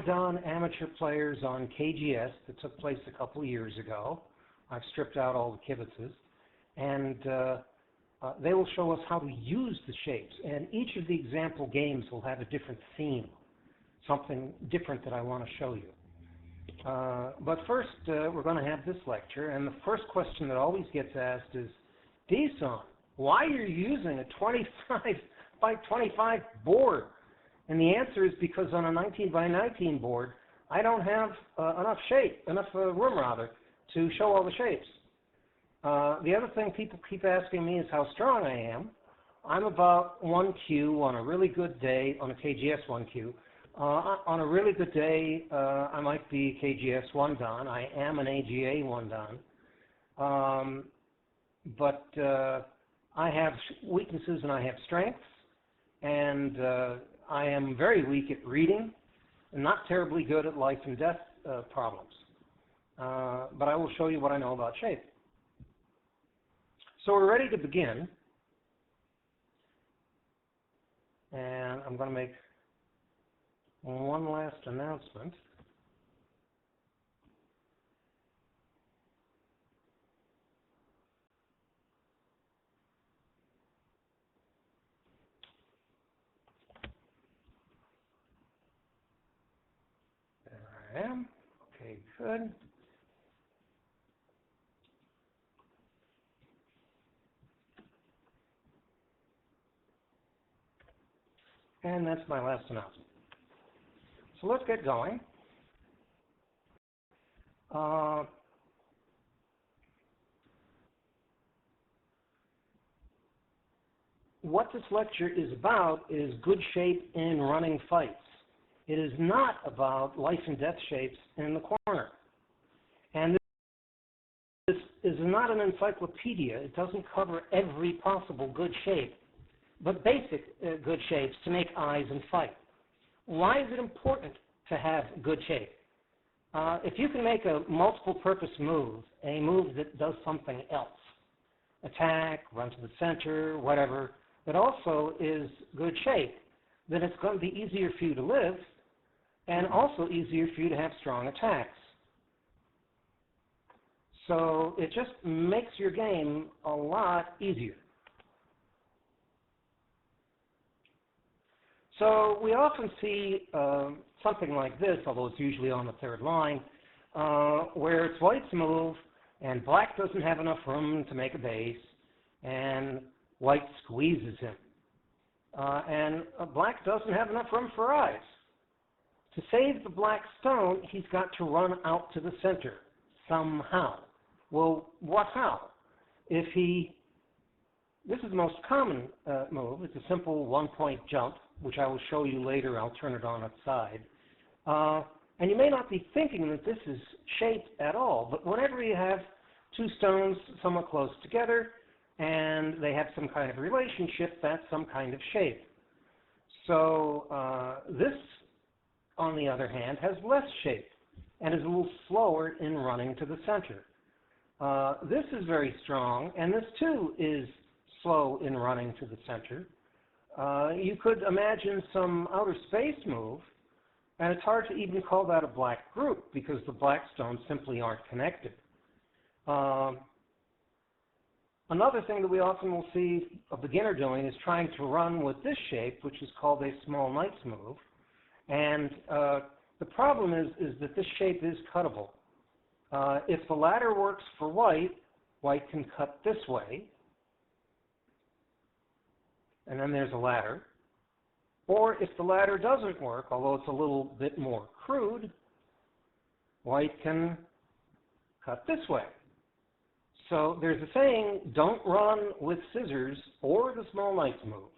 done amateur players on KGS that took place a couple of years ago. I've stripped out all the kibitzes, and they will show us how to use the shapes. And each of the example games will have a different theme, something different that I want to show you. But first, we're going to have this lecture, and the first question that always gets asked is, Dsaun, why are you using a 25 by 25 board? And the answer is because on a 19 by 19 board, I don't have enough room rather, to show all the shapes. The other thing people keep asking me is how strong I am. I'm about 1Q on a really good day, on a KGS 1Q. On a really good day, I might be KGS 1 Dan. I am an AGA 1 Dan. But I have weaknesses and I have strengths. And I am very weak at reading and not terribly good at life and death problems. But I will show you what I know about shape. So we're ready to begin. And I'm going to make one last announcement. There I am. Okay, good. And that's my last announcement. So let's get going. What this lecture is about is good shape in running fights. It is not about life and death shapes in the corner. And this is not an encyclopedia. It doesn't cover every possible good shape, but basic good shapes to make eyes and fight. Why is it important to have good shape? If you can make a multiple purpose move, a move that does something else, attack, run to the center, whatever, that also is good shape, then it's going to be easier for you to live and also easier for you to have strong attacks. So it just makes your game a lot easier. So we often see something like this, although it's usually on the third line, where it's white's move, and black doesn't have enough room to make a base, and white squeezes him. And black doesn't have enough room for eyes. To save the black stone, he's got to run out to the center somehow. Well, what how? This is the most common move. It's a simple one-point jump, which I will show you later. I'll turn it on its side. And you may not be thinking that this is shape at all, but whenever you have two stones somewhat close together and they have some kind of relationship, that's some kind of shape. So this, on the other hand, has less shape and is a little slower in running to the center. This is very strong, and this too is slow in running to the center. You could imagine some outer space move, and it's hard to even call that a black group because the black stones simply aren't connected. Another thing that we often will see a beginner doing is trying to run with this shape, which is called a small knight's move. And the problem is that this shape is cuttable. If the ladder works for white, white can cut this way, and then there's a ladder. Or if the ladder doesn't work, although it's a little bit more crude, white can cut this way. So there's a saying, don't run with scissors or the small knight's move.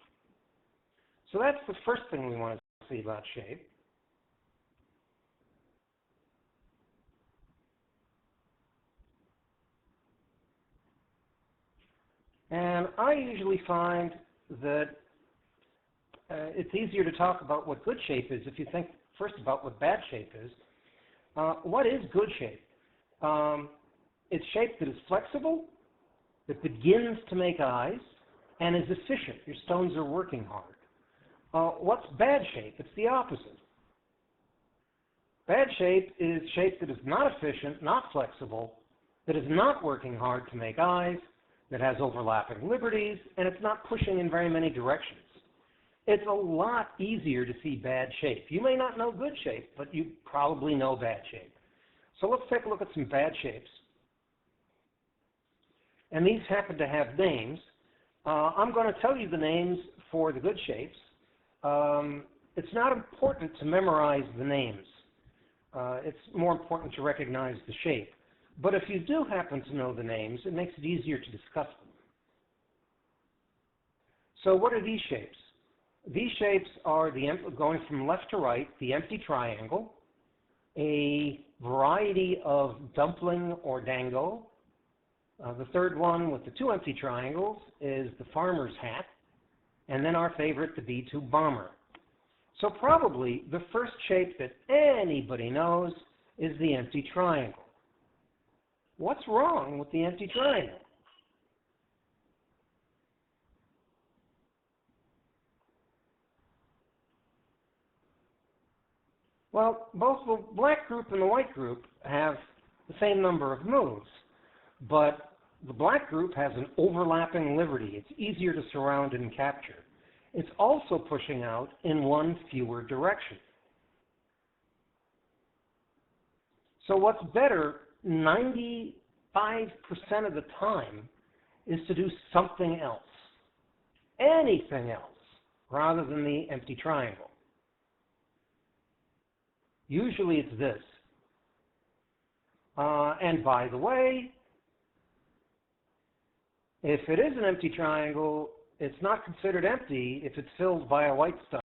So that's the first thing we want to see about shape. And I usually find that it's easier to talk about what good shape is if you think first about what bad shape is. What is good shape? It's shape that is flexible, that begins to make eyes, and is efficient. Your stones are working hard. What's bad shape? It's the opposite. Bad shape is shape that is not efficient, not flexible, that is not working hard to make eyes, that has overlapping liberties, and it's not pushing in very many directions. It's a lot easier to see bad shape. You may not know good shape, but you probably know bad shape. So let's take a look at some bad shapes. And these happen to have names. I'm going to tell you the names for the good shapes. It's not important to memorize the names. It's more important to recognize the shape. But if you do happen to know the names, it makes it easier to discuss them. So what are these shapes? These shapes are, going from left to right, the empty triangle, a variety of dumpling or dango. The third one with the two empty triangles is the farmer's hat, and then our favorite, the B-2 bomber. So probably the first shape that anybody knows is the empty triangle. What's wrong with the empty triangle? Well, both the black group and the white group have the same number of moves, but the black group has an overlapping liberty. It's easier to surround and capture. It's also pushing out in one fewer direction. So what's better 95% of the time is to do something else, anything else, rather than the empty triangle. Usually it's this. And by the way, if it is an empty triangle, it's not considered empty if it's filled by a white stone.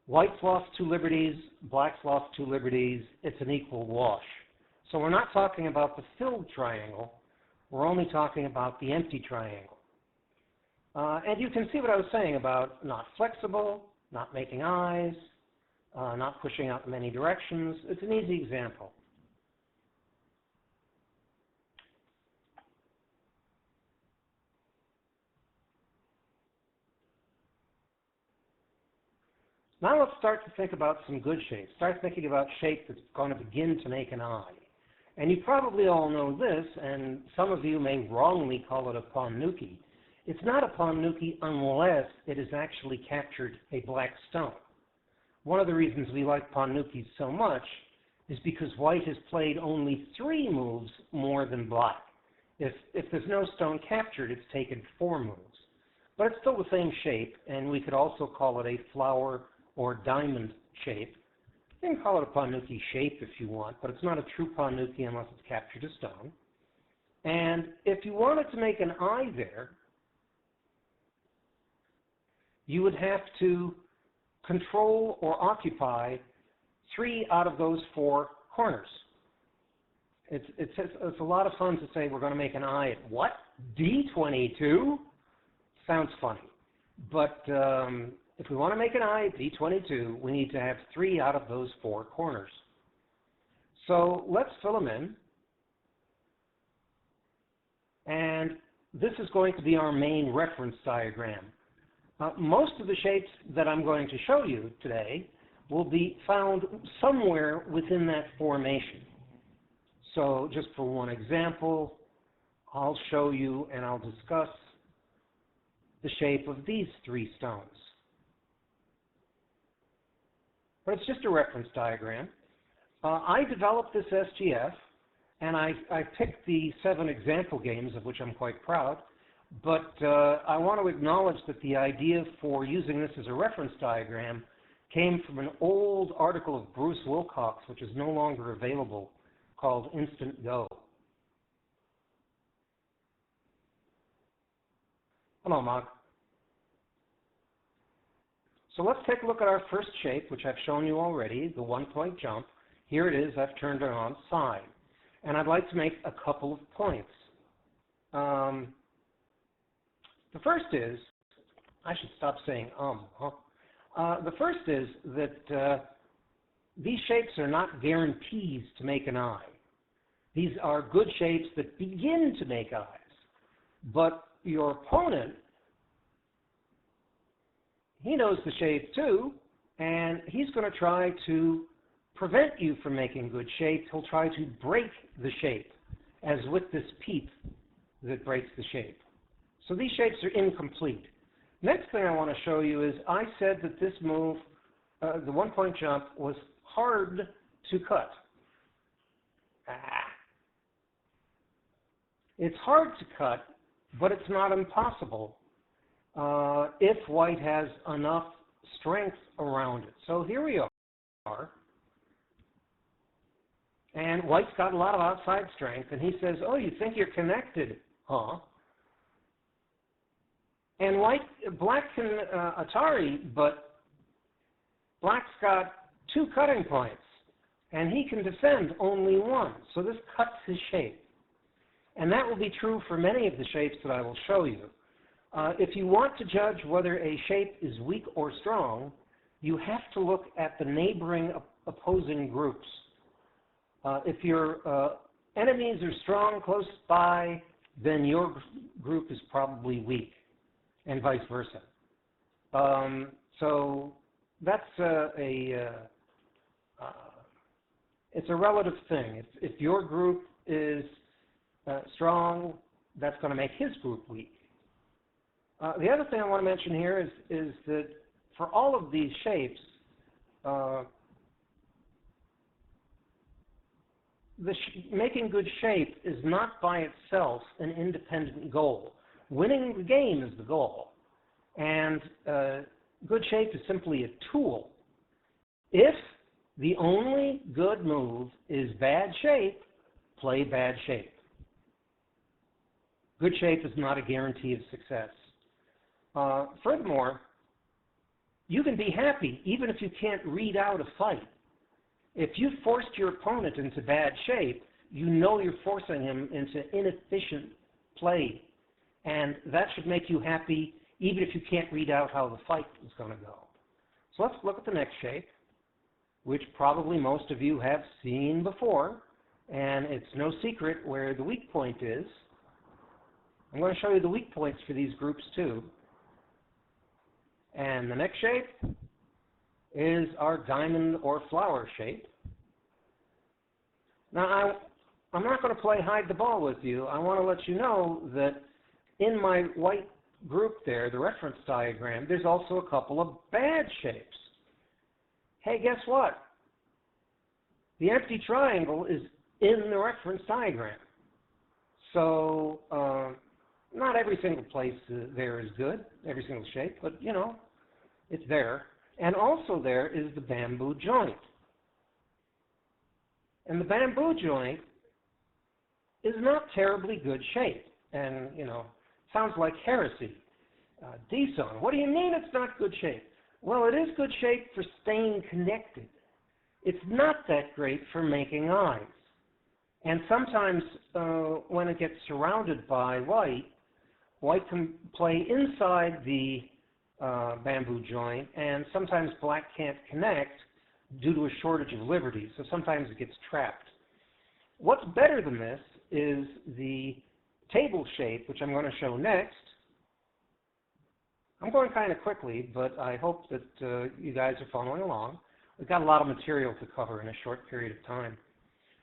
White's lost two liberties, black's lost two liberties, it's an equal wash. So we're not talking about the filled triangle, we're only talking about the empty triangle. And you can see what I was saying about not flexible, not making eyes, not pushing out in many directions. It's an easy example. Now let's start to think about some good shapes. Start thinking about shape that's going to begin to make an eye. And you probably all know this, and some of you may wrongly call it a ponnuki. It's not a ponnuki unless it has actually captured a black stone. One of the reasons we like ponnukis so much is because white has played only 3 moves more than black. If there's no stone captured, it's taken 4 moves. But it's still the same shape, and we could also call it a flower or diamond shape. You can call it a ponnuki shape if you want, but it's not a true ponnuki unless it's captured a stone. And if you wanted to make an eye there, you would have to control or occupy 3 out of those 4 corners. It's a lot of fun to say we're going to make an eye at what? D22? Sounds funny. But if we want to make an eye at D22, we need to have 3 out of those 4 corners. So let's fill them in. And this is going to be our main reference diagram. Most of the shapes that I'm going to show you today will be found somewhere within that formation. So just for one example, I'll show you and I'll discuss the shape of these 3 stones. But it's just a reference diagram. I developed this SGF, and I picked the 7 example games, of which I'm quite proud. But I want to acknowledge that the idea for using this as a reference diagram came from an old article of Bruce Wilcox, which is no longer available, called Instant Go. Hello, Mark. So let's take a look at our first shape, which I've shown you already, the 1-point jump. Here it is. I've turned it on its side. And I'd like to make a couple of points. The first is, I should stop saying the first is that these shapes are not guarantees to make an eye. These are good shapes that begin to make eyes. But your opponent, he knows the shape too, and he's going to try to prevent you from making good shape, he'll try to break the shape, as with this peep that breaks the shape. So these shapes are incomplete. Next thing I want to show you is I said that this move, the one-point jump, was hard to cut. It's hard to cut, but it's not impossible if white has enough strength around it. So here we are. And white's got a lot of outside strength, and he says, oh, you think you're connected, huh? And black can Atari, but black's got 2 cutting points, and he can defend only 1. So this cuts his shape. And that will be true for many of the shapes that I will show you. If you want to judge whether a shape is weak or strong, you have to look at the neighboring opposing groups. If your enemies are strong close by, then your group is probably weak, and vice versa. So that's it's a relative thing. If your group is strong, that's going to make his group weak. The other thing I want to mention here is that for all of these shapes, making good shape is not by itself an independent goal. Winning the game is the goal, and good shape is simply a tool. If the only good move is bad shape, play bad shape. Good shape is not a guarantee of success. Furthermore, you can be happy even if you can't read out a fight. If you forced your opponent into bad shape, you know you're forcing him into inefficient play. And that should make you happy even if you can't read out how the fight is going to go. So let's look at the next shape, which probably most of you have seen before. And it's no secret where the weak point is. I'm going to show you the weak points for these groups too. And the next shape is our diamond or flower shape. Now, I'm not going to play hide the ball with you. I want to let you know that in my white group there, the reference diagram, there's also a couple of bad shapes. Hey, guess what? The empty triangle is in the reference diagram. So, not every single place there is good, every single shape, but, you know, it's there. And also there is the bamboo joint. And the bamboo joint is not terribly good shape. And, you know, sounds like heresy. Dsaun, what do you mean it's not good shape? Well, it is good shape for staying connected. It's not that great for making eyes. And sometimes when it gets surrounded by white, white can play inside the bamboo joint, and sometimes black can't connect due to a shortage of liberty, so sometimes it gets trapped. What's better than this is the table shape, which I'm going to show next. I'm going kind of quickly, but I hope that you guys are following along. We've got a lot of material to cover in a short period of time.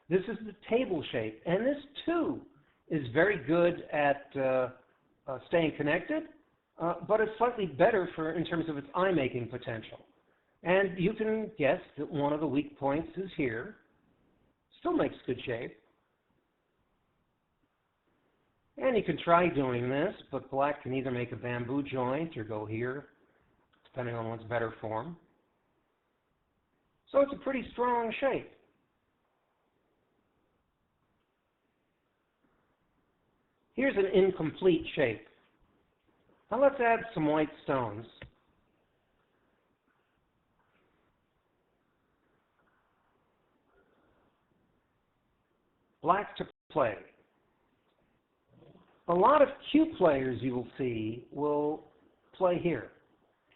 This is the table shape, and this too is very good at staying connected, but it's slightly better in terms of its eye-making potential. And you can guess that one of the weak points is here. Still makes good shape. And you can try doing this, but black can either make a bamboo joint or go here, depending on what's better for him. So it's a pretty strong shape. Here's an incomplete shape. Now let's add some white stones. Black to play. A lot of cue players you will see will play here.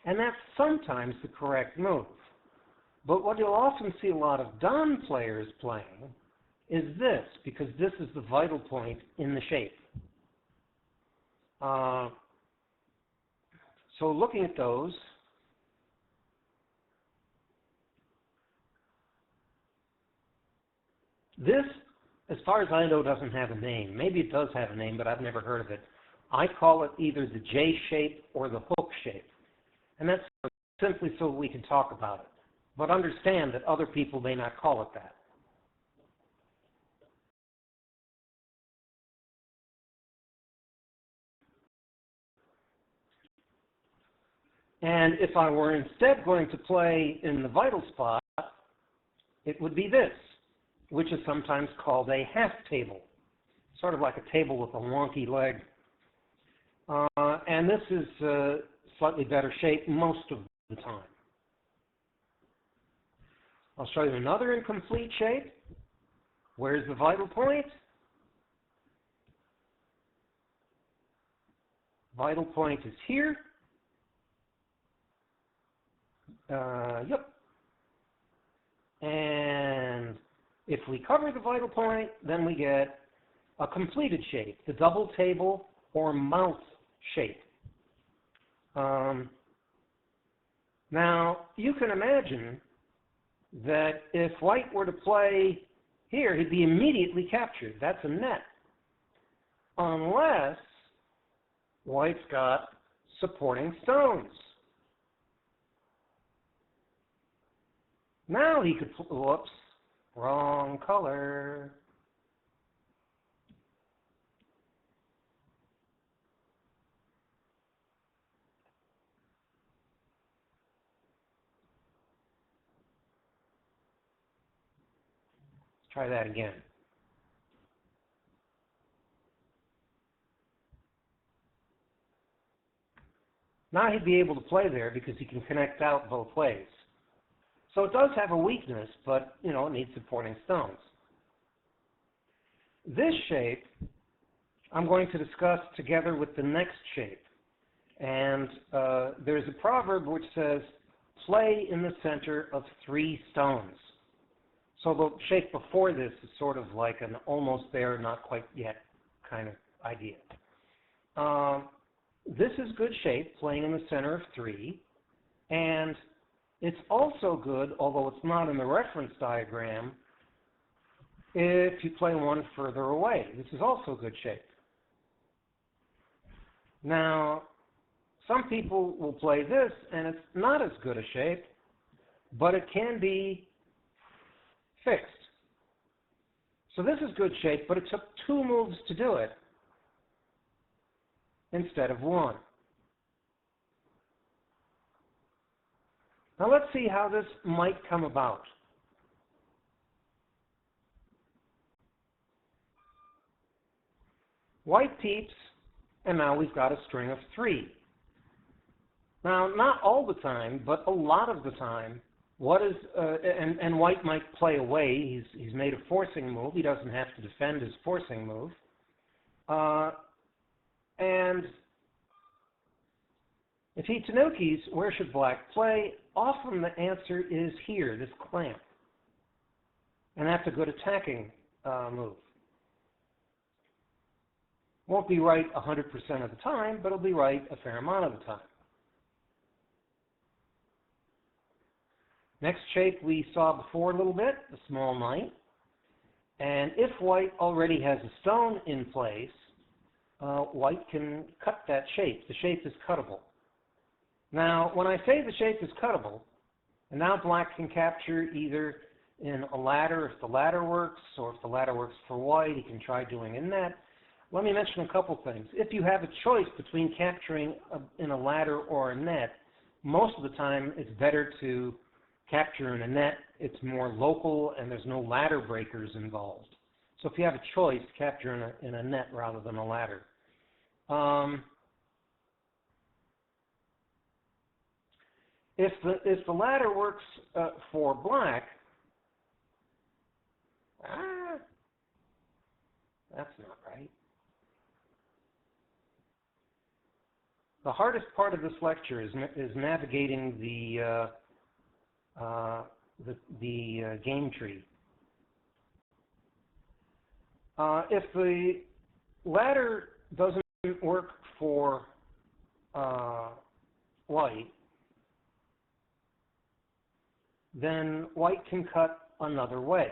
And that's sometimes the correct move. But what you'll often see a lot of Dsaun players playing is this, because this is the vital point in the shape. So looking at those, This, as far as I know, doesn't have a name. Maybe it does have a name, but I've never heard of it. I call it either the J shape or the hook shape. And that's simply so we can talk about it. But understand that other people may not call it that. And if I were instead going to play in the vital spot, it would be this, which is sometimes called a half table, sort of like a table with a wonky leg. And this is a slightly better shape most of the time. I'll show you another incomplete shape. Where's the vital point? Vital point is here. Yep. And if we cover the vital point, then we get a completed shape, the double table or mouth shape. Now, you can imagine that if white were to play here, he'd be immediately captured. That's a net. Unless white's got supporting stones. Now he could, whoops, wrong color. Let's try that again. Now he'd be able to play there because he can connect out both ways. So it does have a weakness, but, you know, it needs supporting stones. This shape I'm going to discuss together with the next shape. And there's a proverb which says, play in the center of 3 stones. So the shape before this is sort of like an almost there, not quite yet kind of idea. This is good shape, playing in the center of 3. And it's also good, although it's not in the reference diagram, if you play one further away. This is also good shape. Now, some people will play this, and it's not as good a shape, but it can be fixed. So this is good shape, but it took 2 moves to do it instead of 1. Now let's see how this might come about. White peeps, and now we've got a string of 3. Now, not all the time, but a lot of the time, what is, and white might play away. He's made a forcing move. He doesn't have to defend his forcing move. And if he tanukis, where should black play? Often the answer is here, this clamp. And that's a good attacking move. Won't be right 100% of the time, but it'll be right a fair amount of the time. Next shape we saw before a little bit, the small knight. And if white already has a stone in place, white can cut that shape. The shape is cuttable. Now, when I say the shape is cuttable, and now black can capture either in a ladder if the ladder works, or if the ladder works for white, he can try doing a net. Let me mention a couple things. If you have a choice between capturing in a ladder or a net, most of the time it's better to capture in a net. It's more local and there's no ladder breakers involved. So if you have a choice, capture in a net rather than a ladder. If the ladder works for black, that's not right. The hardest part of this lecture is navigating the game tree. If the ladder doesn't work for white, then white can cut another way.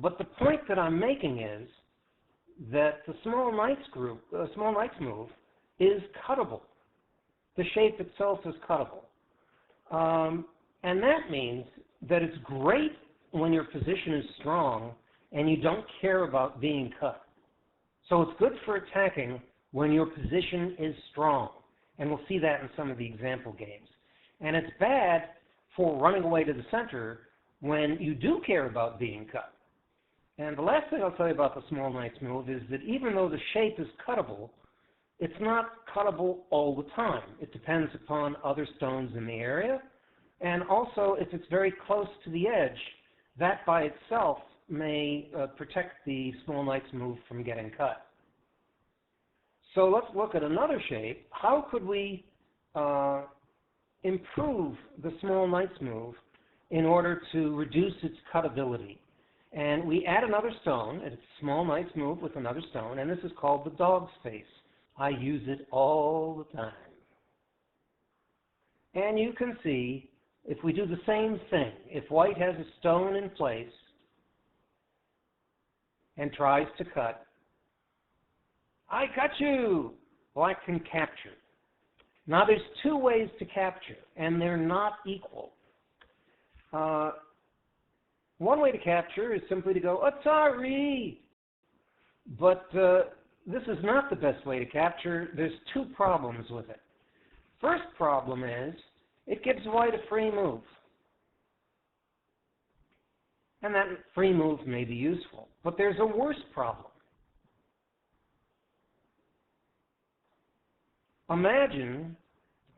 But the point that I'm making is that the small Knights move is cuttable. The shape itself is cuttable. And that means that it's great when your position is strong and you don't care about being cut. So it's good for attacking when your position is strong. And we'll see that in some of the example games. And it's bad for running away to the center when you do care about being cut. And the last thing I'll tell you about the small Knights move is that even though the shape is cuttable, it's not cuttable all the time. It depends upon other stones in the area. And also, if it's very close to the edge, that by itself may protect the small Knights move from getting cut. So let's look at another shape. How could we improve the small Knights move in order to reduce its cuttability? And we add another stone. It's a small Knights move with another stone, and this is called the dog's face. I use it all the time. And you can see, if we do the same thing, if white has a stone in place and tries to cut, I cut you! Black can capture. Now there's two ways to capture, and they're not equal. One way to capture is simply to go, Atari! But this is not the best way to capture. There's two problems with it. First problem is, it gives white a free move. And that free move may be useful. But there's a worse problem. Imagine,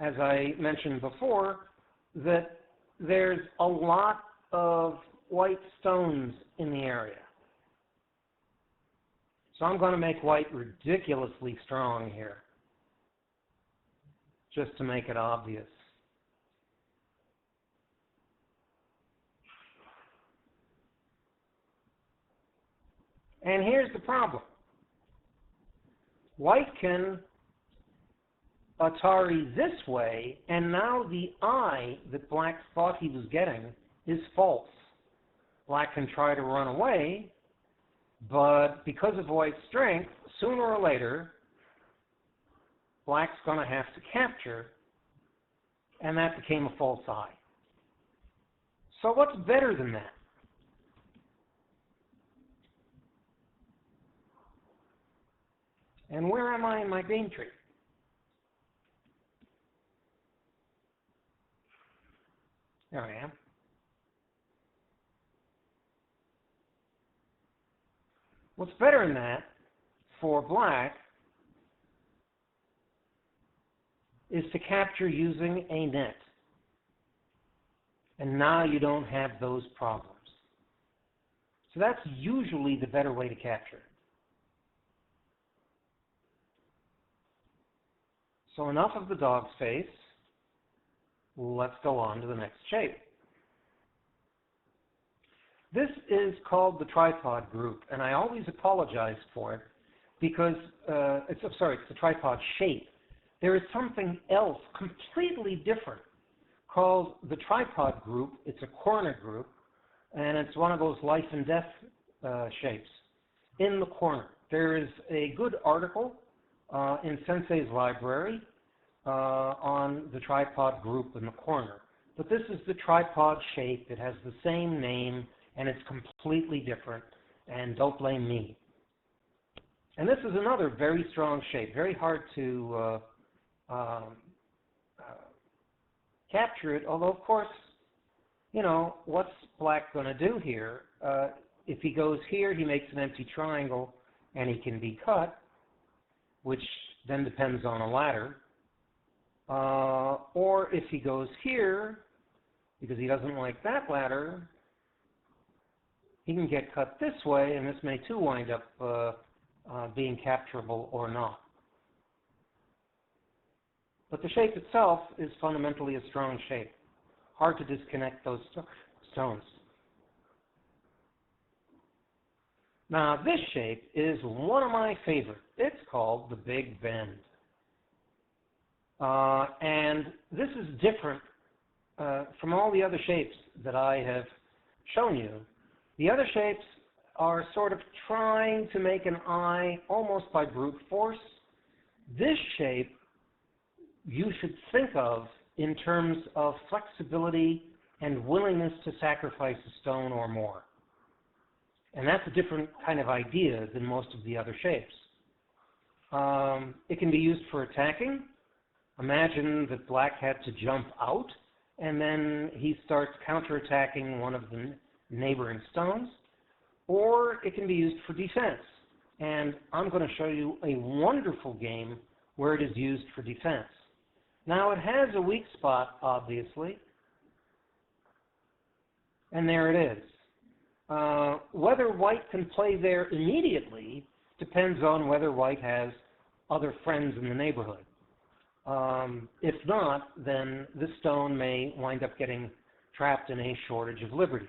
as I mentioned before, that there's a lot of white stones in the area. So I'm going to make white ridiculously strong here, just to make it obvious. And here's the problem. White can Atari this way, and now the eye that black thought he was getting is false. Black can try to run away, but because of white's strength, sooner or later, black's going to have to capture, and that became a false eye. So what's better than that? And where am I in my game tree? There I am. What's better than that for black is to capture using a net. And now you don't have those problems. So that's usually the better way to capture. So enough of the dog's face. Let's go on to the next shape. This is called the tripod group, and I always apologize for it because it's the tripod shape. There is something else completely different called the tripod group. It's a corner group, and it's one of those life and death shapes in the corner. There is a good article in Sensei's library on the tripod group in the corner. But this is the tripod shape. It has the same name, and it's completely different, and don't blame me. And this is another very strong shape, very hard to capture it, although of course, you know, what's black going to do here? If he goes here, he makes an empty triangle, and he can be cut, which then depends on a ladder. Or if he goes here, because he doesn't like that ladder, he can get cut this way, and this may too wind up being capturable or not. But the shape itself is fundamentally a strong shape. Hard to disconnect those stones. Now this shape is one of my favorites. It's called the Big Bend. And this is different from all the other shapes that I have shown you. The other shapes are sort of trying to make an eye almost by brute force. This shape you should think of in terms of flexibility and willingness to sacrifice a stone or more. And that's a different kind of idea than most of the other shapes. It can be used for attacking. Imagine that black had to jump out, and then he starts counterattacking one of the neighboring stones. Or it can be used for defense. And I'm going to show you a wonderful game where it is used for defense. Now, it has a weak spot, obviously, and there it is. Whether white can play there immediately depends on whether white has other friends in the neighborhood. If not, then this stone may wind up getting trapped in a shortage of liberties.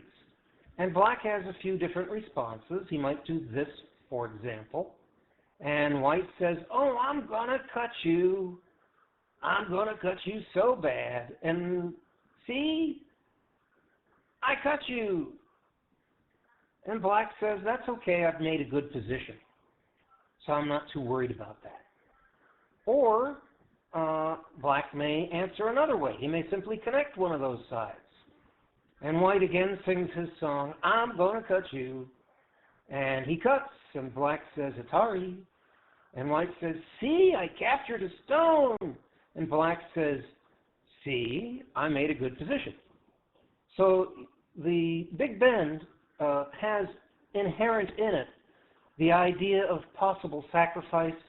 And black has a few different responses. He might do this, for example, and white says, "Oh, I'm going to cut you. I'm going to cut you so bad. And see, I cut you." And black says, "That's okay, I've made a good position, so I'm not too worried about that." Or black may answer another way. He may simply connect one of those sides. And white again sings his song, "I'm going to cut you." And he cuts, and black says, "Atari." And white says, "See, I captured a stone." And black says, "See, I made a good position." So the Big Bend has inherent in it the idea of possible sacrifice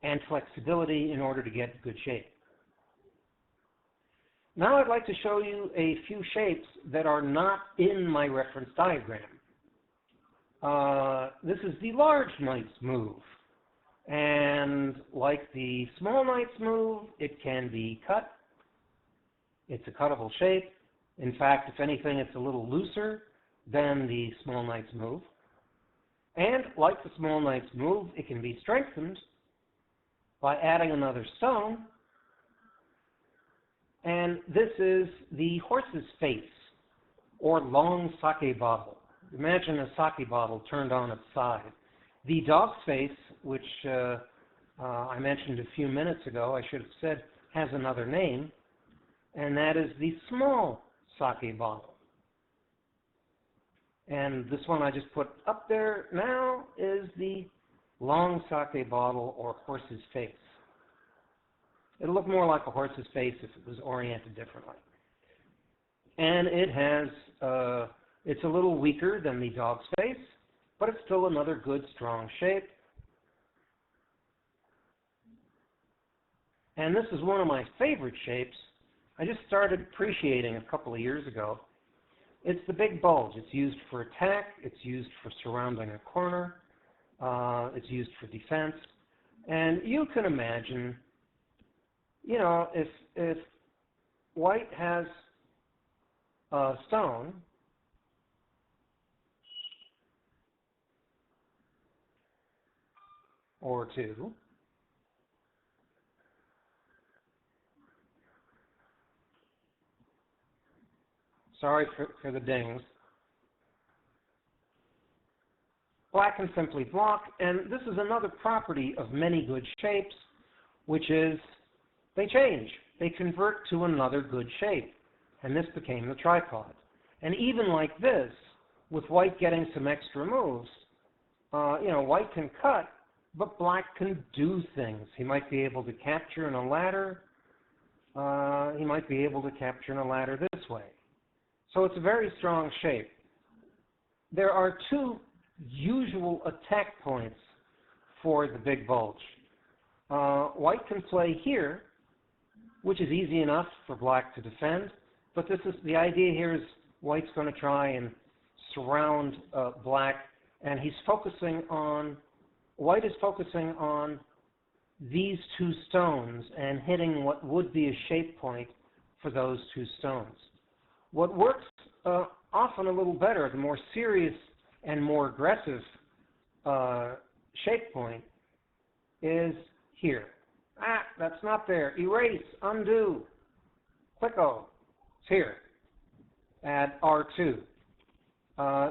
and flexibility in order to get good shape. Now I'd like to show you a few shapes that are not in my reference diagram. This is the large knight's move. And like the small knight's move, it can be cut. It's a cuttable shape. In fact, if anything, it's a little looser than the small knight's move. And like the small knight's move, it can be strengthened by adding another stone. And this is the horse's face, or long sake bottle. Imagine a sake bottle turned on its side. The dog's face, which I mentioned a few minutes ago, I should have said, has another name, and that is the small sake bottle. And this one I just put up there now is the long sake bottle, or horse's face. It'll look more like a horse's face if it was oriented differently. And it has, it's a little weaker than the dog's face, but it's still another good, strong shape. And this is one of my favorite shapes. I just started appreciating a couple of years ago. It's the big bulge. It's used for attack. It's used for surrounding a corner. It's used for defense. And you can imagine, you know, if white has a stone, or two, sorry for the dings, black can simply block, and this is another property of many good shapes, which is they change. They convert to another good shape, and this became the tripod. And even like this, with white getting some extra moves, you know, white can cut, but black can do things. He might be able to capture in a ladder. He might be able to capture in a ladder this way. So it's a very strong shape. There are two usual attack points for the big bulge. White can play here, which is easy enough for black to defend, but this is the idea here is white's going to try and surround black, and he's focusing on, white is focusing on these two stones and hitting what would be a shape point for those two stones. What works often a little better, the more serious and more aggressive shape point, is here. Ah, that's not there. Erase, undo, clicko. It's here. Add R2.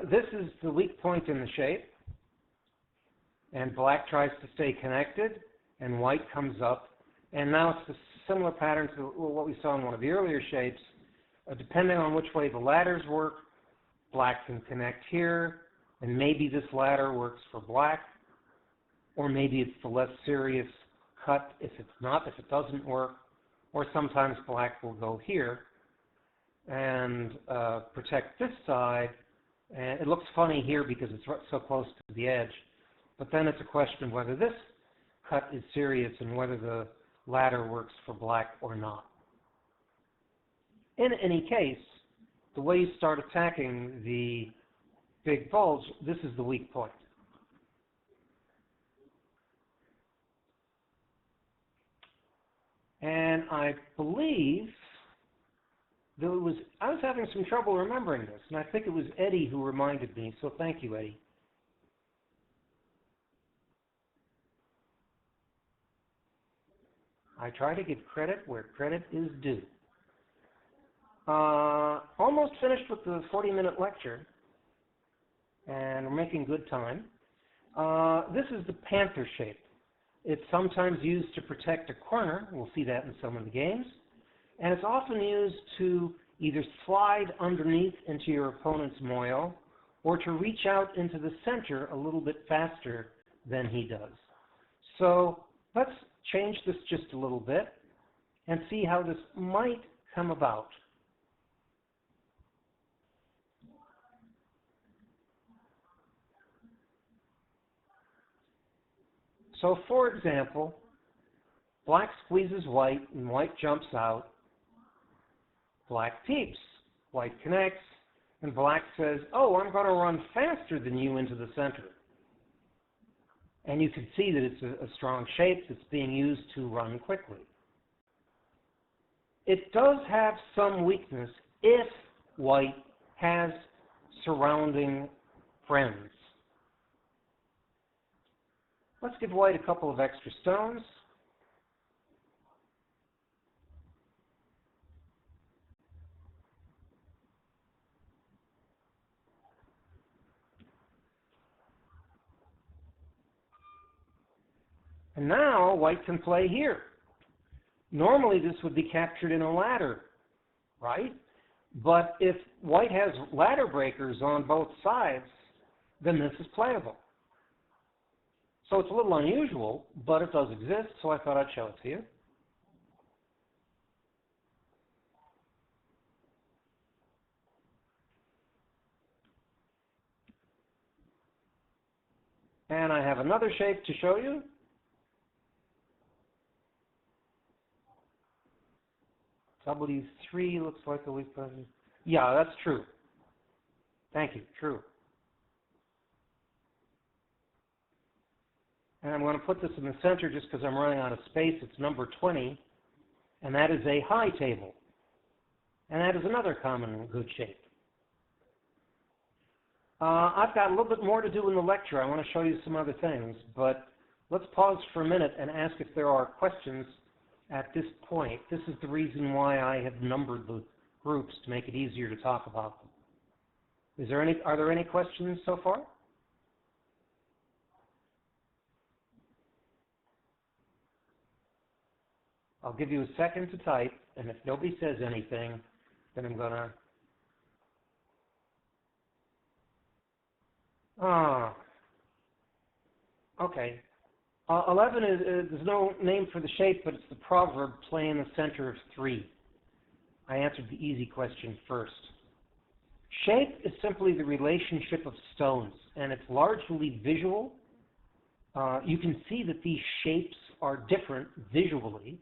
This is the weak point in the shape, and black tries to stay connected, and white comes up. And now it's a similar pattern to what we saw in one of the earlier shapes. Depending on which way the ladders work, black can connect here, and maybe this ladder works for black, or maybe it's the less serious cut if it doesn't work, or sometimes black will go here and protect this side. And it looks funny here because it's so close to the edge, but then it's a question of whether this cut is serious and whether the ladder works for black or not. In any case, the way you start attacking the big bulge, this is the weak point. And I believe I was having some trouble remembering this, and I think it was Eddie who reminded me, so thank you, Eddie. I try to give credit where credit is due. Almost finished with the 40-minute lecture, and we're making good time. This is the panther shape. It's sometimes used to protect a corner. We'll see that in some of the games. And it's often used to either slide underneath into your opponent's moil or to reach out into the center a little bit faster than he does. So let's change this just a little bit and see how this might come about. So for example, black squeezes white and white jumps out. Black peeps, white connects, and black says, oh, I'm going to run faster than you into the center. And you can see that it's a strong shape that's being used to run quickly. It does have some weakness if white has surrounding friends. Let's give white a couple of extra stones. And now white can play here. Normally this would be captured in a ladder, right? But if white has ladder breakers on both sides, then this is playable. So it's a little unusual, but it does exist, so I thought I'd show it to you. And I have another shape to show you. W3 looks like a weak point. Yeah, that's true. Thank you, true. And I'm going to put this in the center just because I'm running out of space. It's number 20, and that is a high table. And that is another common and good shape. I've got a little bit more to do in the lecture. I want to show you some other things, but let's pause for a minute and ask if there are questions at this point. This is the reason why I have numbered the groups to make it easier to talk about them. Are there any questions so far? I'll give you a second to type, and if nobody says anything, then I'm going to... Okay. 11 there's no name for the shape, but it's the proverb, play in the center of 3. I answered the easy question first. Shape is simply the relationship of stones, and it's largely visual. You can see that these shapes are different visually.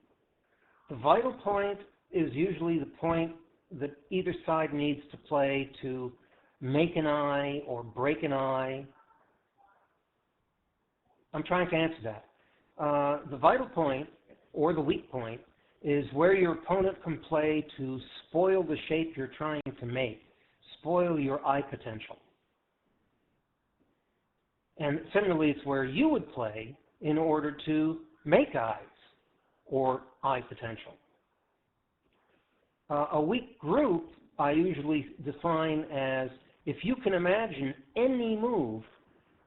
The vital point is usually the point that either side needs to play to make an eye or break an eye. I'm trying to answer that. The vital point, or the weak point, is where your opponent can play to spoil the shape you're trying to make, spoil your eye potential. And similarly, it's where you would play in order to make eyes or eye potential. A weak group I usually define as if you can imagine any move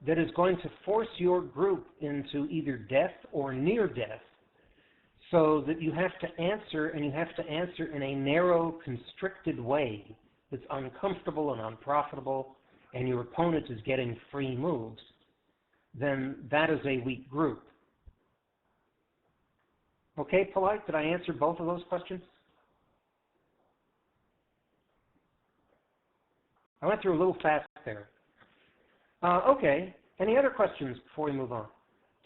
that is going to force your group into either death or near death, so that you have to answer, and you have to answer in a narrow, constricted way that's uncomfortable and unprofitable, and your opponent is getting free moves, then that is a weak group. Okay, Polite, did I answer both of those questions? I went through a little fast there. Okay, any other questions before we move on?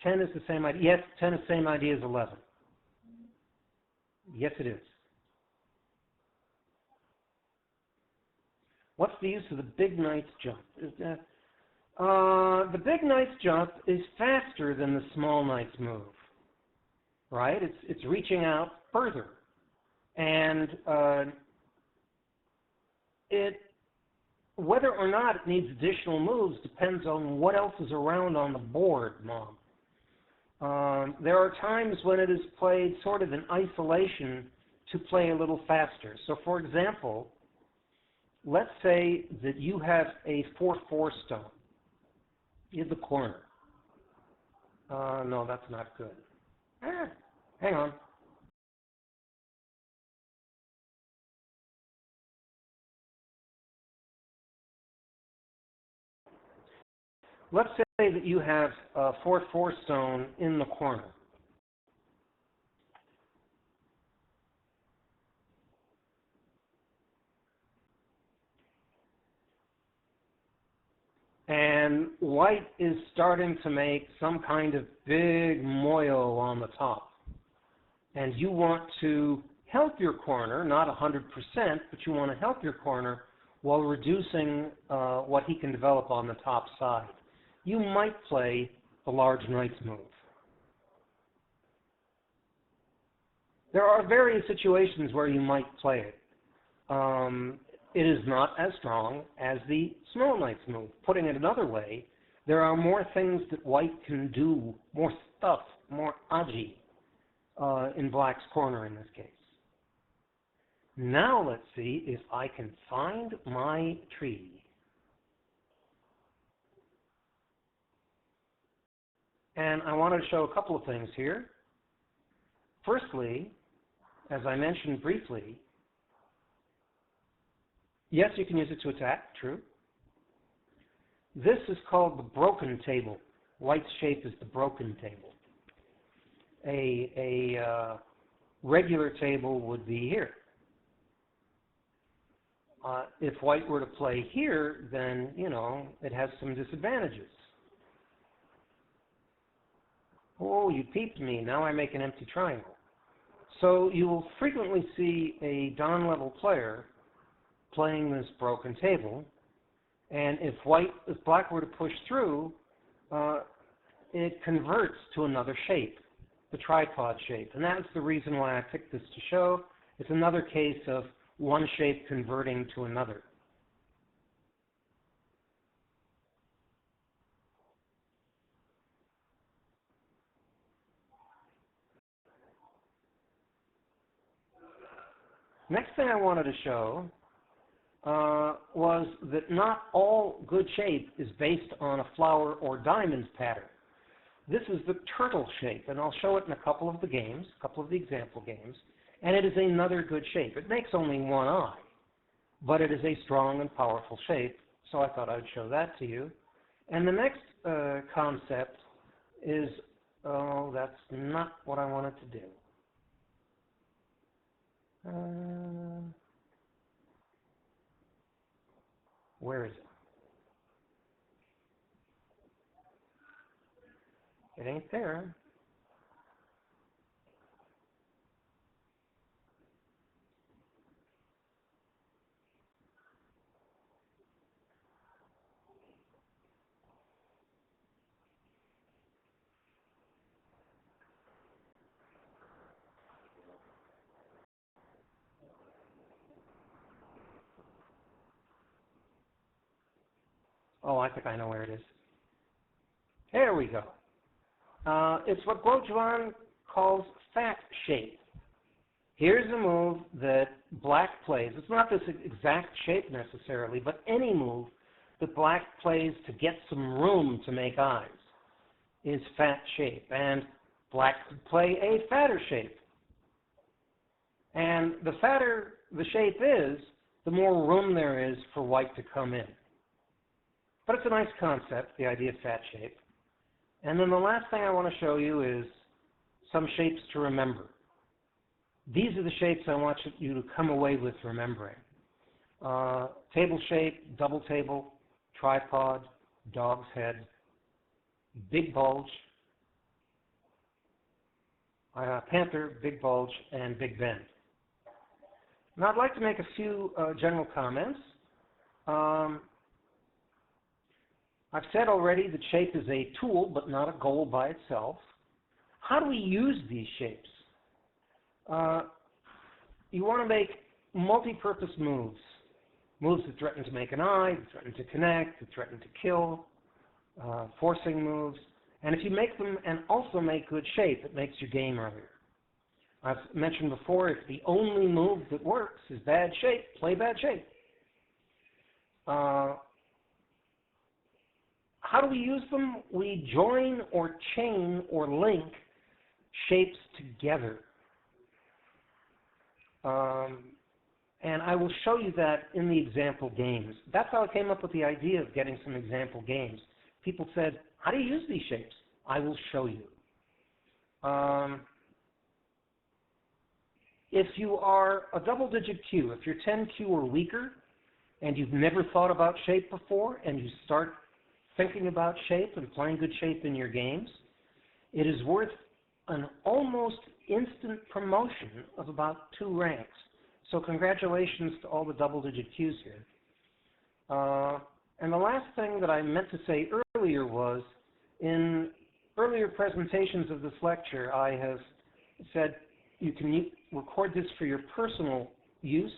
10 is the same idea. Yes, 10 is the same idea as 11. Yes, it is. What's the use of the big knight's jump? The big knight's jump is faster than the small knight's move, right? It's reaching out further. And whether or not it needs additional moves depends on what else is around on the board, Mom. There are times when it is played sort of in isolation to play a little faster. So, for example, let's say that you have a 4/4 stone in the corner. No, that's not good. Hang on. Let's say that you have a 4/4 stone in the corner. And white is starting to make some kind of big moil on the top. And you want to help your corner, not 100%, but you want to help your corner while reducing what he can develop on the top side. You might play the large knight's move. There are various situations where you might play it. It is not as strong as the small knight's move. Putting it another way, there are more things that white can do, more stuff, more aji in black's corner in this case. Now let's see if I can find my tree. And I wanted to show a couple of things here. Firstly, as I mentioned briefly, yes, you can use it to attack, true. This is called the broken table. White's shape is the broken table. A regular table would be here. If white were to play here, then, you know, it has some disadvantages. Oh, you peeped me. Now I make an empty triangle. So you will frequently see a Don-level player playing this broken table, and if black were to push through, it converts to another shape, the tripod shape. And that's the reason why I picked this to show. It's another case of one shape converting to another. Next thing I wanted to show was that not all good shape is based on a flower or diamonds pattern. This is the turtle shape, and I'll show it in a couple of the games, a couple of the example games, and it is another good shape. It makes only one eye, but it is a strong and powerful shape, so I thought I'd show that to you. And the next concept is, oh, that's not what I wanted to do. Where is it? It ain't there. Oh, I think I know where it is. There we go. It's what Guojuan calls fat shape. Here's a move that black plays. It's not this exact shape necessarily, but any move that black plays to get some room to make eyes is fat shape, and black could play a fatter shape. And the fatter the shape is, the more room there is for white to come in. But it's a nice concept, the idea of fat shape. And then the last thing I want to show you is some shapes to remember. These are the shapes I want you to come away with remembering. Table shape, double table, tripod, dog's head, big bulge, panther, big bulge, and big bend. Now I'd like to make a few general comments. I've said already that shape is a tool but not a goal by itself. How do we use these shapes? You want to make multi-purpose moves. Moves that threaten to make an eye, that threaten to connect, that threaten to kill, forcing moves. And if you make them and also make good shape, it makes your game earlier. I've mentioned before, if the only move that works is bad shape, play bad shape. How do we use them? We join or chain or link shapes together. And I will show you that in the example games. That's how I came up with the idea of getting some example games. People said, how do you use these shapes? I will show you. If you are a double-digit Q, if you're 10Q or weaker, and you've never thought about shape before, and you start thinking about shape and playing good shape in your games, it is worth an almost instant promotion of about 2 ranks. So congratulations to all the double-digit Qs here. And the last thing that I meant to say earlier was, in earlier presentations of this lecture, I have said you can record this for your personal use,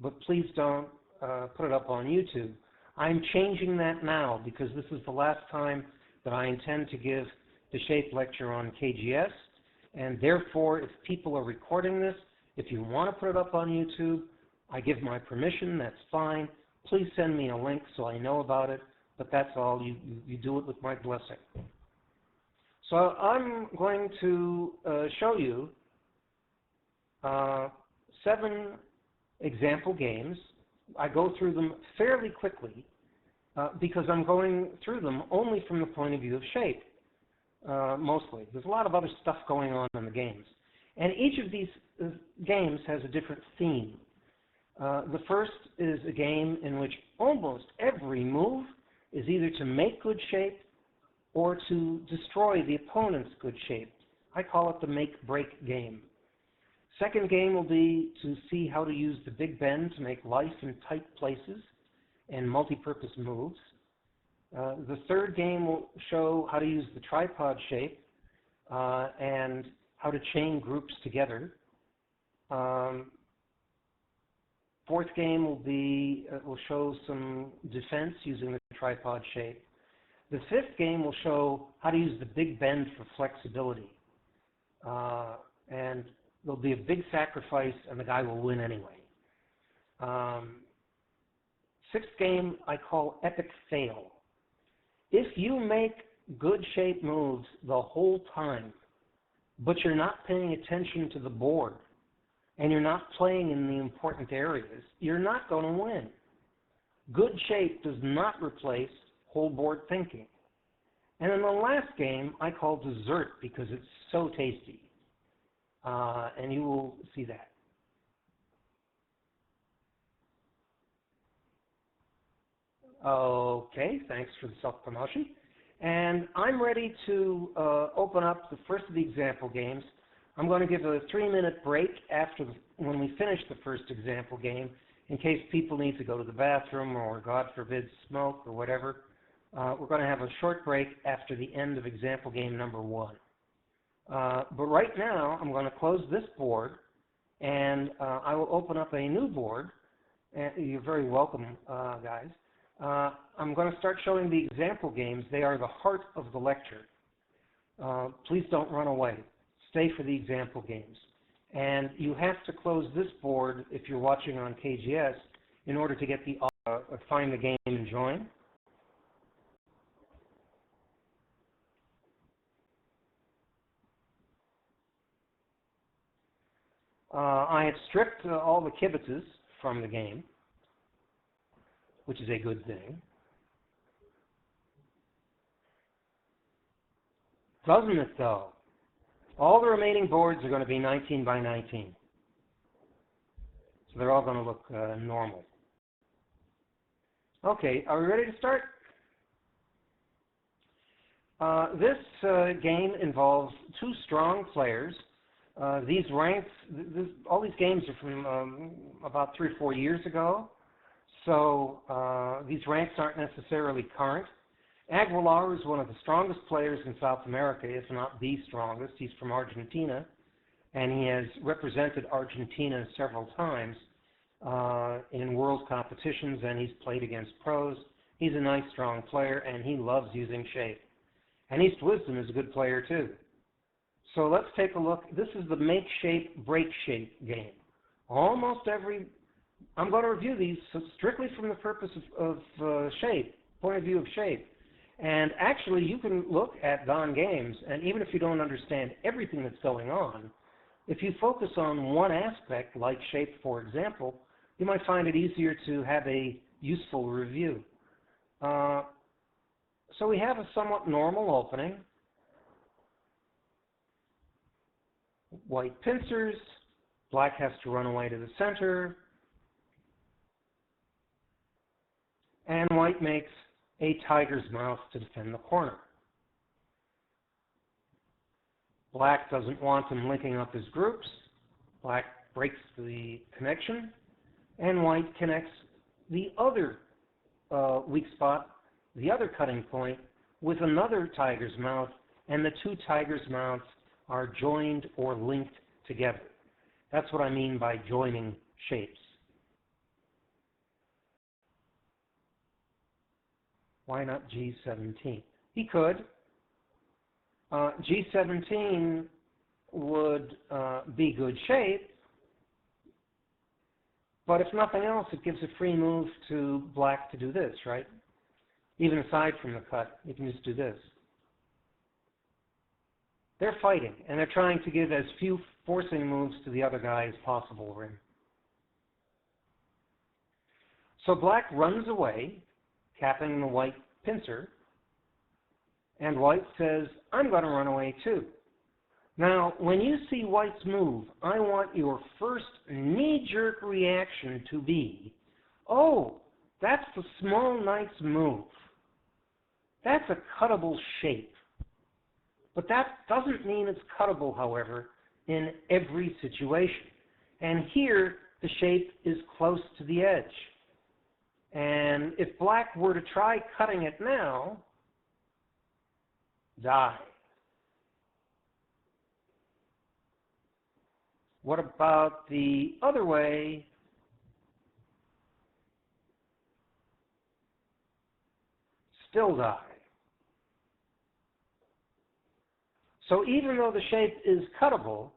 but please don't put it up on YouTube. I'm changing that now because this is the last time that I intend to give the shape lecture on KGS, and therefore, if people are recording this, if you want to put it up on YouTube, I give my permission, that's fine. Please send me a link so I know about it, but that's all. You do it with my blessing. So I'm going to show you 7 example games. I go through them fairly quickly because I'm going through them only from the point of view of shape, mostly. There's a lot of other stuff going on in the games. And each of these games has a different theme. The first is a game in which almost every move is either to make good shape or to destroy the opponent's good shape. I call it the make-break game. Second game will be to see how to use the big bend to make life in tight places and multi-purpose moves. The third game will show how to use the tripod shape and how to chain groups together. Fourth game will show some defense using the tripod shape. The fifth game will show how to use the big bend for flexibility. And there'll be a big sacrifice, and the guy will win anyway. Sixth game I call epic fail. If you make good shape moves the whole time, but you're not paying attention to the board, and you're not playing in the important areas, you're not going to win. Good shape does not replace whole board thinking. And then the last game I call dessert because it's so tasty. And you will see that. Okay, thanks for the self-promotion. And I'm ready to open up the first of the example games. I'm going to give a 3-minute break when we finish the first example game in case people need to go to the bathroom or, God forbid, smoke or whatever. We're going to have a short break after the end of example game number 1. But right now, I'm going to close this board, and I will open up a new board. You're very welcome, guys. I'm going to start showing the example games. They are the heart of the lecture. Please don't run away. Stay for the example games. And you have to close this board if you're watching on KGS in order to get find the game and join. I have stripped all the kibitzes from the game, which is a good thing. Doesn't it, though? All the remaining boards are going to be 19 by 19. So they're all going to look normal. Okay, are we ready to start? This game involves two strong players. These ranks, all these games are from about 3 or 4 years ago, so these ranks aren't necessarily current. Aguilar is one of the strongest players in South America, if not the strongest. He's from Argentina, and he has represented Argentina several times in world competitions, and he's played against pros. He's a nice, strong player, and he loves using shape. And East Wisdom is a good player, too. So let's take a look. This is the make shape, break shape game. Almost every, I'm going to review these strictly from the purpose of shape, point of view of shape. And actually, you can look at Dsaun games, and even if you don't understand everything that's going on, if you focus on one aspect, like shape, for example, you might find it easier to have a useful review. So we have a somewhat normal opening. White pincers, black has to run away to the center, and white makes a tiger's mouth to defend the corner. Black doesn't want him linking up his groups. Black breaks the connection, and white connects the other weak spot, the other cutting point, with another tiger's mouth, and the two tiger's mouths are joined or linked together. That's what I mean by joining shapes. Why not G17? He could. G17 would be good shape, but if nothing else, it gives a free move to black to do this, right? Even aside from the cut, you can just do this. They're fighting, and they're trying to give as few forcing moves to the other guy as possible. So black runs away, capping the white pincer, and white says, I'm going to run away too. Now, when you see white's move, I want your first knee-jerk reaction to be, oh, that's the small knight's move. That's a cuttable shape. But that doesn't mean it's cuttable, however, in every situation. And here, the shape is close to the edge. And if black were to try cutting it now, die. What about the other way? Still die. So even though the shape is cuttable,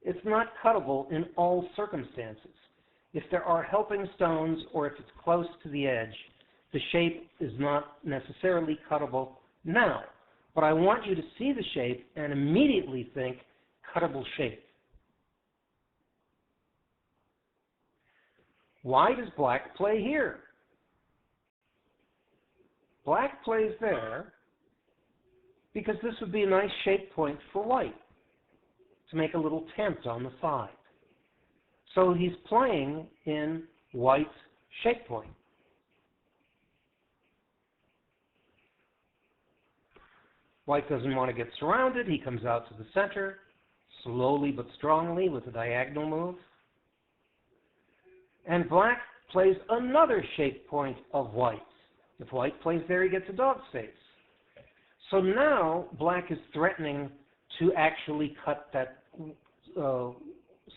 it's not cuttable in all circumstances. If there are helping stones or if it's close to the edge, the shape is not necessarily cuttable now. But I want you to see the shape and immediately think cuttable shape. Why does black play here? Black plays there because this would be a nice shape point for white to make a little tent on the side. So he's playing in white's shape point. White doesn't want to get surrounded. He comes out to the center, slowly but strongly with a diagonal move. And black plays another shape point of white. If white plays there, he gets a dog's face. So now black is threatening to actually cut that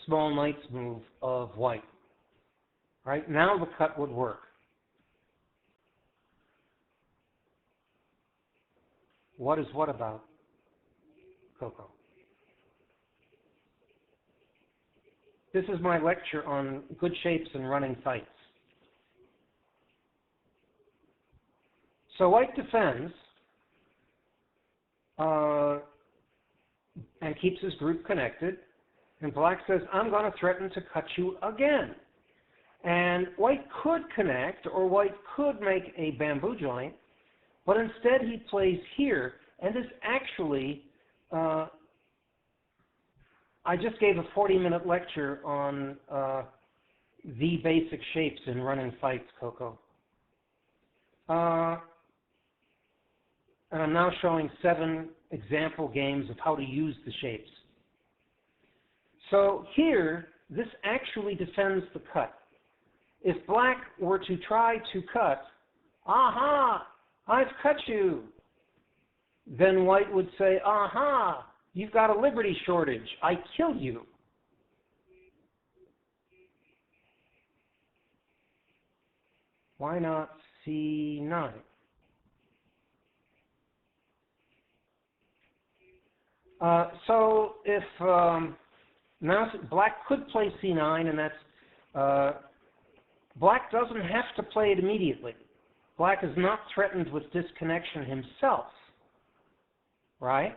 small knight's move of white. Right? Now the cut would work. What is what about, Coco? This is my lecture on good shapes and running fights. So white defends and keeps his group connected. And black says, I'm going to threaten to cut you again. And white could connect, or white could make a bamboo joint, but instead he plays here. And this actually, I just gave a 40-minute lecture on the basic shapes in running fights, Coco. And I'm now showing 7 example games of how to use the shapes. So here, this actually defends the cut. If black were to try to cut, aha, I've cut you, then white would say, aha, you've got a liberty shortage, I killed you. Why not C9? So if now black could play C9, and that's black doesn't have to play it immediately. Black is not threatened with disconnection himself, right?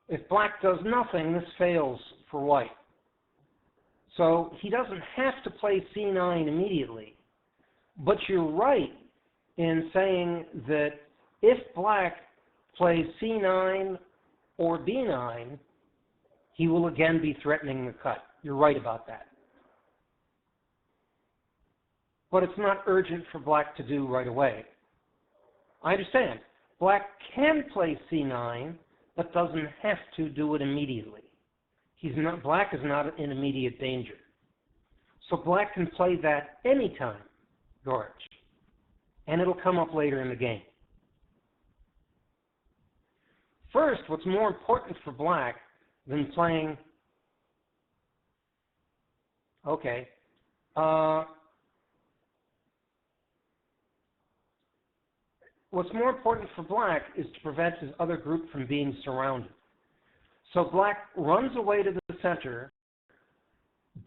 If black does nothing, this fails for white. So he doesn't have to play C9 immediately. But you're right in saying that if black plays C9 or B9, he will again be threatening the cut. You're right about that. But it's not urgent for black to do right away. I understand. Black can play C9, but doesn't have to do it immediately. Black is not in immediate danger. So black can play that anytime, George, and it'll come up later in the game. First, what's more important for black than playing, okay, what's more important for black is to prevent his other group from being surrounded. So black runs away to the center,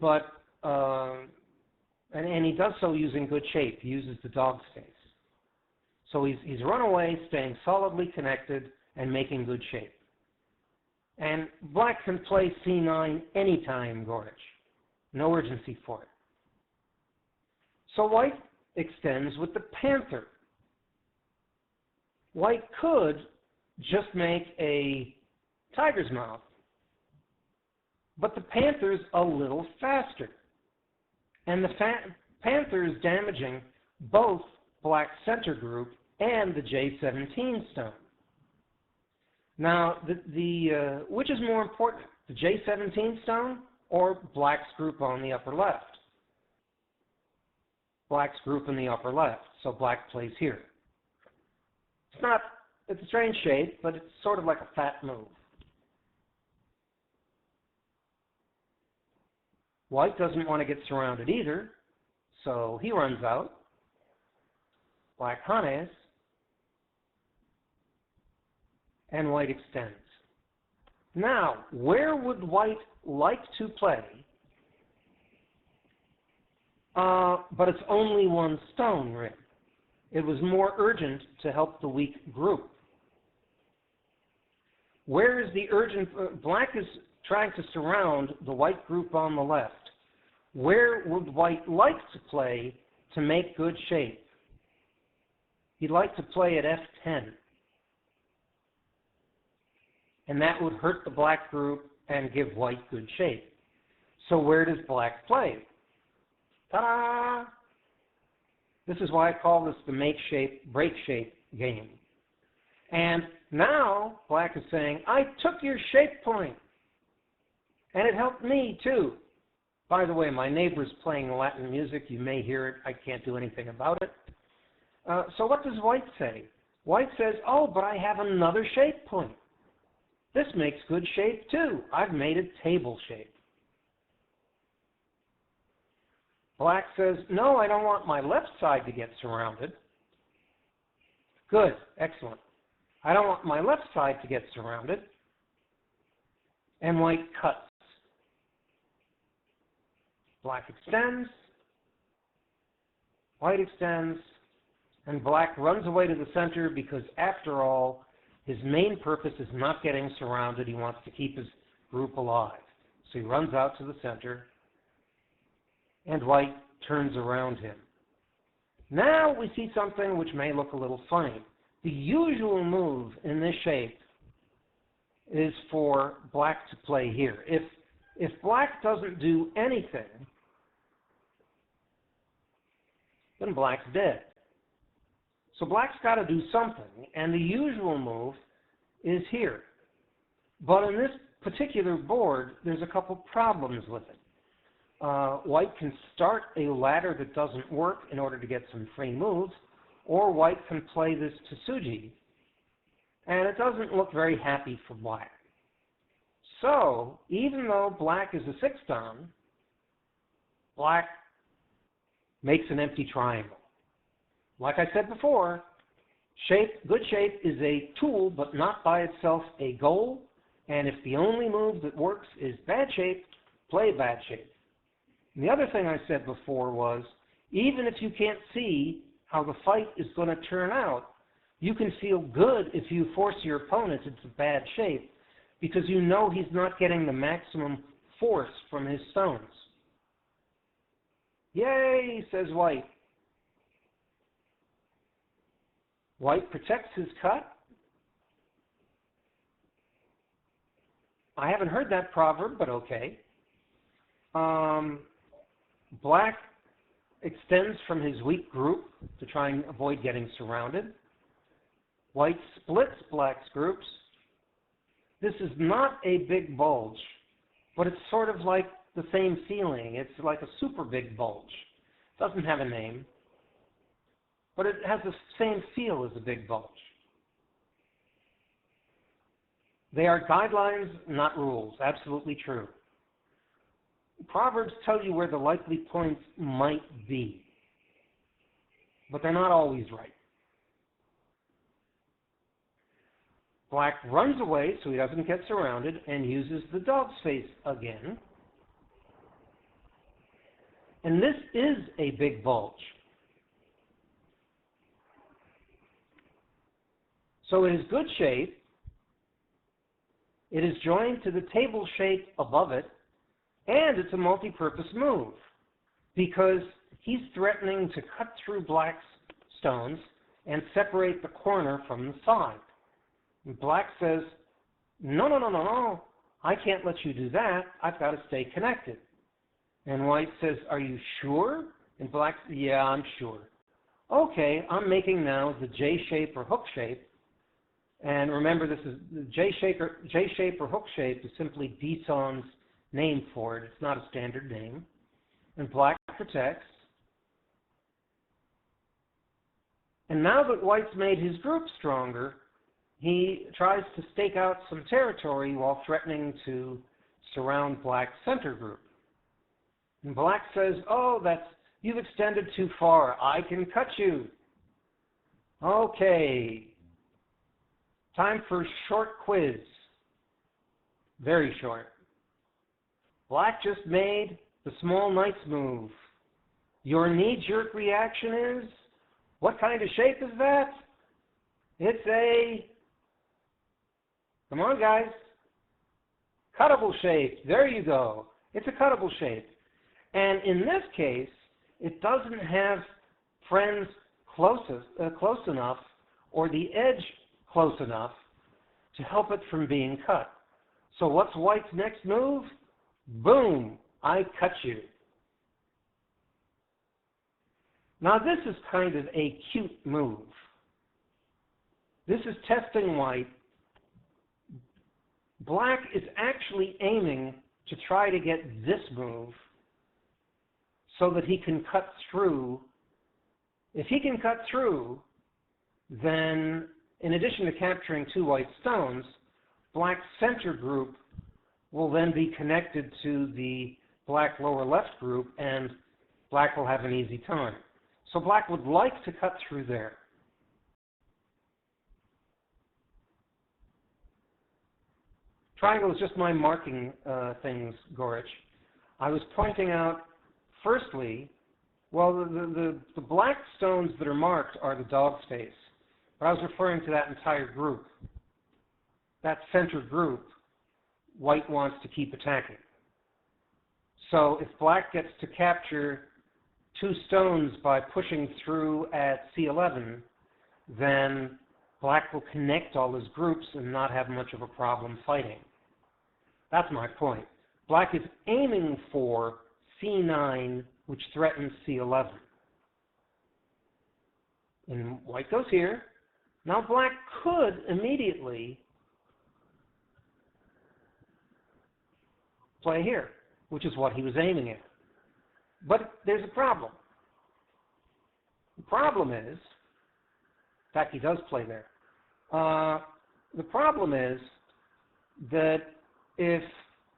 but and he does so using good shape. He uses the dog space. So he's run away, staying solidly connected, and making good shape. And black can play C9 anytime, Gorich. No urgency for it. So white extends with the panther. White could just make a tiger's mouth, but the panther's a little faster. And the panther is damaging both black's center group and the J17 stone. Now, which is more important, the J17 stone or black's group on the upper left? Black's group in the upper left, so black plays here. It's a strange shape, but it's sort of like a fat move. White doesn't want to get surrounded either, so he runs out. Black hunts, and white extends. Now, where would white like to play, but it's only one stone ring? It was more urgent to help the weak group. Where is the urgent? Black is trying to surround the white group on the left. Where would white like to play to make good shape? He'd like to play at F10. And that would hurt the black group and give white good shape. So where does black play? Ta-da! This is why I call this the make shape, break shape game. And now black is saying, I took your shape point. And it helped me too. By the way, my neighbor's playing Latin music. You may hear it. I can't do anything about it. So what does white say? White says, oh, but I have another shape point. This makes good shape too. I've made a table shape. Black says, no, I don't want my left side to get surrounded. Good, excellent. I don't want my left side to get surrounded. And white cuts. Black extends, white extends, and black runs away to the center because, after all, His main purpose is not getting surrounded. He wants to keep his group alive. So he runs out to the center, and white turns around him. Now we see something which may look a little funny. The usual move in this shape is for black to play here. If black doesn't do anything, then black's dead. So black's got to do something, and the usual move is here. But in this particular board, there's a couple problems with it. White can start a ladder that doesn't work in order to get some free moves, or white can play this Tsuji, and it doesn't look very happy for black. So, even though black is a 6-dan, black makes an empty triangle. Like I said before, good shape is a tool, but not by itself a goal, and if the only move that works is bad shape, play bad shape. And the other thing I said before was, even if you can't see how the fight is going to turn out, you can feel good if you force your opponent into bad shape, because you know he's not getting the maximum force from his stones. Yay, says white. White protects his cut. I haven't heard that proverb, but okay. Black extends from his weak group to try and avoid getting surrounded. White splits black's groups. This is not a big bulge, but it's sort of like the same feeling. It's like a super big bulge. It doesn't have a name, but it has the same feel as a big bulge. They are guidelines, not rules. Absolutely true. Proverbs tell you where the likely points might be, but they're not always right. Black runs away so he doesn't get surrounded and uses the dog's face again. And this is a big bulge. So it is good shape. It is joined to the table shape above it, and it's a multi-purpose move because he's threatening to cut through black's stones and separate the corner from the side. And black says, no, no, no, no, no, I can't let you do that. I've got to stay connected. And white says, are you sure? And black says, yeah, I'm sure. Okay, I'm making now the J shape or hook shape. And remember, this is the J shape or hook shape is simply Dsaun's name for it. It's not a standard name. And black protects. And now that white's made his group stronger, he tries to stake out some territory while threatening to surround black's center group. And black says, oh, you've extended too far. I can cut you. Okay. Time for a short quiz. Very short. Black just made the small knight's move. Your knee-jerk reaction is, what kind of shape is that? It's a, come on guys, cuttable shape. There you go. It's a cuttable shape. And in this case, it doesn't have friends close enough or the edge close enough to help it from being cut. So what's white's next move? Boom, I cut you. Now this is kind of a cute move. This is testing white. Black is actually aiming to try to get this move so that he can cut through. If he can cut through, then in addition to capturing two white stones, black's center group will then be connected to the black lower left group, and black will have an easy time. So black would like to cut through there. Triangle is just my marking things, Gorich. I was pointing out, firstly, well, the black stones that are marked are the dog's face. But I was referring to that entire group. that center group, white wants to keep attacking. So if black gets to capture 2 stones by pushing through at C11, then black will connect all his groups and not have much of a problem fighting. That's my point. Black is aiming for C9, which threatens C11. And white goes here. Now black could immediately play here, which is what he was aiming at. But there's a problem. The problem is, in fact, he does play there. The problem is that if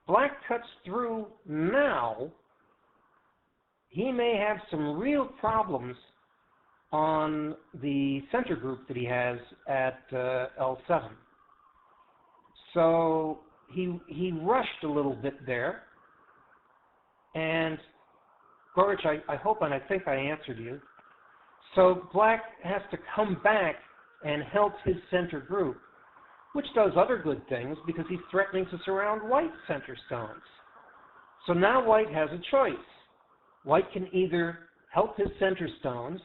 black cuts through now, he may have some real problems on the center group that he has at L7. So he rushed a little bit there. And Gorich, I hope and I think I answered you. So black has to come back and help his center group, which does other good things because he's threatening to surround white's center stones. So now white has a choice. White can either help his center stones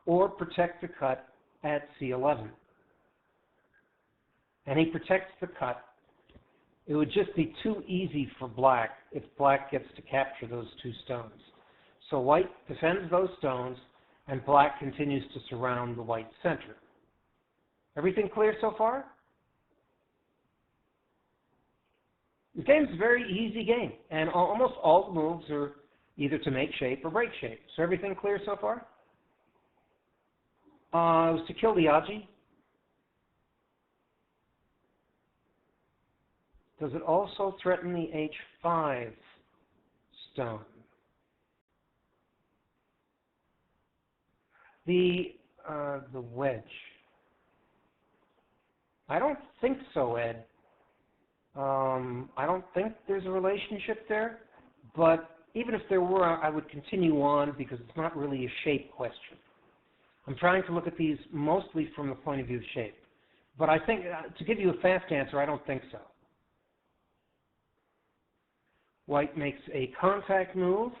or protect the cut at C11. And he protects the cut. It would just be too easy for black if black gets to capture those 2 stones. So white defends those stones, and black continues to surround the white center. Everything clear so far? The game's a very easy game, and almost all the moves are either to make shape or break shape. So everything clear so far? It was to kill the Aji. Does it also threaten the H5 stone? The wedge. I don't think so, Ed. I don't think there's a relationship there, but even if there were, I would continue on because it's not really a shape question. I'm trying to look at these mostly from the point of view of shape. But I think, to give you a fast answer, I don't think so. White makes a contact move,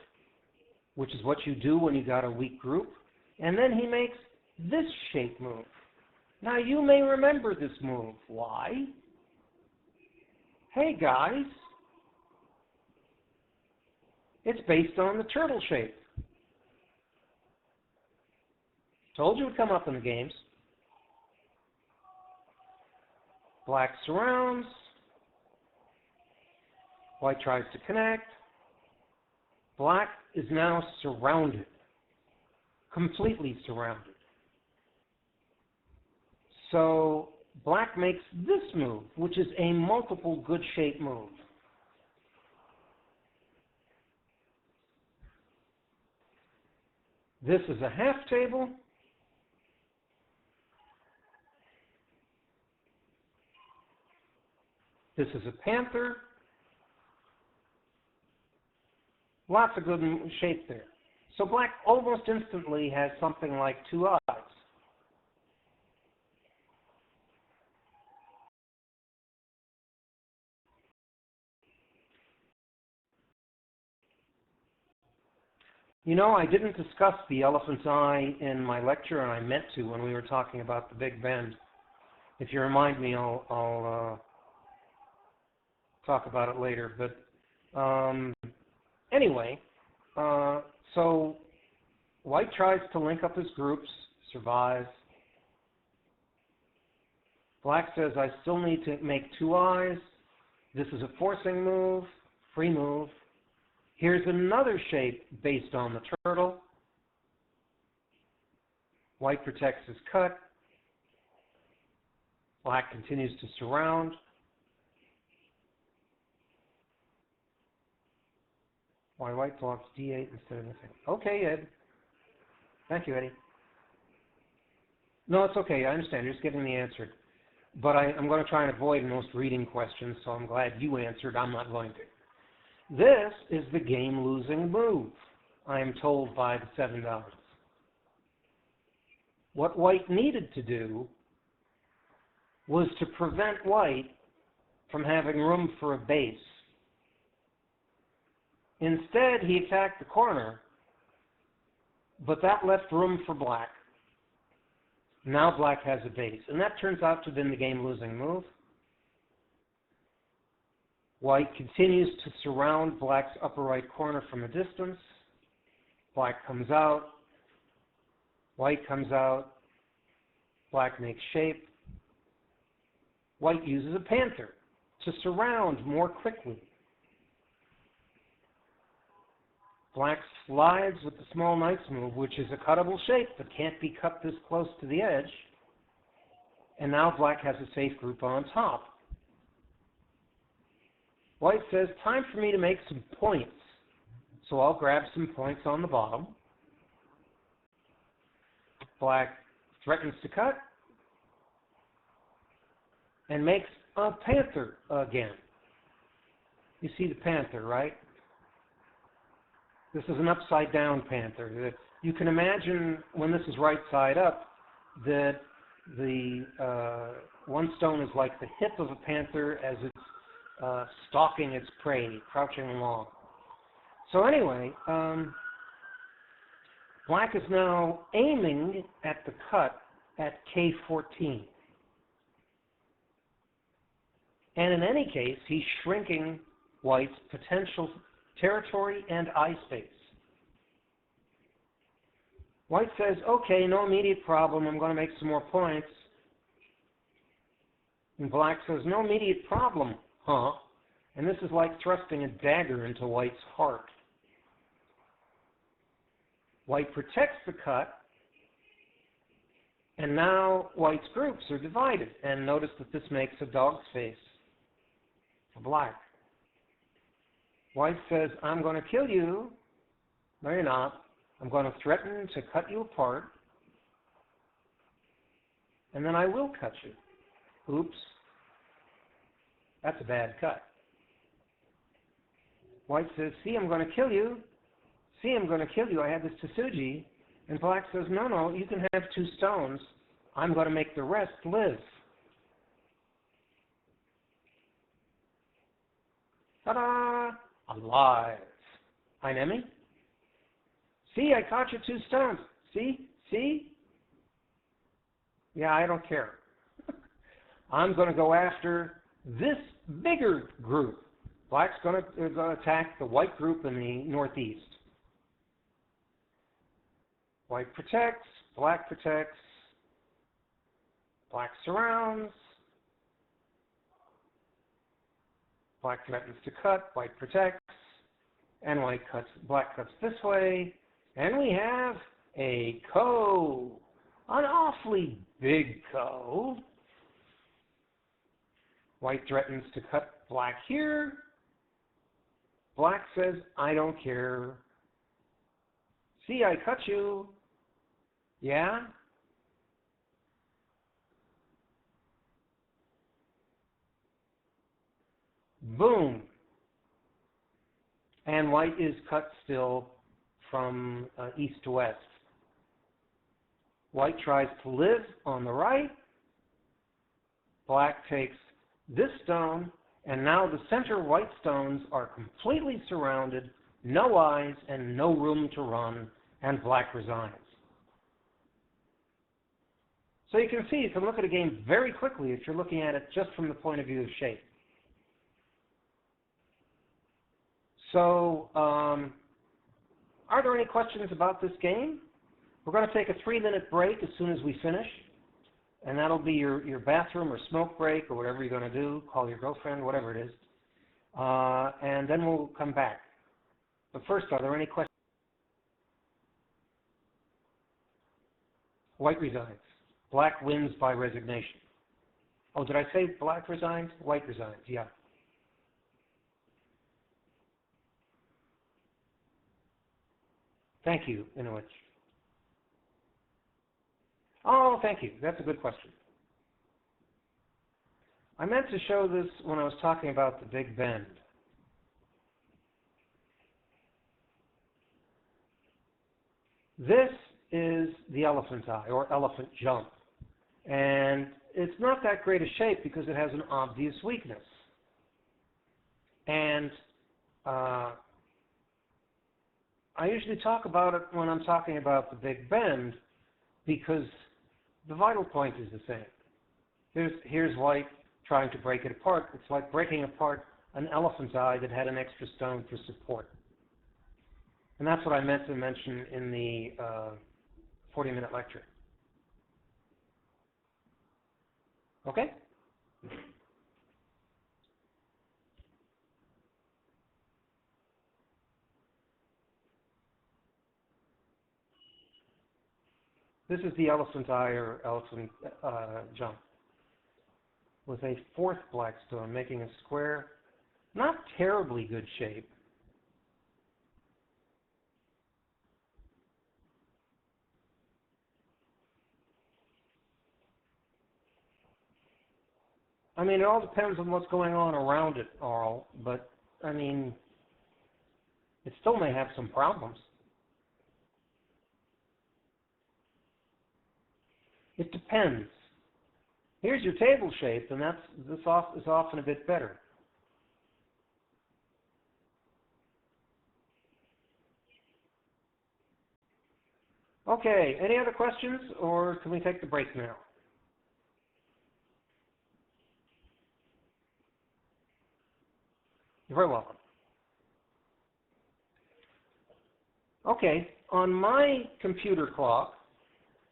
which is what you do when you got a weak group, and then he makes this shape move. Now you may remember this move. Why? Hey guys, it's based on the turtle shape. Told you it would come up in the games. Black surrounds. White tries to connect. Black is now surrounded, completely surrounded. So black makes this move, which is a multiple good shape move. This is a half table. This is a panther. Lots of good shape there. So black almost instantly has something like 2 eyes. You know, I didn't discuss the elephant's eye in my lecture, and I meant to when we were talking about the Big Bend. If you remind me, I'll talk about it later. But anyway, so white tries to link up his groups, survives. Black says, I still need to make 2 eyes. This is a forcing move, free move. Here's another shape based on the turtle. White protects his cut. Black continues to surround. Why white blocks D8 instead of anything. Okay, Ed. Thank you, Eddie. No, it's okay. I understand. You're just giving me the answer. But I'm going to try and avoid most reading questions, so I'm glad you answered. I'm not going to. This is the game-losing move, I am told by the $7. What white needed to do was to prevent white from having room for a base. Instead, he attacked the corner, but that left room for black. Now black has a base, and that turns out to have been the game-losing move. White continues to surround black's upper right corner from a distance. Black comes out. White comes out. Black makes shape. White uses a panther to surround more quickly. Black slides with the small knight's move, which is a cuttable shape but can't be cut this close to the edge. And now black has a safe group on top. White says, time for me to make some points. So I'll grab some points on the bottom. Black threatens to cut and makes a panther again. You see the panther, right? This is an upside down panther. You can imagine when this is right side up that the one stone is like the hip of a panther as it's stalking its prey, crouching along. So anyway, black is now aiming at the cut at K14. And in any case, he's shrinking white's potential territory and eye space. White says, okay, no immediate problem, I'm going to make some more points. And black says, no immediate problem, huh? And this is like thrusting a dagger into white's heart. White protects the cut, and now white's groups are divided. And notice that this makes a dog's face for black. White says, I'm going to kill you. No, you're not. I'm going to threaten to cut you apart, and then I will cut you. Oops. That's a bad cut. White says, see, I'm going to kill you. See, I'm going to kill you. I have this Tsuji. And black says, no, no, you can have 2 stones. I'm going to make the rest live. Ta-da! Alive. Hi, Nemi? See, I caught you 2 stones. See? See? Yeah, I don't care. I'm going to go after this bigger group. Black's going to attack the white group in the northeast. White protects, black protects, black surrounds, black threatens to cut, white protects, and black cuts this way, and we have a ko, an awfully big ko. White threatens to cut black here. Black says, I don't care. See, I cut you. Yeah? Boom. And white is cut still from east to west. White tries to live on the right. Black takes this stone, and now the center white stones are completely surrounded, no eyes and no room to run, and black resigns. So you can see, you can look at a game very quickly if you're looking at it just from the point of view of shape. So, are there any questions about this game? We're going to take a 3-minute break as soon as we finish, and that'll be your bathroom or smoke break or whatever you're going to do, call your girlfriend, whatever it is, and then we'll come back. But first, are there any questions? White resigns. Black wins by resignation. Oh, did I say black resigns? White resigns, yeah. Thank you, Inuit. Oh, thank you. That's a good question. I meant to show this when I was talking about the Big Bend. This is the elephant eye, or elephant jump. And it's not that great a shape because it has an obvious weakness. And I usually talk about it when I'm talking about the Big Bend because the vital point is the same. Here's white trying to break it apart. It's like breaking apart an elephant's eye that had an extra stone for support. And that's what I meant to mention in the 40-minute lecture. Okay? This is the elephant eye or elephant jump with a fourth black stone, making a square, not terribly good shape. I mean, it all depends on what's going on around it, Arl, but, I mean, it still may have some problems. It depends. Here's your table shape, and this is often a bit better. Okay, any other questions, or can we take the break now? You're very welcome. Okay, on my computer clock,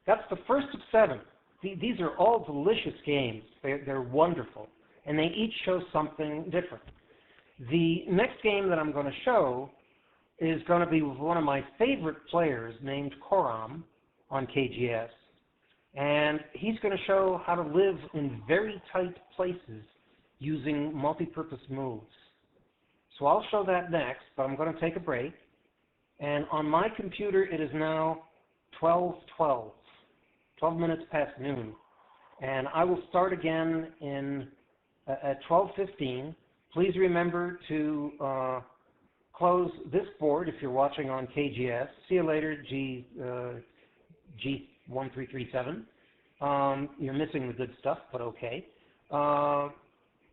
that's the first of 7. These are all delicious games. They're wonderful, and they each show something different. The next game that I'm going to show is going to be with one of my favorite players named Koram on KGS, and he's going to show how to live in very tight places using multi-purpose moves. So I'll show that next, but I'm going to take a break. And on my computer, it is now 12:12, 12 minutes past noon. And I will start again at 12:15. Please remember to close this board if you're watching on KGS. See you later, G1337. You're missing the good stuff, but okay.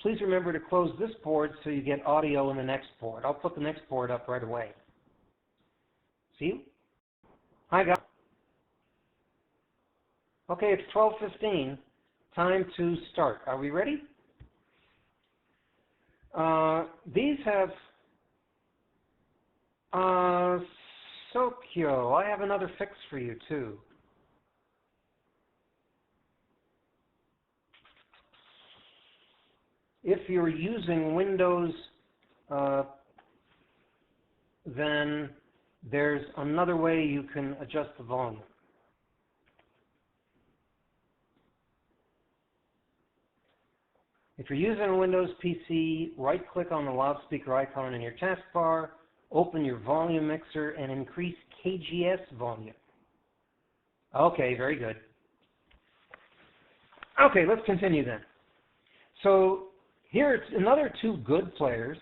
Please remember to close this board so you get audio in the next board. I'll put the next board up right away. See you? Hi, guys. Okay, it's 12:15. Time to start. Are we ready? These have... Sokyo, I have another fix for you, too. If you're using Windows, then there's another way you can adjust the volume. If you're using a Windows PC, right-click on the loudspeaker icon in your taskbar, open your volume mixer, and increase KGS volume. Okay, very good. Okay, let's continue then. So here it's another 2 good players.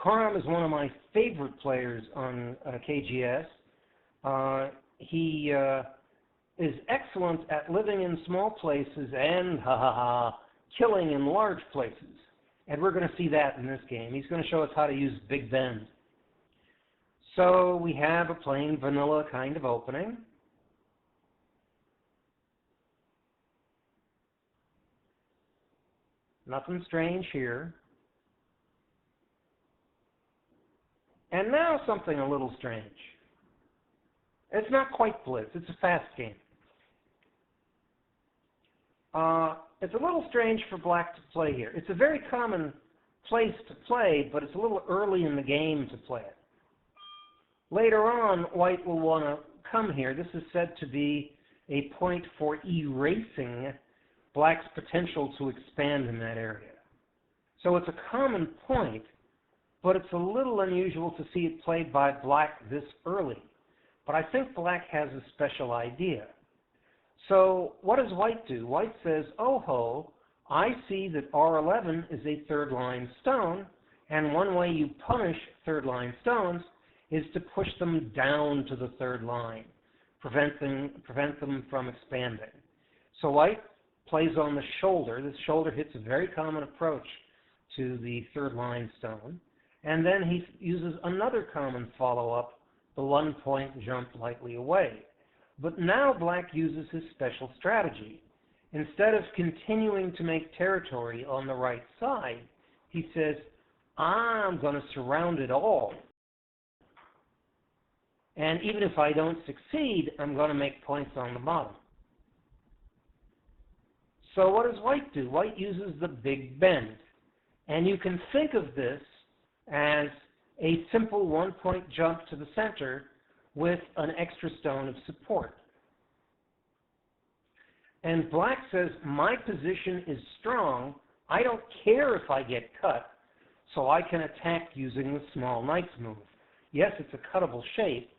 Koram is one of my favorite players on KGS. He is excellent at living in small places and, killing in large places. And we're going to see that in this game. He's going to show us how to use Big Bend. So we have a plain vanilla kind of opening. Nothing strange here. And now something a little strange. It's not quite blitz, it's a fast game. It's a little strange for black to play here. It's a very common place to play, but it's a little early in the game to play it. Later on, white will want to come here. This is said to be a point for erasing black's potential to expand in that area. So it's a common point, but it's a little unusual to see it played by black this early. But I think black has a special idea. So what does white do? White says, oh ho, I see that R11 is a third line stone, and one way you punish third line stones is to push them down to the third line, prevent them from expanding. So white plays on the shoulder. This shoulder hits a very common approach to the third line stone. And then he uses another common follow-up, the 1 point jump lightly away. But now black uses his special strategy. Instead of continuing to make territory on the right side, he says, I'm going to surround it all. And even if I don't succeed, I'm going to make points on the bottom. So what does white do? White uses the big bend. And you can think of this as a simple 1 point jump to the center with an extra stone of support. And black says, my position is strong. I don't care if I get cut, so I can attack using the small knight's move. Yes, it's a cuttable shape,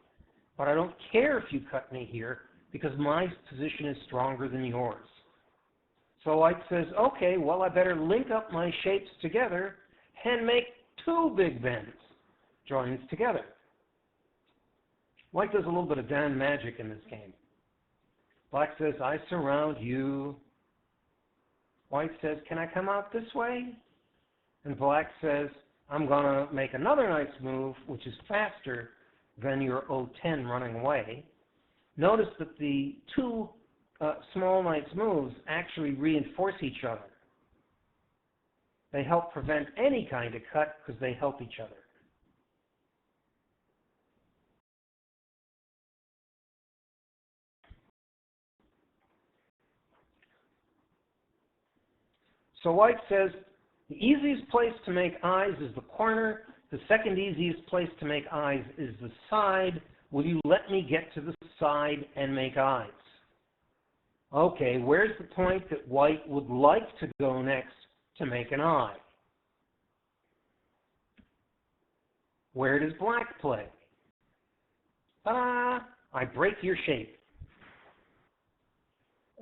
but I don't care if you cut me here because my position is stronger than yours. So white says, okay, well, I better link up my shapes together and make 2 big bends, joins together. White does a little bit of damn magic in this game. Black says, I surround you. White says, can I come out this way? And black says, I'm going to make another nice move, which is faster than your O10 running away. Notice that the 2 small knight's moves actually reinforce each other. They help prevent any kind of cut because they help each other. So white says, the easiest place to make eyes is the corner. The second easiest place to make eyes is the side. Will you let me get to the side and make eyes? Okay, where's the point that white would like to go next to make an eye? Where does black play? Ta-da! I break your shape.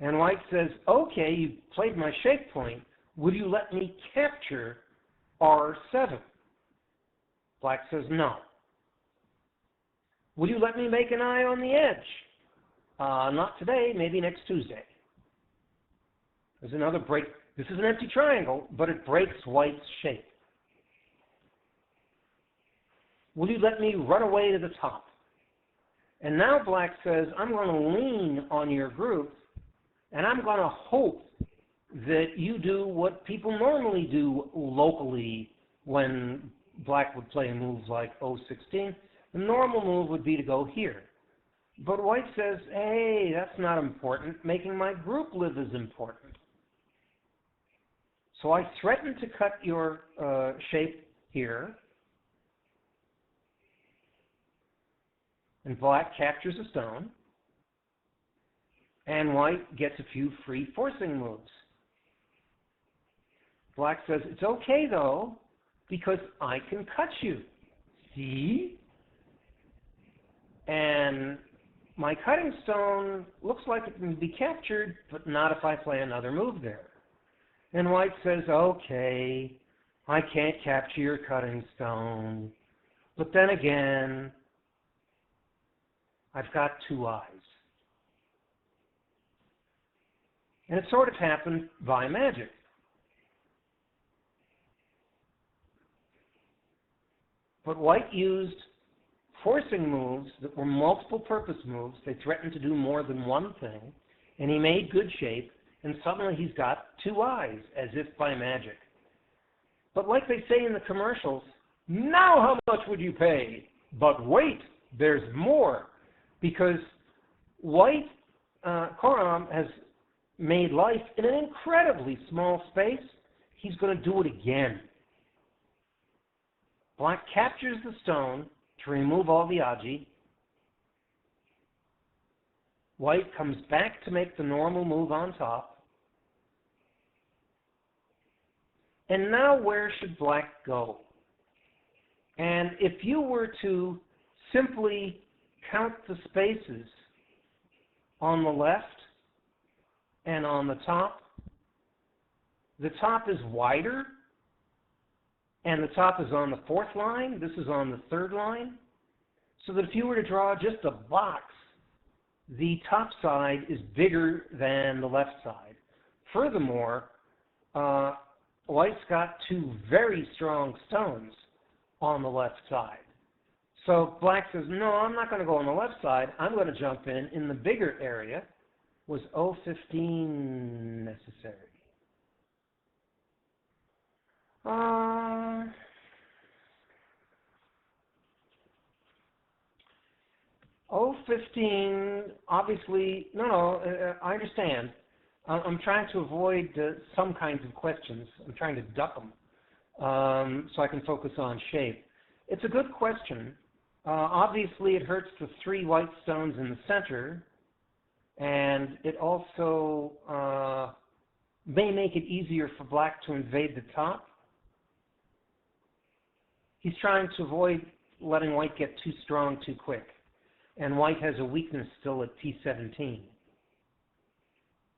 And white says, okay, you played my shape point. Would you let me capture R7? Black says, no. Will you let me make an eye on the edge? Not today, maybe next Tuesday. There's another break. This is an empty triangle, but it breaks white's shape. Will you let me run away to the top? And now black says, I'm going to lean on your group, and I'm going to hope that you do what people normally do locally when black would play a move like O16. The normal move would be to go here. But white says, hey, that's not important. Making my group live is important. So I threaten to cut your shape here. And black captures a stone. And white gets a few free forcing moves. Black says, it's okay, though, because I can cut you. See? And my cutting stone looks like it can be captured, but not if I play another move there. And white says, okay, I can't capture your cutting stone. But then again, I've got 2 eyes. And it sort of happened by magic. But white used forcing moves that were multiple purpose moves. They threatened to do more than one thing. And he made good shape, and suddenly he's got 2 eyes, as if by magic. But like they say in the commercials, now how much would you pay? But wait, there's more. Because white Coram has made life in an incredibly small space. He's going to do it again. Black captures the stone to remove all the aji. White comes back to make the normal move on top. And now where should black go? And if you were to simply count the spaces on the left and on the top is wider, and the top is on the 4th line. This is on the 3rd line. So that if you were to draw just a box, the top side is bigger than the left side. Furthermore, white's got 2 very strong stones. on the left side. So black says, no, I'm not going to go on the left side. I'm going to jump in the bigger area. Was O15 necessary? O15, obviously, no, I understand. I'm trying to avoid some kinds of questions. I'm trying to duck them so I can focus on shape. It's a good question. Obviously, it hurts the 3 white stones in the center, and it also may make it easier for black to invade the top. He's trying to avoid letting white get too strong too quick, and white has a weakness still at P17.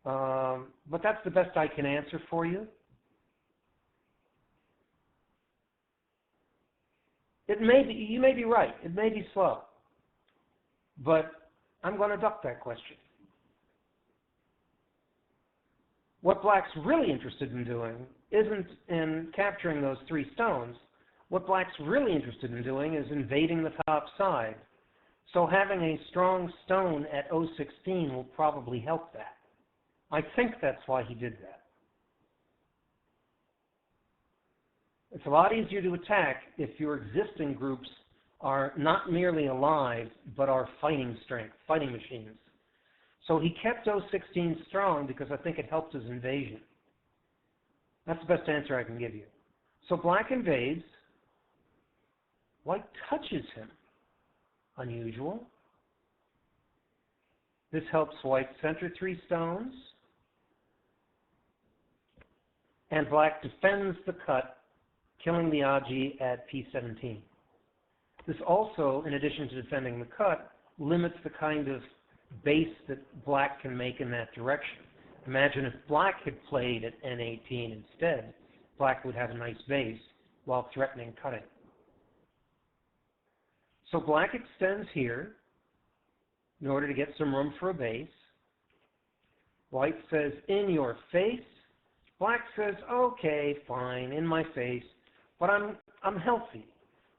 But that's the best I can answer for you. It may be, you may be right. It may be slow. But I'm going to duck that question. What black's really interested in doing isn't in capturing those 3 stones. What black's really interested in doing is invading the top side. So having a strong stone at O16 will probably help that. I think that's why he did that. It's a lot easier to attack if your existing groups are not merely alive, but are fighting strength, fighting machines. So he kept O16 strong because I think it helped his invasion. That's the best answer I can give you. So black invades. White touches him. Unusual. This helps white center 3 stones. And black defends the cut, killing the Aji at P17. This also, in addition to defending the cut, limits the kind of base that black can make in that direction. Imagine if black had played at N18 instead, black would have a nice base while threatening cutting. So black extends here in order to get some room for a base. White says, in your face. Black says, okay, fine, in my face, but I'm healthy.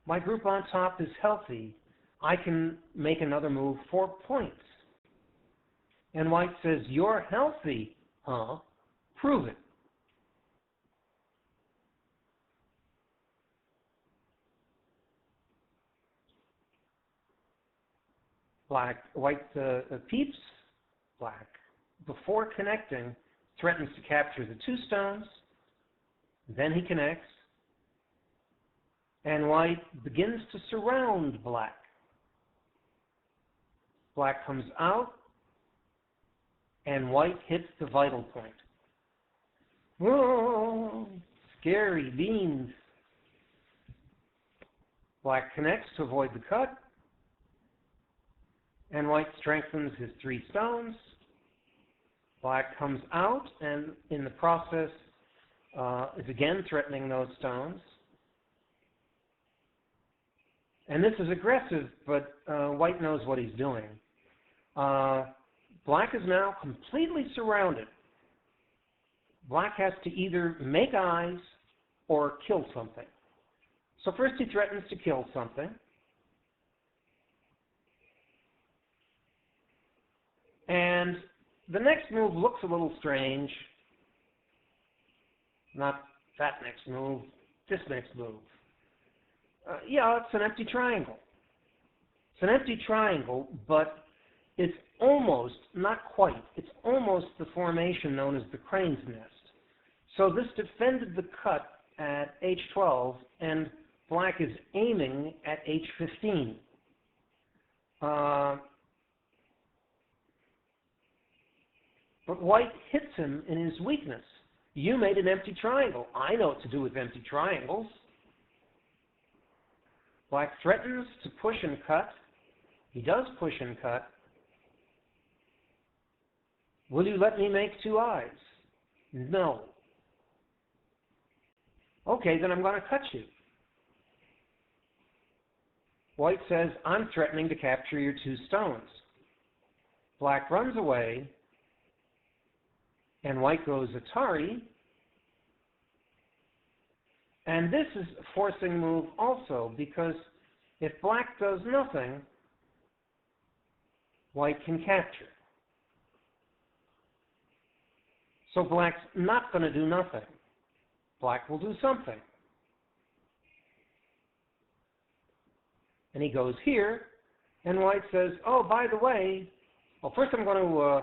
My group on top is healthy. I can make another move for points. And white says, you're healthy, huh? Prove it. White peeps black. Before connecting, threatens to capture the 2 stones. Then he connects. And white begins to surround black. Black comes out, and white hits the vital point. Whoa, scary beans. Black connects to avoid the cut, and white strengthens his 3 stones. Black comes out, and in the process is again threatening those stones. And this is aggressive, but white knows what he's doing. Black is now completely surrounded. Black has to either make eyes or kill something. So first he threatens to kill something. And the next move looks a little strange. Not that next move, this next move. Yeah, it's an empty triangle. It's an empty triangle, but it's almost, not quite, it's almost the formation known as the crane's nest. So this defended the cut at H12, and black is aiming at H15. But white hits him in his weakness. You made an empty triangle. I know what to do with empty triangles. Black threatens to push and cut. He does push and cut. Will you let me make 2 eyes? No. Okay, then I'm going to cut you. White says, I'm threatening to capture your 2 stones. Black runs away, and white goes Atari, And this is a forcing move also, because if black does nothing, white can capture. So black's not going to do nothing. Black will do something. And he goes here, and white says, oh, by the way, well, first I'm going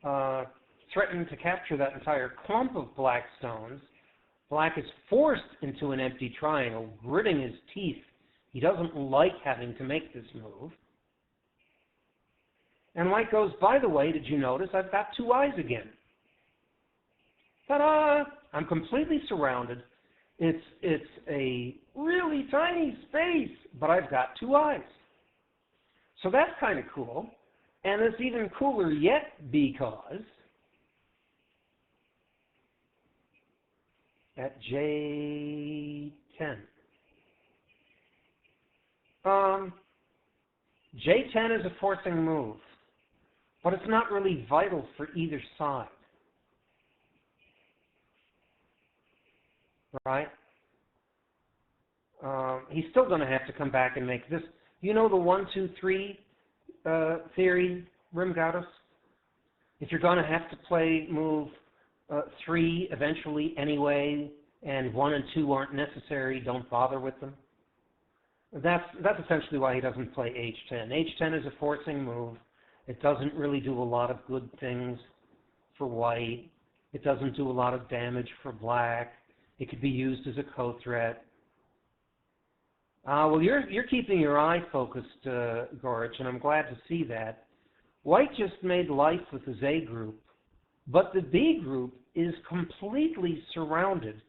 to threaten to capture that entire clump of black stones. Black is forced into an empty triangle, gritting his teeth. He doesn't like having to make this move. And white goes, by the way, did you notice I've got two eyes again? Ta-da! I'm completely surrounded. It's a really tiny space, but I've got two eyes. So that's kind of cool. And it's even cooler yet because at J10, J10 is a forcing move, but it's not really vital for either side. Right? He's still going to have to come back and make this. You know the 1, 2, 3 theory, Rimgautus? If you're going to have to play move 3 eventually anyway, and 1 and 2 aren't necessary, don't bother with them. That's essentially why he doesn't play H10. H10 is a forcing move. It doesn't really do a lot of good things for white. It doesn't do a lot of damage for black. It could be used as a co-threat. Well, you're keeping your eye focused, Gorich, and I'm glad to see that. White just made life with his A group, but the B group is completely surrounded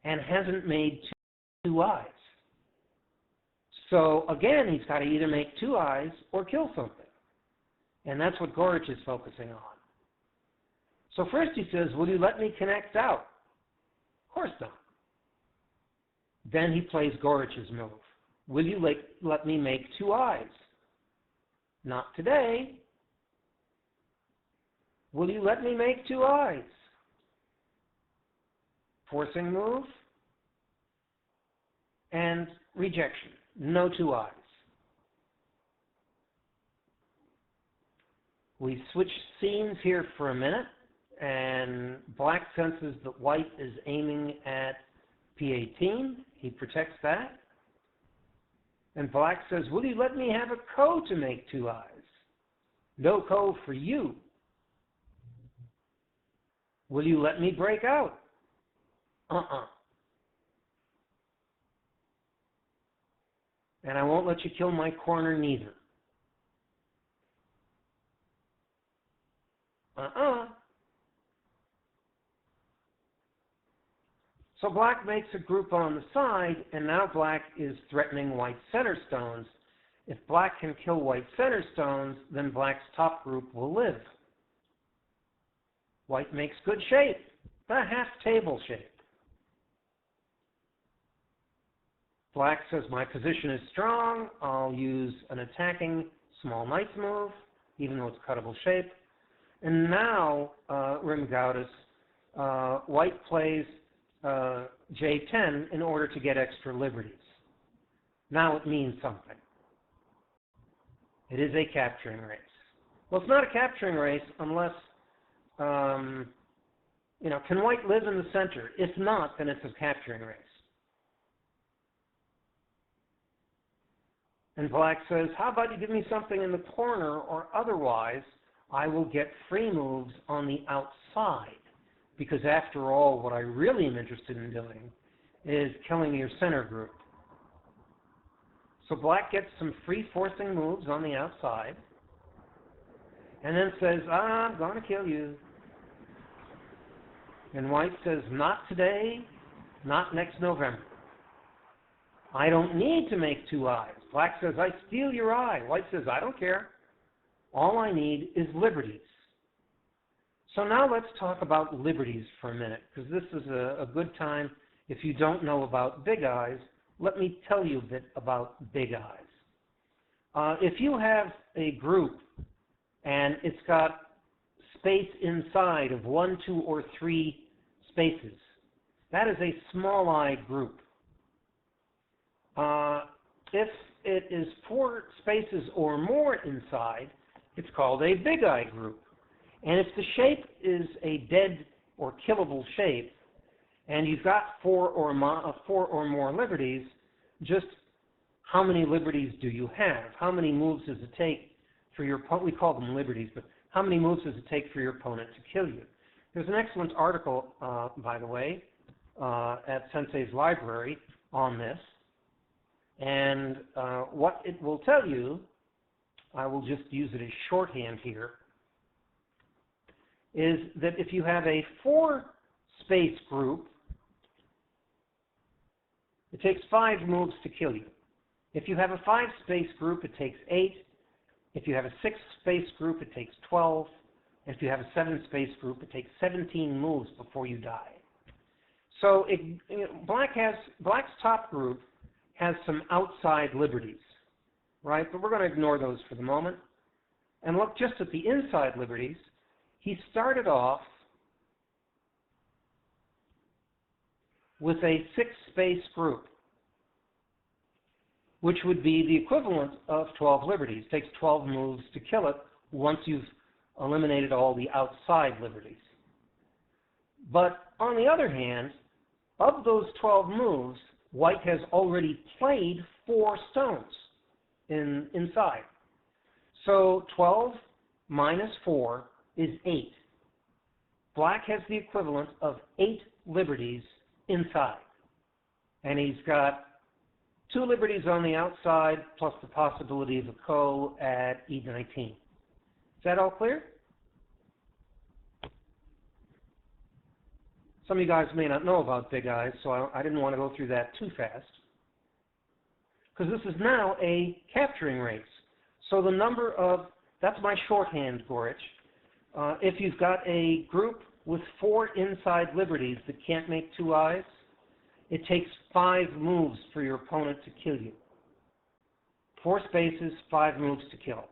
and hasn't made two eyes. So again, he's got to either make two eyes or kill something. And that's what Gorich is focusing on. So first he says, will you let me connect out? Of course not. Then he plays Gorich's move. Will you let me make two eyes? Not today. Will you let me make two eyes? Forcing move and rejection. No two eyes. We switch scenes here for a minute, and black senses that white is aiming at P18. He protects that. And black says, will you let me have a ko to make two eyes? No ko for you. Will you let me break out? And I won't let you kill my corner neither. So black makes a group on the side, and now black is threatening white center stones. If black can kill white center stones, then black's top group will live. White makes good shape, the half-table shape. Black says, my position is strong. I'll use an attacking small knight move, even though it's cuttable shape. And now, Rimgautus, white plays J10 in order to get extra liberties. Now it means something. It is a capturing race. Well, it's not a capturing race unless, can white live in the center? If not, then it's a capturing race. And black says, how about you give me something in the corner, or otherwise I will get free moves on the outside. Because after all, what I really am interested in doing is killing your center group. So black gets some free forcing moves on the outside, and then says, I'm going to kill you. And white says, not today, not next November. I don't need to make two eyes. Black says, I steal your eye. White says, I don't care. All I need is liberties. So now let's talk about liberties for a minute, because this is a good time. If you don't know about big eyes, let me tell you a bit about big eyes. If you have a group and it's got space inside of 1, 2, or 3 spaces, that is a small eye group. If it is 4 spaces or more inside, it's called a big I group. And if the shape is a dead or killable shape, and you've got 4 or more liberties, just how many liberties do you have? How many moves does it take for your opponent? We call them liberties, but how many moves does it take for your opponent to kill you? There's an excellent article, by the way, at Sensei's library on this. And what it will tell you, I will just use it as shorthand here, is that if you have a 4-space group, it takes 5 moves to kill you. If you have a 5-space group, it takes 8. If you have a 6-space group, it takes 12. If you have a 7-space group, it takes 17 moves before you die. So Black's top group has some outside liberties, right? But we're going to ignore those for the moment and look just at the inside liberties. He started off with a 6-space group, which would be the equivalent of 12 liberties. It takes 12 moves to kill it once you've eliminated all the outside liberties. But on the other hand, of those 12 moves, White has already played 4 stones inside. So 12 minus 4 is 8. Black has the equivalent of 8 liberties inside. And he's got 2 liberties on the outside, plus the possibility of a ko at E19. Is that all clear? Some of you guys may not know about big eyes, so I didn't want to go through that too fast. Because this is now a capturing race. So the number of, that's my shorthand, Gorich. If you've got a group with 4 inside liberties that can't make 2 eyes, it takes 5 moves for your opponent to kill you. 4 spaces, 5 moves to kill.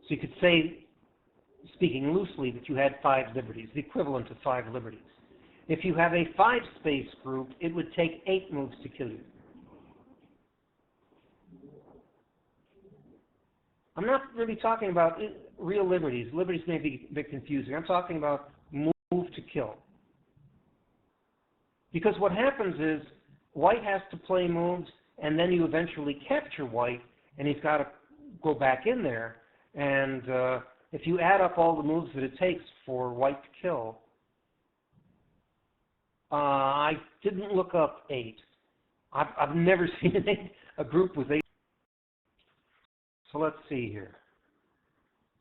So you could say, speaking loosely, that you had 5 liberties, the equivalent of 5 liberties. If you have a 5-space group, it would take 8 moves to kill you. I'm not really talking about real liberties. Liberties may be a bit confusing. I'm talking about move to kill. Because what happens is White has to play moves, and then you eventually capture White, and he's got to go back in there. And if you add up all the moves that it takes for White to kill, I didn't look up 8. I've never seen a group with 8. So let's see here.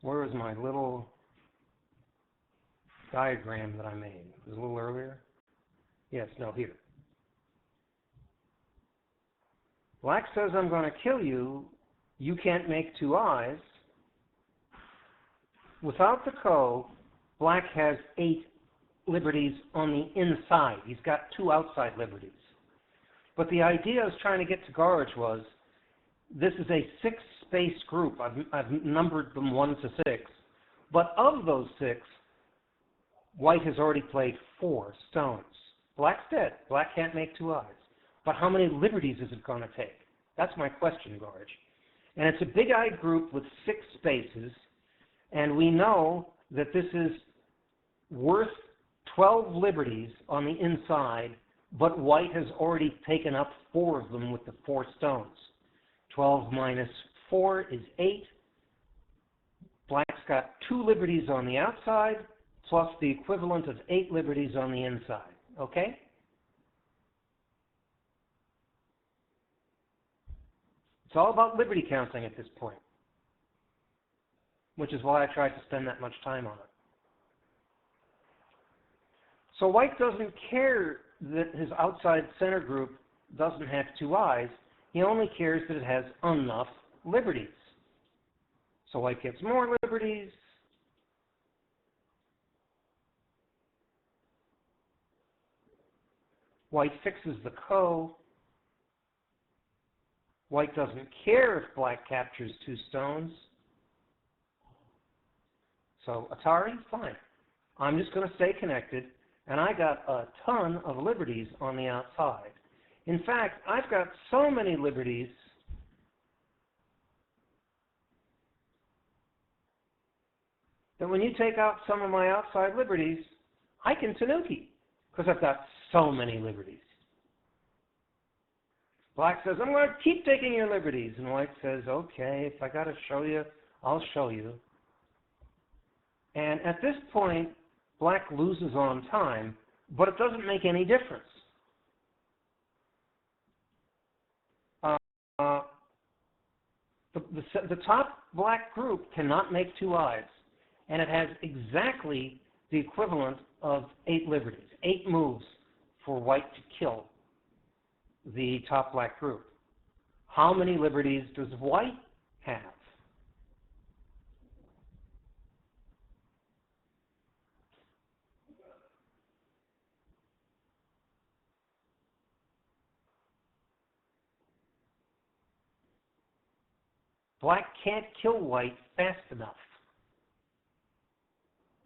Where is my little diagram that I made? It was a little earlier. Yes, no, here. Black says, I'm going to kill you. You can't make 2 eyes. Without the ko, Black has 8 liberties on the inside. He's got 2 outside liberties. But the idea I was trying to get to Gorich was, this is a 6-space group. I've numbered them 1 to 6. But of those 6, White has already played 4 stones. Black's dead. Black can't make 2 eyes. But how many liberties is it going to take? That's my question, Gorich. And it's a big-eyed group with 6 spaces, and we know that this is worth 12 liberties on the inside, but White has already taken up 4 of them with the 4 stones. 12 minus 4 is 8. Black's got 2 liberties on the outside, plus the equivalent of 8 liberties on the inside. Okay? It's all about liberty counting at this point, which is why I tried to spend that much time on it. So White doesn't care that his outside center group doesn't have 2 eyes. He only cares that it has enough liberties. So White gets more liberties. White fixes the ko. White doesn't care if Black captures 2 stones. So Atari, fine. I'm just going to stay connected, and I got a ton of liberties on the outside. In fact, I've got so many liberties that when you take out some of my outside liberties, I can tanuki, because I've got so many liberties. Black says, I'm going to keep taking your liberties. And white says, okay, if I got to show you, I'll show you. And at this point, black loses on time, but it doesn't make any difference. The top black group cannot make two eyes, and it has exactly the equivalent of 8 liberties, 8 moves for white to kill the top black group. How many liberties does white have? Black can't kill white fast enough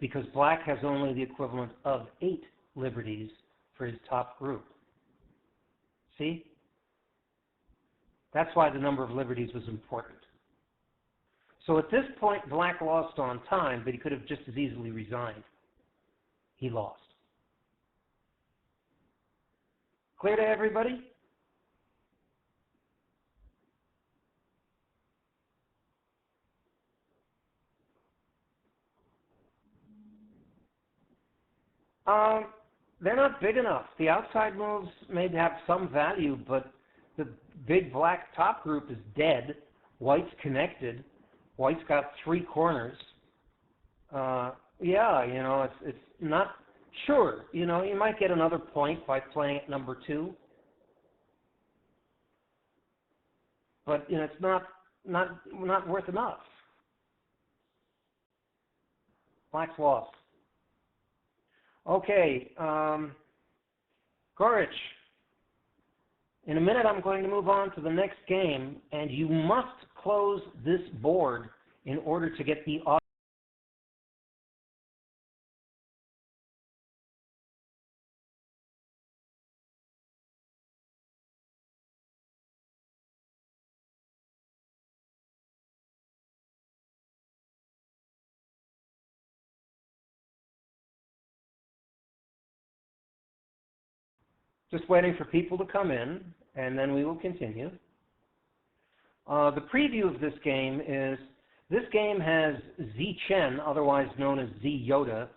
because black has only the equivalent of 8 liberties for his top group. See? That's why the number of liberties was important. So at this point, black lost on time, but he could have just as easily resigned. He lost. Clear to everybody? They're not big enough. The outside moves may have some value, but the big black top group is dead. White's connected. White's got 3 corners. Yeah, you know, it's not sure. You know, you might get another point by playing at number 2, but you know, it's not worth enough. Black's lost. Okay, Gorich, in a minute I'm going to move on to the next game, and you must close this board in order to get the audio. Just waiting for people to come in, and then we will continue. The preview of this game is, this game has Z Chen, otherwise known as Z Yoda,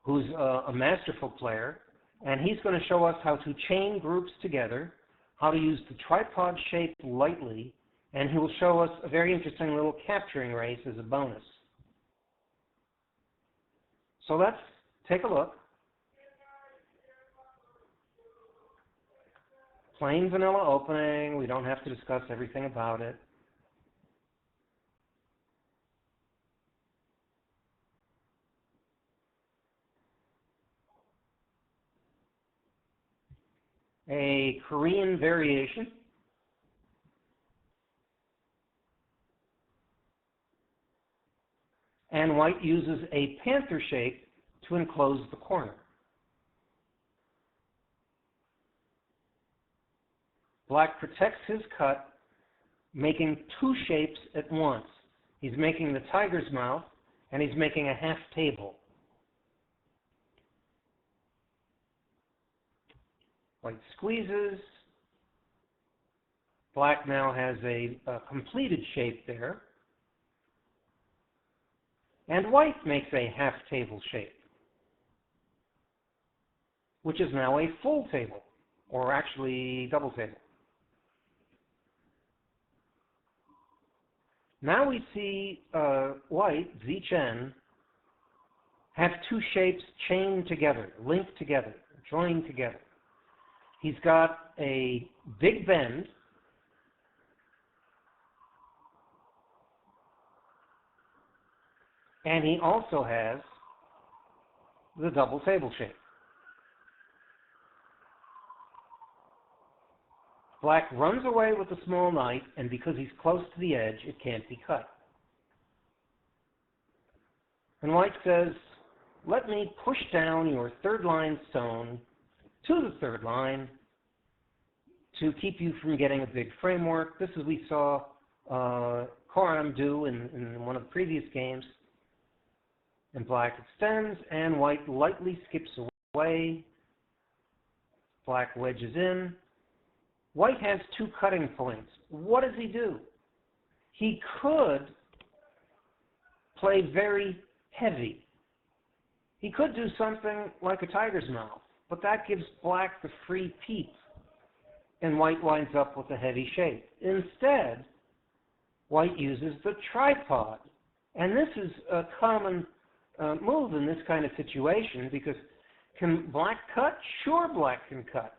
who's a masterful player, and he's going to show us how to chain groups together, how to use the tripod shape lightly, and he will show us a very interesting little capturing race as a bonus. So let's take a look. Plain vanilla opening, we don't have to discuss everything about it. A Korean variation. And white uses a panther shape to enclose the corner. Black protects his cut, making 2 shapes at once. He's making the tiger's mouth, and he's making a half table. White squeezes. Black now has a completed shape there. And white makes a half table shape, which is now a full table, or actually double table. Now we see white, Z Chen, have 2 shapes chained together, linked together, joined together. He's got a big bend, and he also has the double table shape. Black runs away with the small knight, and because he's close to the edge, it can't be cut. And white says, let me push down your 3rd line stone to the 3rd line to keep you from getting a big framework. This is we saw Coram do in one of the previous games. And black extends, and white lightly skips away. Black wedges in. White has 2 cutting points. What does he do? He could play very heavy. He could do something like a tiger's mouth, but that gives black the free peep, and white winds up with a heavy shape. Instead, white uses the tripod, and this is a common move in this kind of situation, because can black cut? Sure, black can cut,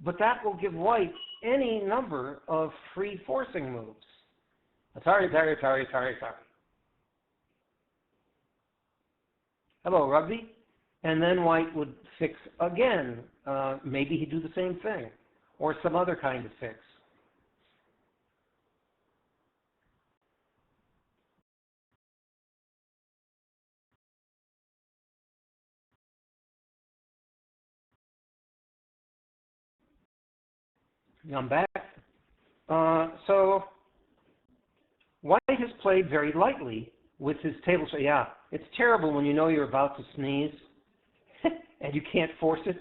but that will give white any number of free forcing moves. Atari, Atari, Atari, Atari, Atari. Hello, rugby. And then white would fix again. Maybe he'd do the same thing, or some other kind of fix. I'm back. So white has played very lightly with his table shot. Yeah, it's terrible when you know you're about to sneeze and you can't force it.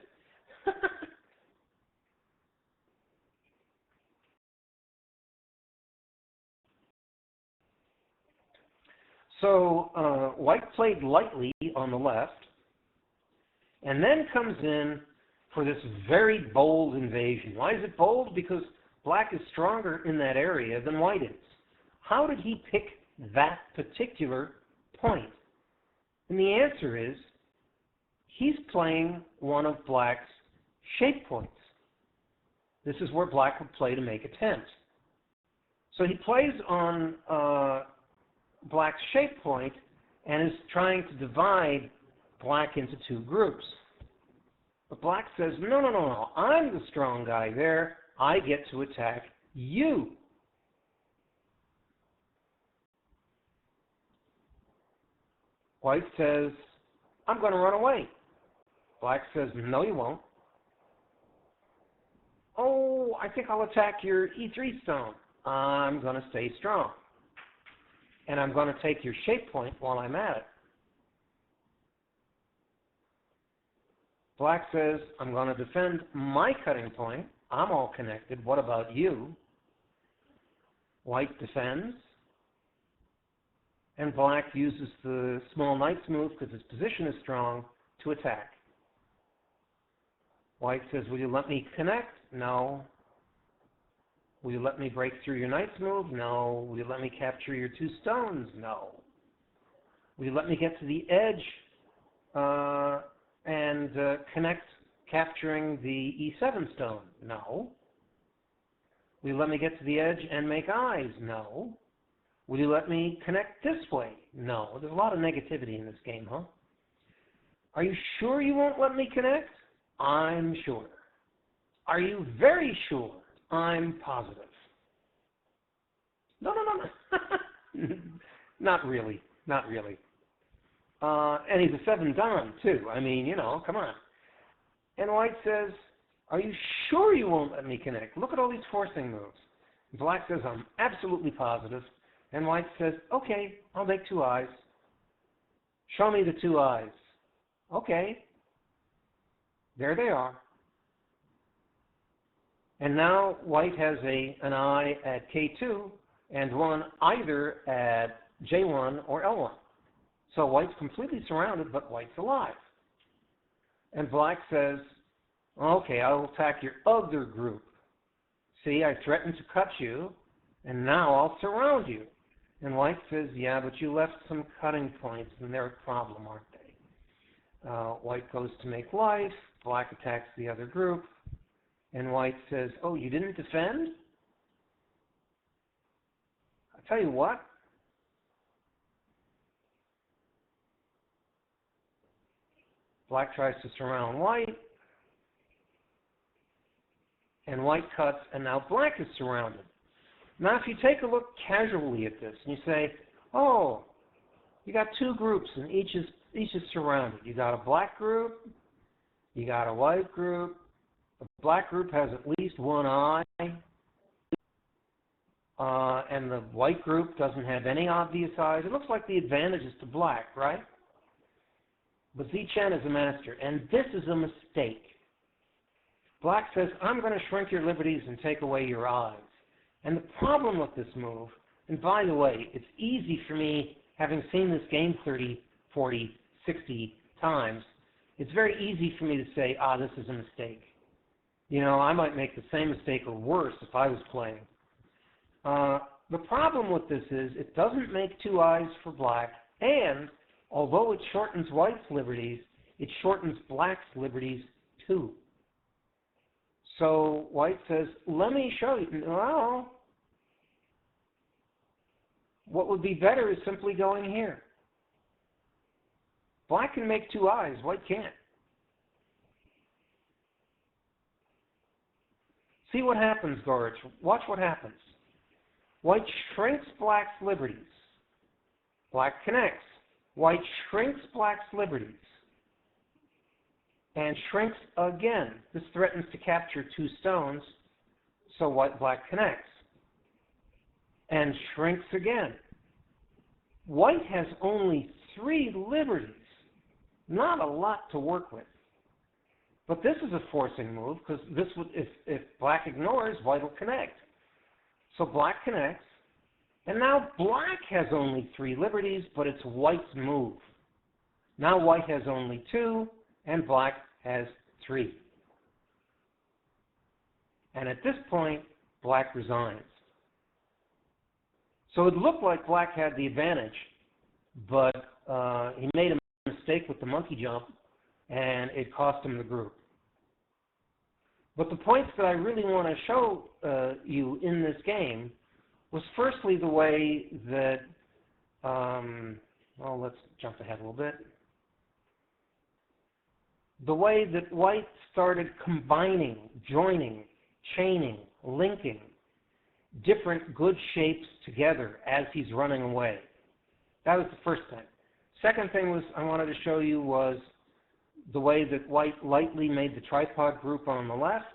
So white played lightly on the left, and then comes in for this very bold invasion. Why is it bold? Because black is stronger in that area than white is. How did he pick that particular point? And the answer is, he's playing one of black's shape points. This is where black would play to make a tent. So he plays on black's shape point and is trying to divide black into 2 groups. But black says, no, no, no, no, I'm the strong guy there. I get to attack you. White says, I'm going to run away. Black says, no, you won't. Oh, I think I'll attack your E3 stone. I'm going to stay strong. And I'm going to take your shape point while I'm at it. Black says, I'm going to defend my cutting point. I'm all connected. What about you? White defends. And black uses the small knight's move, because his position is strong, to attack. White says, will you let me connect? No. Will you let me break through your knight's move? No. Will you let me capture your 2 stones? No. Will you let me get to the edge and connect capturing the E7 stone? No. Will you let me get to the edge and make eyes? No. Will you let me connect this way? No. There's a lot of negativity in this game, huh? Are you sure you won't let me connect? I'm sure. Are you very sure? I'm positive. No, no, no, no. Not really. Not really. And he's a 7 Don, too. I mean, you know, come on. And white says, are you sure you won't let me connect? Look at all these forcing moves. Black says, I'm absolutely positive. And white says, okay, I'll make 2 eyes. Show me the 2 eyes. Okay. There they are. And now white has an eye at K2 and one either at J1 or L1. So white's completely surrounded, but white's alive. And black says, okay, I'll attack your other group. See, I threatened to cut you, and now I'll surround you. And white says, yeah, but you left some cutting points, and they're a problem, aren't they? White goes to make life. Black attacks the other group. And white says, oh, you didn't defend? I'll tell you what. Black tries to surround white. And white cuts, and now black is surrounded. Now, if you take a look casually at this, and you say, oh, you got 2 groups, and each is surrounded. You got a black group, you got a white group, The black group has at least one eye, and the white group doesn't have any obvious eyes. It looks like the advantage is to black, right? But Dsaun is a master, and this is a mistake. Black says, I'm going to shrink your liberties and take away your eyes. And the problem with this move, and by the way, it's easy for me, having seen this game 30, 40, 60 times, it's very easy for me to say, this is a mistake. You know, I might make the same mistake or worse if I was playing. The problem with this is it doesn't make two eyes for black, and although it shortens white's liberties, it shortens black's liberties too. So white says, let me show you. Well, what would be better is simply going here. Black can make two eyes, white can't. See what happens, Gorich. Watch what happens. White shrinks black's liberties. Black connects. White shrinks black's liberties and shrinks again. This threatens to capture two stones, so black connects and shrinks again. White has only 3 liberties, not a lot to work with. But this is a forcing move because this would, if black ignores, white will connect. So black connects. And now black has only 3 liberties, but it's white's move. Now white has only 2, and black has 3. And at this point, black resigns. So it looked like black had the advantage, but he made a mistake with the monkey jump, and it cost him the group. But the points that I really want to show you in this game was firstly the way that, well, let's jump ahead a little bit. The way that white started combining, joining, chaining, linking different good shapes together as he's running away. That was the first thing. Second thing was I wanted to show you was the way that white lightly made the tripod group on the left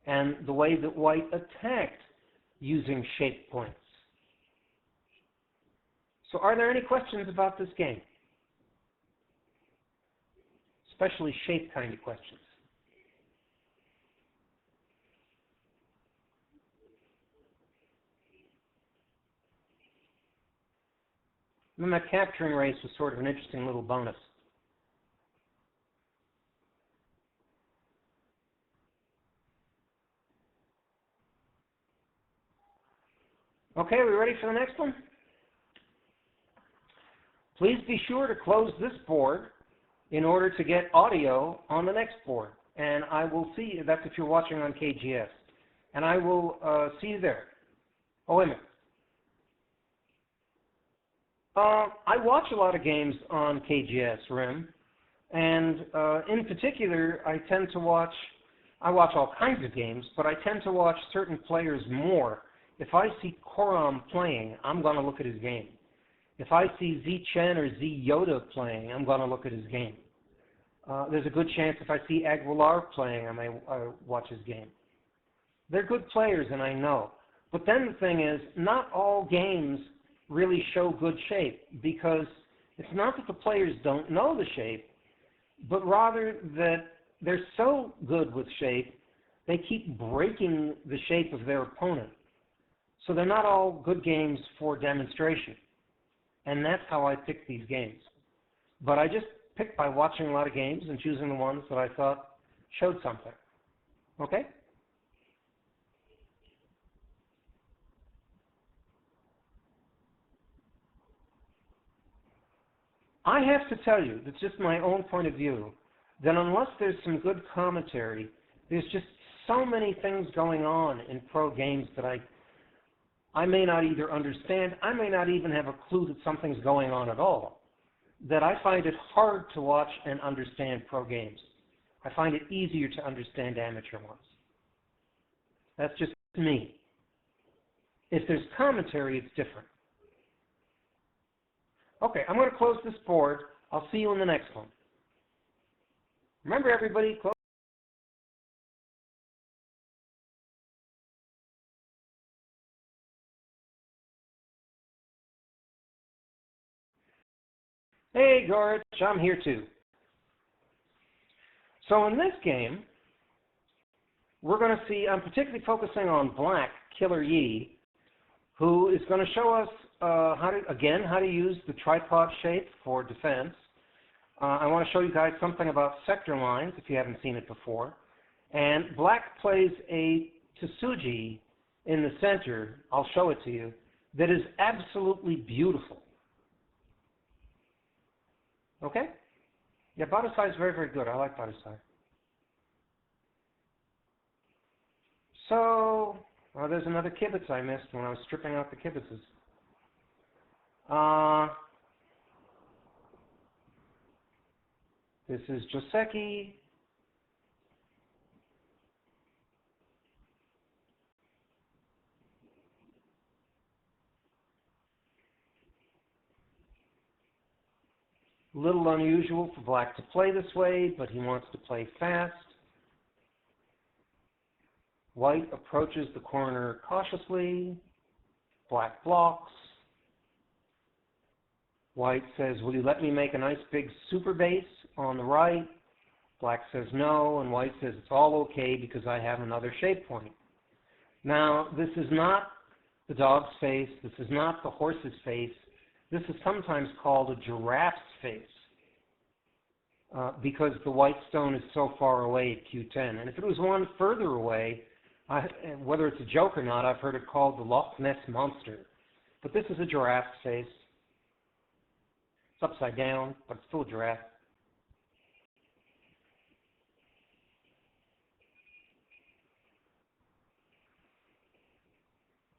and the way that white attacked using shape points. So are there any questions about this game? Especially shape kind of questions. And then that capturing race was sort of an interesting little bonus. Okay, are we ready for the next one? Please be sure to close this board in order to get audio on the next board. And I will see you, that's if you're watching on KGS. And I will see you there. Oh, wait a minute. I watch a lot of games on KGS RIM, and in particular, I watch all kinds of games, but I tend to watch certain players more. If I see Koram playing, I'm going to look at his game. If I see Dsaun or Yoda playing, I'm going to look at his game. There's a good chance if I see Aguilar playing, I may watch his game. They're good players, and I know. But then the thing is, not all games really show good shape, because it's not that the players don't know the shape, but rather that they're so good with shape, they keep breaking the shape of their opponent. So they're not all good games for demonstration. And that's how I pick these games. But I just pick by watching a lot of games and choosing the ones that I thought showed something. Okay? I have to tell you, that's just my own point of view, that unless there's some good commentary, there's just so many things going on in pro games that I may not either understand, I may not even have a clue that something's going on at all, that I find it hard to watch and understand pro games. I find it easier to understand amateur ones. That's just me. If there's commentary, it's different. Okay, I'm going to close this board. I'll see you in the next one. Remember, everybody, close Hey, Gorge, I'm here too. So in this game, we're going to see, I'm particularly focusing on Black, Killer Yi, who is going to show us how to use the tripod shape for defense. I want to show you guys something about sector lines, if you haven't seen it before. And Black plays a Tsuji in the center, I'll show it to you, that is absolutely beautiful. Okay? Yeah, Badasai is very, very good. I like Badasai. So, there's another kibitz I missed when I was stripping out the kibitzes. This is Joseki. A little unusual for Black to play this way, but he wants to play fast. White approaches the corner cautiously. Black blocks. White says, will you let me make a nice big super base on the right? Black says no, and White says it's all okay because I have another shape point. Now, this is not the dog's face. This is not the horse's face. This is sometimes called a giraffe's face because the white stone is so far away at Q10. And if it was one further away, whether it's a joke or not, I've heard it called the Loch Ness Monster. But this is a giraffe's face. It's upside down, but it's still a giraffe.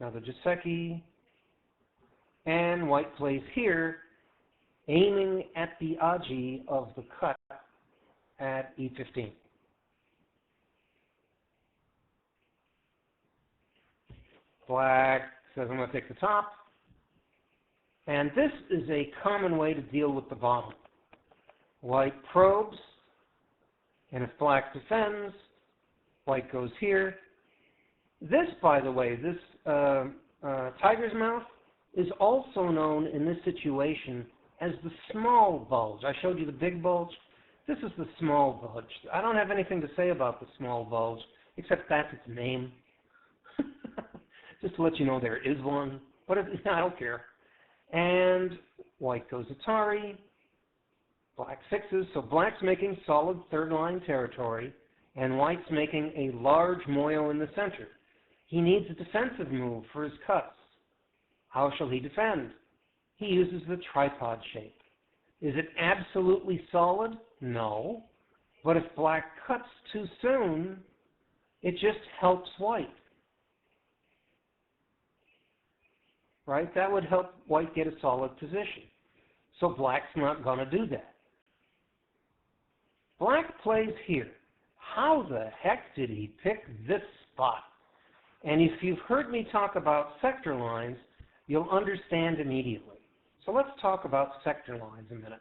Now the Joseki, and White plays here, aiming at the Aji of the cut at E15. Black says I'm going to take the top. And this is a common way to deal with the bottom. White probes, and if Black defends, White goes here. This, by the way, this tiger's mouth is also known in this situation as the small bulge. I showed you the big bulge. This is the small bulge. I don't have anything to say about the small bulge, except that's its name. Just to let you know there is one, but I don't care. And White goes Atari. Black fixes, so Black's making solid third line territory, and White's making a large moyo in the center. He needs a defensive move for his cuts. How shall he defend? He uses the tripod shape. Is it absolutely solid? No. But if Black cuts too soon, it just helps White. Right? That would help White get a solid position. So Black's not going to do that. Black plays here. How the heck did he pick this spot? And if you've heard me talk about sector lines, you'll understand immediately. So let's talk about sector lines a minute.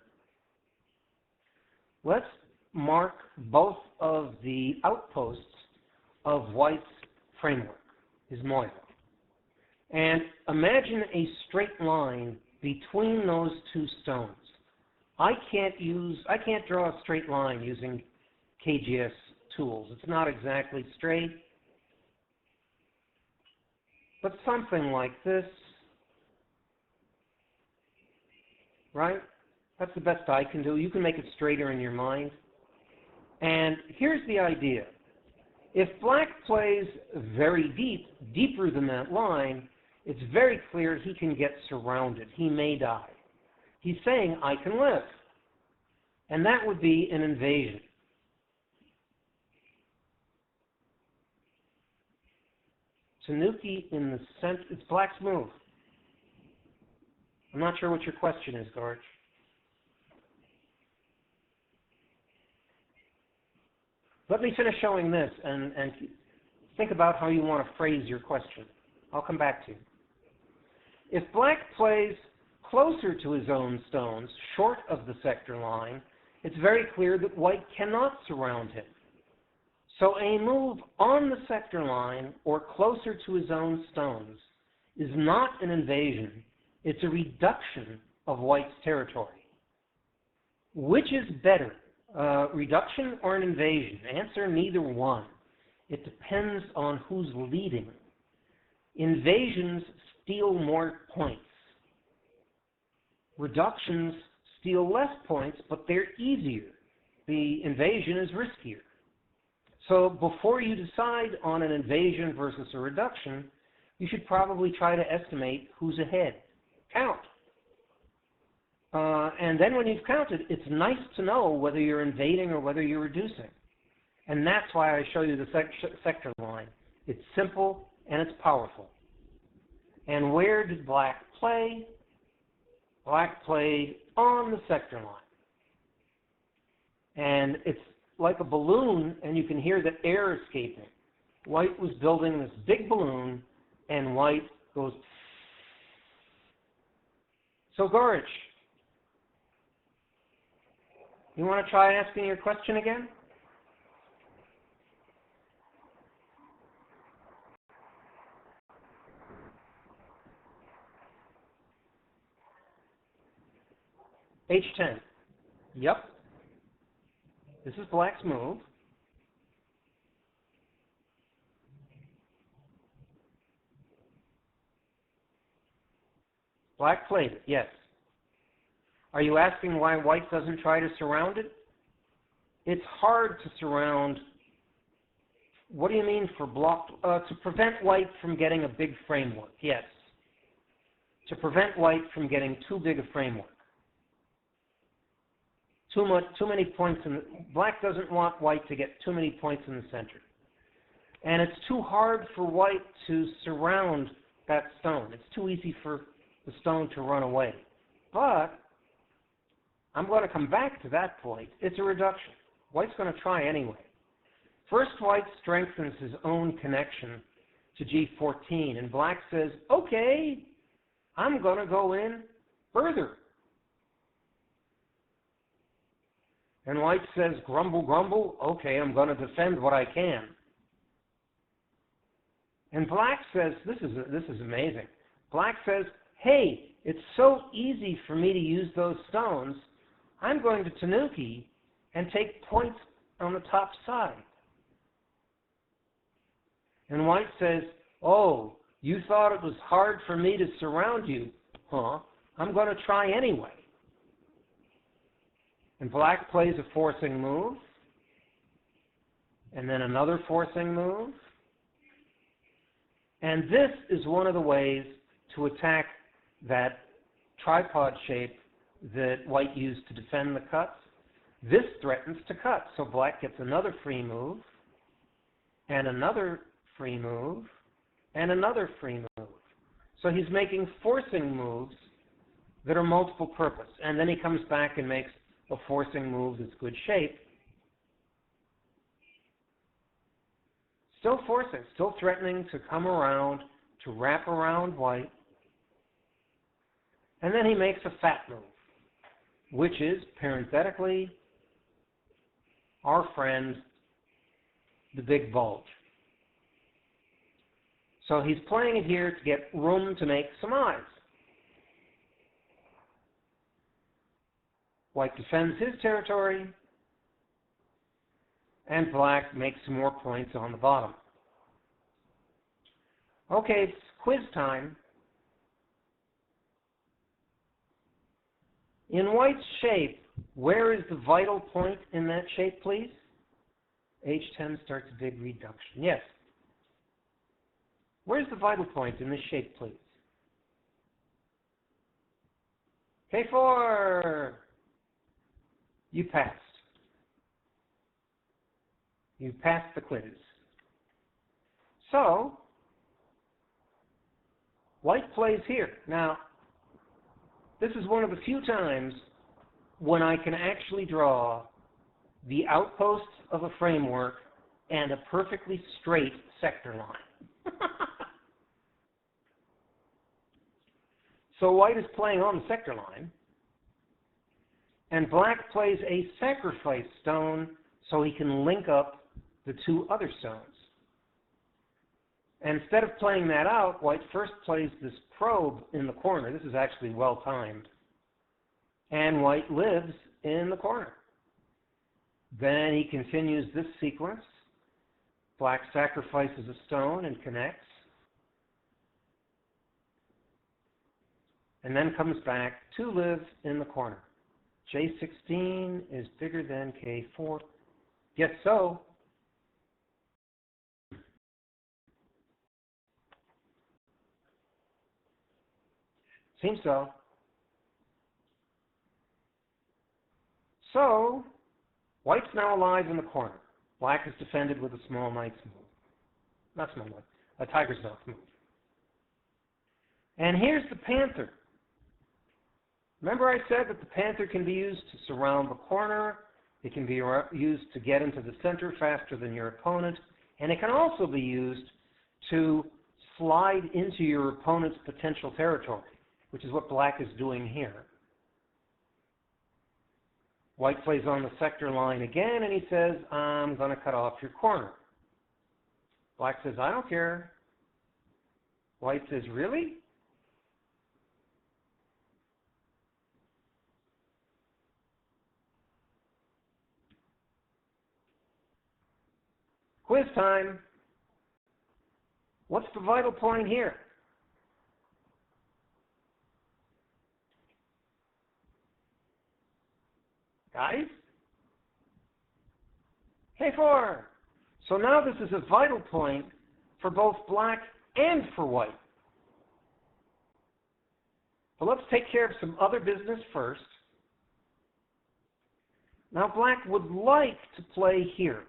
Let's mark both of the outposts of White's framework, his moyo. And imagine a straight line between those two stones. I can't draw a straight line using KGS tools. It's not exactly straight, but something like this, right? That's the best I can do. You can make it straighter in your mind. And here's the idea. If Black plays very deep, deeper than that line, it's very clear he can get surrounded. He may die. He's saying, I can live. And that would be an invasion. Tanuki in the center. It's Black's move. I'm not sure what your question is, Gorge. Let me finish showing this and think about how you want to phrase your question. I'll come back to you. If Black plays closer to his own stones, short of the sector line, it's very clear that White cannot surround him. So a move on the sector line or closer to his own stones is not an invasion, it's a reduction of White's territory. Which is better, reduction or an invasion? Answer, neither one. It depends on who's leading. Invasions steal more points. Reductions steal less points, but they're easier. The invasion is riskier. So before you decide on an invasion versus a reduction, you should probably try to estimate who's ahead. Count. And then when you've counted, it's nice to know whether you're invading or whether you're reducing. And that's why I show you the sector line. It's simple and it's powerful. And where did black play? Black played on the sector line. And it's like a balloon, and you can hear the air escaping. White was building this big balloon, and white goes. So Gorich, you want to try asking your question again? H10. Yep. This is black's move. Black played it, yes. Are you asking why white doesn't try to surround it? It's hard to surround. What do you mean for blocked? To prevent white from getting a big framework, yes. To prevent white from getting too big a framework. Too many points in the, black doesn't want white to get too many points in the center. And it's too hard for white to surround that stone. It's too easy for the stone to run away. But I'm going to come back to that point. It's a reduction. White's going to try anyway. First, white strengthens his own connection to G14, and black says, okay, I'm going to go in further. And white says, grumble, grumble, okay, I'm going to defend what I can. And black says, this is amazing. Black says, hey, it's so easy for me to use those stones, I'm going to Tanuki and take points on the top side. And white says, oh, you thought it was hard for me to surround you, huh? I'm going to try anyway. And black plays a forcing move, and then another forcing move. And this is one of the ways to attack that tripod shape that white used to defend the cuts. This threatens to cut, so black gets another free move, and another free move, and another free move. So he's making forcing moves that are multiple purpose, and then he comes back and makes a forcing move that's good shape. Still forcing, still threatening to come around, to wrap around white. And then he makes a fat move, which is, parenthetically, our friend, the big bulge. So he's playing it here to get room to make some eyes. White defends his territory, and black makes some more points on the bottom. Okay, it's quiz time. In white's shape, where is the vital point in that shape, please? H10 starts a big reduction. Yes. Where's the vital point in this shape, please? K4. You passed. You passed the quiz. So, white plays here. Now, this is one of the few times when I can actually draw the outposts of a framework and a perfectly straight sector line. So white is playing on the sector line, and black plays a sacrifice stone so he can link up the two other stones. And instead of playing that out, white first plays this probe in the corner. This is actually well timed. and white lives in the corner. Then he continues this sequence. Black sacrifices a stone and connects, and then comes back to live in the corner. J16 is bigger than K4. Yes, so. Seems so. So, white's now alive in the corner. Black is defended with a small knight's move. Not small knight, a tiger's mouth move. And here's the panther. Remember I said that the panther can be used to surround the corner, it can be used to get into the center faster than your opponent, and it can also be used to slide into your opponent's potential territory, which is what black is doing here. White plays on the sector line again, and he says, I'm going to cut off your corner. Black says, I don't care. White says, really? Quiz time. What's the vital point here? Guys? K4. So now this is a vital point for both black and for white. But let's take care of some other business first. Now black would like to play here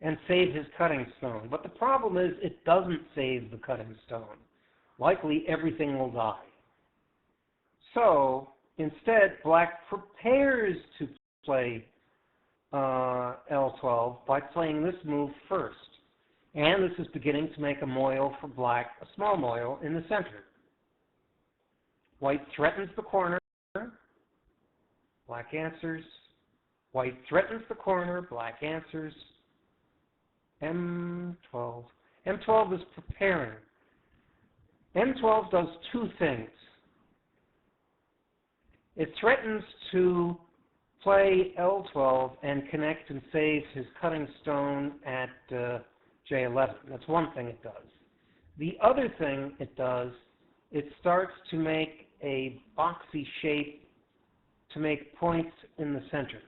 and save his cutting stone. But the problem is it doesn't save the cutting stone. Likely everything will die. So instead, black prepares to play L12 by playing this move first. And this is beginning to make a moil for black, a small moil in the center. White threatens the corner. Black answers. White threatens the corner. Black answers. M12. M12 is preparing. M12 does two things. It threatens to play L12 and connect and save his cutting stone at J11. That's one thing it does. The other thing it does, it starts to make a boxy shape to make points in the center.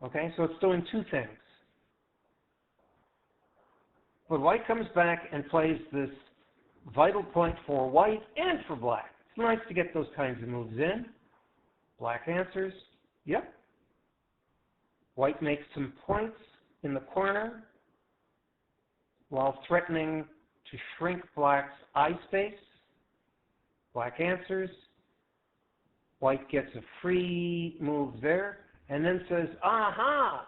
Okay, so it's doing two things. But white comes back and plays this vital point for white and for black. It's nice to get those kinds of moves in. Black answers, yep. White makes some points in the corner while threatening to shrink black's eye space. Black answers. White gets a free move there and then says, aha,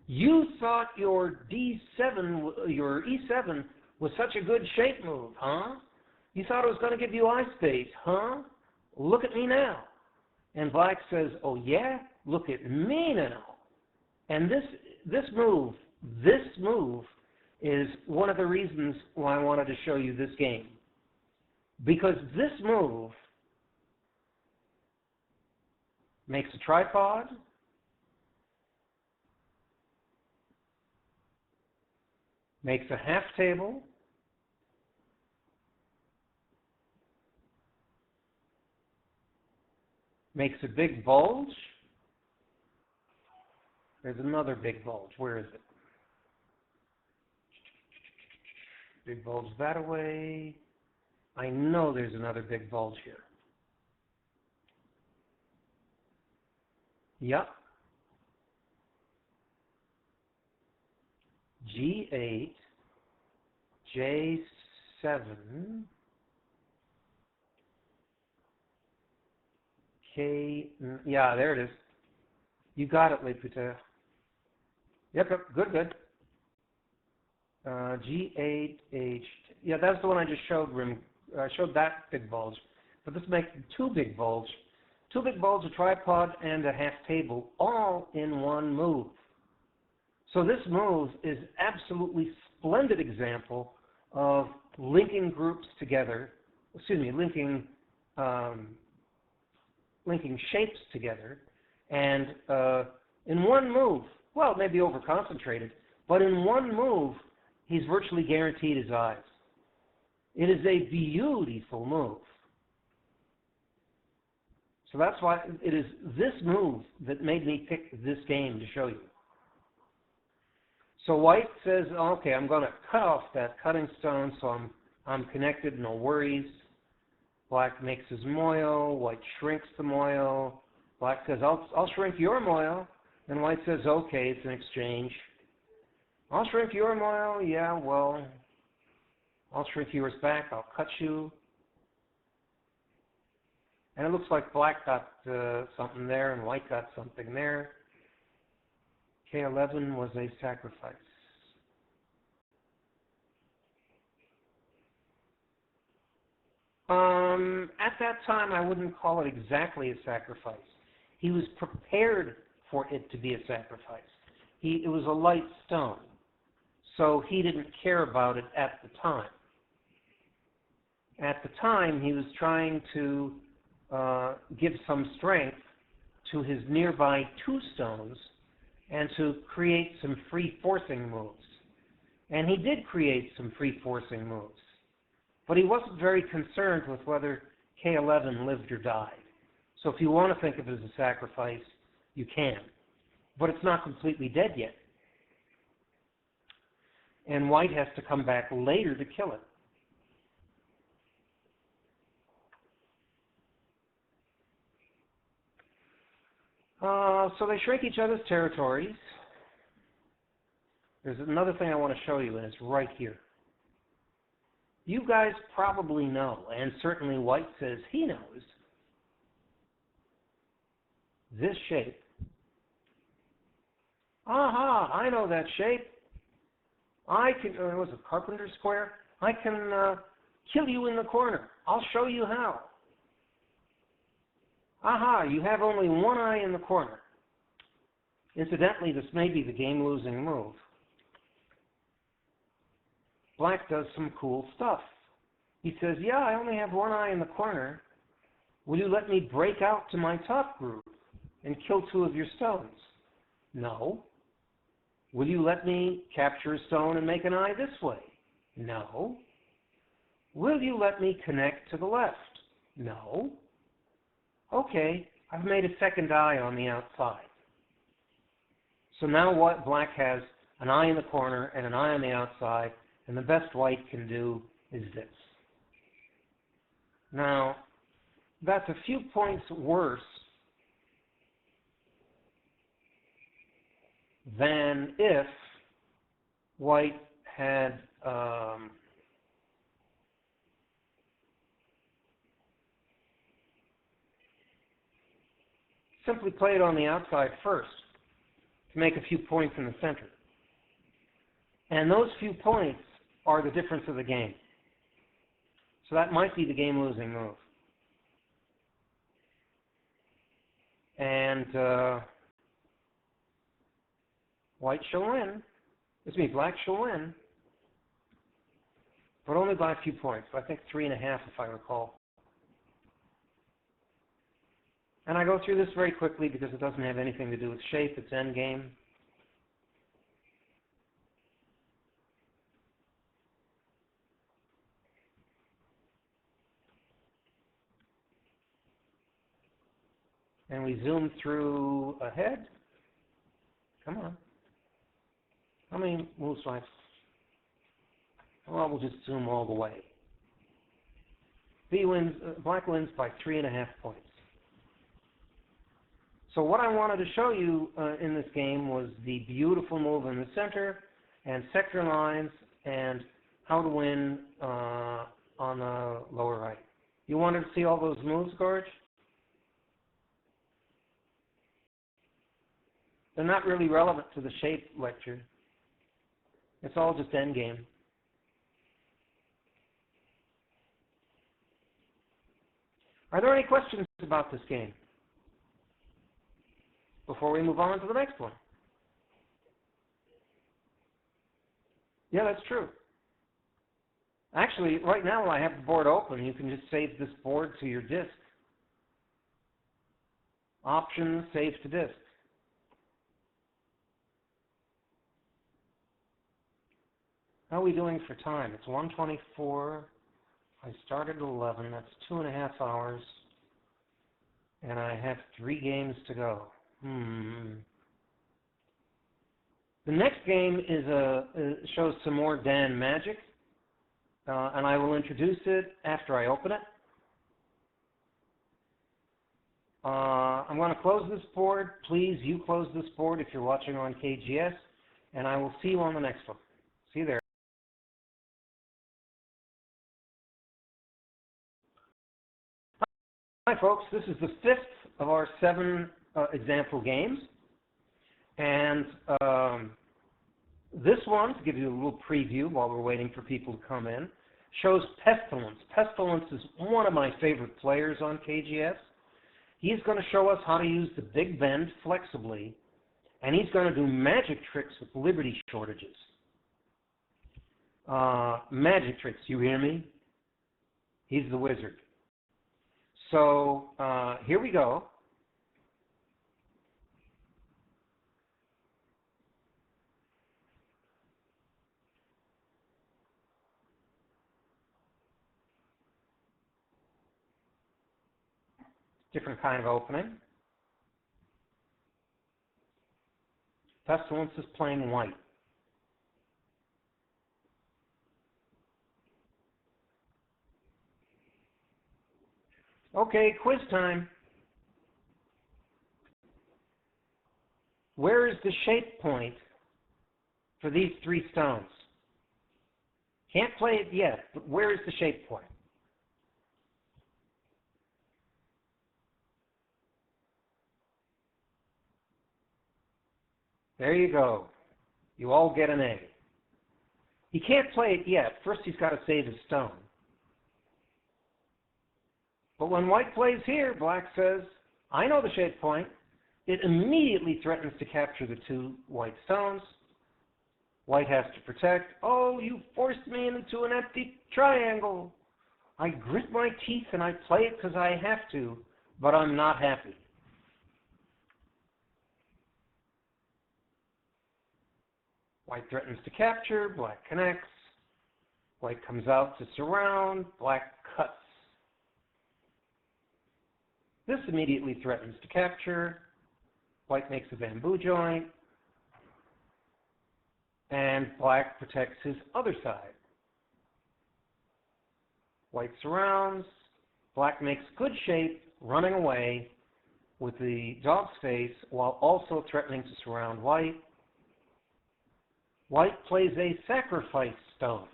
you thought your D7, your E7 was such a good shape move, huh? You thought it was going to give you eye space, huh? Look at me now. And black says, oh yeah? Look at me now. And this move is one of the reasons why I wanted to show you this game. Because this move makes a tripod, makes a half table, makes a big bulge. There's another big bulge. Where is it? Big bulge that way. I know there's another big bulge here. Yep. G8, J7, K, yeah, there it is. You got it, Lipita. Yep, good. G8, H, yeah, that's the one I just showed, I showed that big bulge. But this makes two big bulge, a tripod, and a half table, all in one move. So this move is absolutely splendid example of linking groups together um, linking shapes together, and in one move, well, maybe over-concentrated, but in one move, he's virtually guaranteed his eyes. It is a beautiful move. So that's why it is this move that made me pick this game to show you. So white says, okay, I'm going to cut off that cutting stone, so I'm connected, no worries. Black makes his moil, white shrinks the moil. Black says, I'll shrink your moil. And white says, okay, it's an exchange. I'll shrink your moil, yeah, well, I'll shrink yours back, I'll cut you. And it looks like black got something there and white got something there. K11 was a sacrifice. At that time, I wouldn't call it exactly a sacrifice. He was prepared for it to be a sacrifice. It was a light stone, so he didn't care about it at the time. At the time, he was trying to give some strength to his nearby two stones and to create some free forcing moves. And he did create some free forcing moves. But he wasn't very concerned with whether K11 lived or died. So if you want to think of it as a sacrifice, you can. But it's not completely dead yet. And white has to come back later to kill it. So they shrink each other's territories. There's another thing I want to show you, and it's right here. You guys probably know, and certainly white says he knows, this shape. Aha, I know that shape. I can, was it Carpenter Square? I can kill you in the corner. I'll show you how. Aha, you have only one eye in the corner. Incidentally, this may be the game-losing move. Black does some cool stuff. He says, yeah, I only have one eye in the corner. Will you let me break out to my top group and kill two of your stones? No. Will you let me capture a stone and make an eye this way? No. Will you let me connect to the left? No. Okay, I've made a second eye on the outside. So now what black has an eye in the corner and an eye on the outside, and the best white can do is this. Now, that's a few points worse than if white had simply played on the outside first to make a few points in the center. And those few points are the difference of the game. So that might be the game-losing move. And white shall win. Black shall win. But only by a few points. I think 3.5 if I recall. And I go through this very quickly because it doesn't have anything to do with shape. It's endgame. And we zoom through ahead. Come on. How many moves do I have? Well, we'll just zoom all the way. Black wins by 3.5 points. So what I wanted to show you in this game was the beautiful move in the center and sector lines and how to win on the lower right. You wanted to see all those moves, Gorge? They're not really relevant to the shape lecture. It's all just endgame. Are there any questions about this game before we move on to the next one? Yeah, that's true. Actually, right now I have the board open. You can just save this board to your disk. Options, save to disk. How are we doing for time? It's 1:24. I started at 11. That's 2.5 hours. And I have 3 games to go. The next game shows some more Dan magic. And I will introduce it after I open it. I'm going to close this board. Please, you close this board if you're watching on KGS. And I will see you on the next one. See you there. Hi, folks. This is the 5th of our 7 example games. And this one, to give you a little preview while we're waiting for people to come in, shows Pestilence. Pestilence is one of my favorite players on KGS. He's going to show us how to use the Big Bend flexibly, and he's going to do magic tricks with liberty shortages. Magic tricks, you hear me? He's the wizard. So here we go. Different kind of opening. Pestilence is playing white. Okay, quiz time. Where is the shape point for these 3 stones? Can't play it yet, but where is the shape point? There you go. You all get an A. He can't play it yet. First, he's got to save his stone. But when white plays here, black says, I know the shape point. It immediately threatens to capture the 2 white stones. White has to protect. Oh, you forced me into an empty triangle. I grit my teeth and I play it because I have to, but I'm not happy. White threatens to capture, black connects. White comes out to surround, black cuts. This immediately threatens to capture. White makes a bamboo joint. And black protects his other side. White surrounds. Black makes good shape, running away with the dog's face while also threatening to surround white. White plays a sacrifice stone.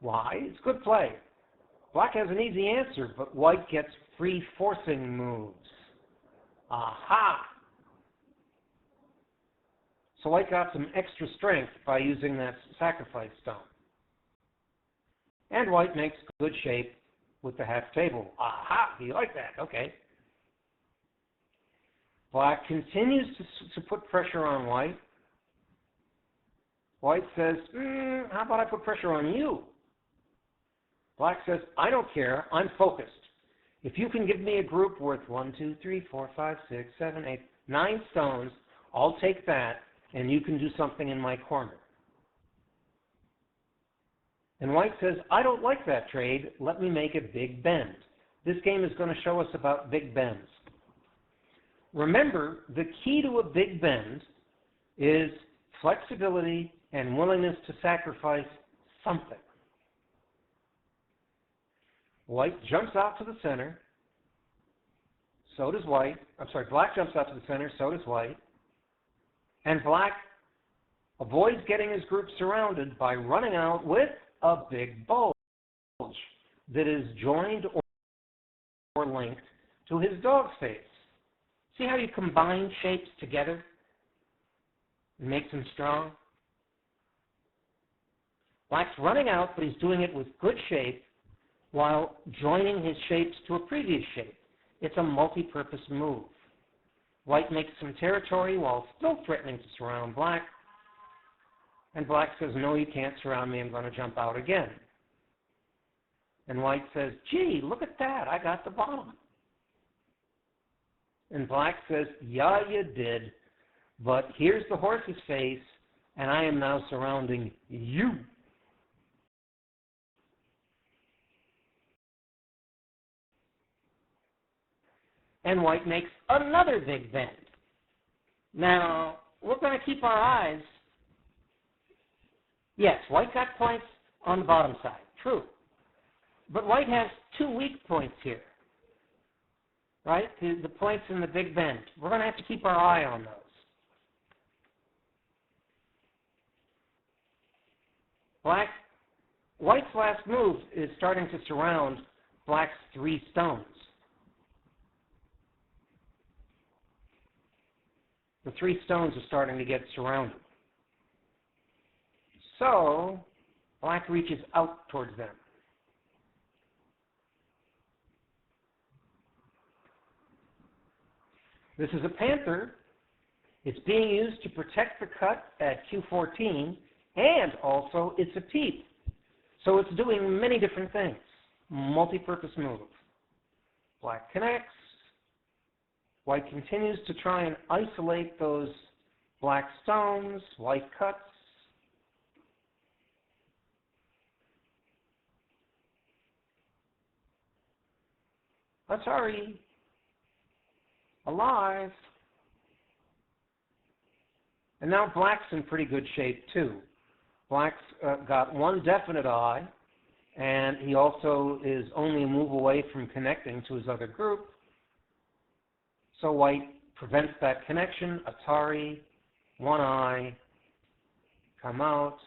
Why? It's good play. Black has an easy answer, but white gets free forcing moves. Aha! So white got some extra strength by using that sacrifice stone. And white makes good shape with the half table. Aha! You like that? Okay. Black continues to put pressure on white. White says, how about I put pressure on you? Black says, I don't care, I'm focused. If you can give me a group worth 1, 2, 3, 4, 5, 6, 7, 8, 9 stones, I'll take that, and you can do something in my corner. And white says, I don't like that trade, let me make a big bend. This game is going to show us about big bends. Remember, the key to a big bend is flexibility and willingness to sacrifice something. White jumps out to the center, so does white. Black jumps out to the center, so does white. And black avoids getting his group surrounded by running out with a big bulge that is joined or linked to his dog's face. See how you combine shapes together and make them strong? Black's running out, but he's doing it with good shape while joining his shapes to a previous shape. It's a multi-purpose move. White makes some territory while still threatening to surround black. And black says, no, you can't surround me, I'm going to jump out again. And white says, gee, look at that, I got the bottom. And black says, yeah, you did, but here's the horse's face, and I am now surrounding you. And white makes another big bend. Now, we're going to keep our eyes. Yes, white got points on the bottom side, true. But white has two weak points here, right? The points in the big bend. We're going to have to keep our eye on those. White's last move is starting to surround black's 3 stones. The 3 stones are starting to get surrounded. So, black reaches out towards them. This is a panther. It's being used to protect the cut at Q14, and also it's a peep. So it's doing many different things. Multi-purpose move. Black connects. White continues to try and isolate those black stones. White cuts. Atari. Alive. And now black's in pretty good shape too. Black's got one definite eye, and he also is only a move away from connecting to his other group. So white prevents that connection. Atari, one eye, come out,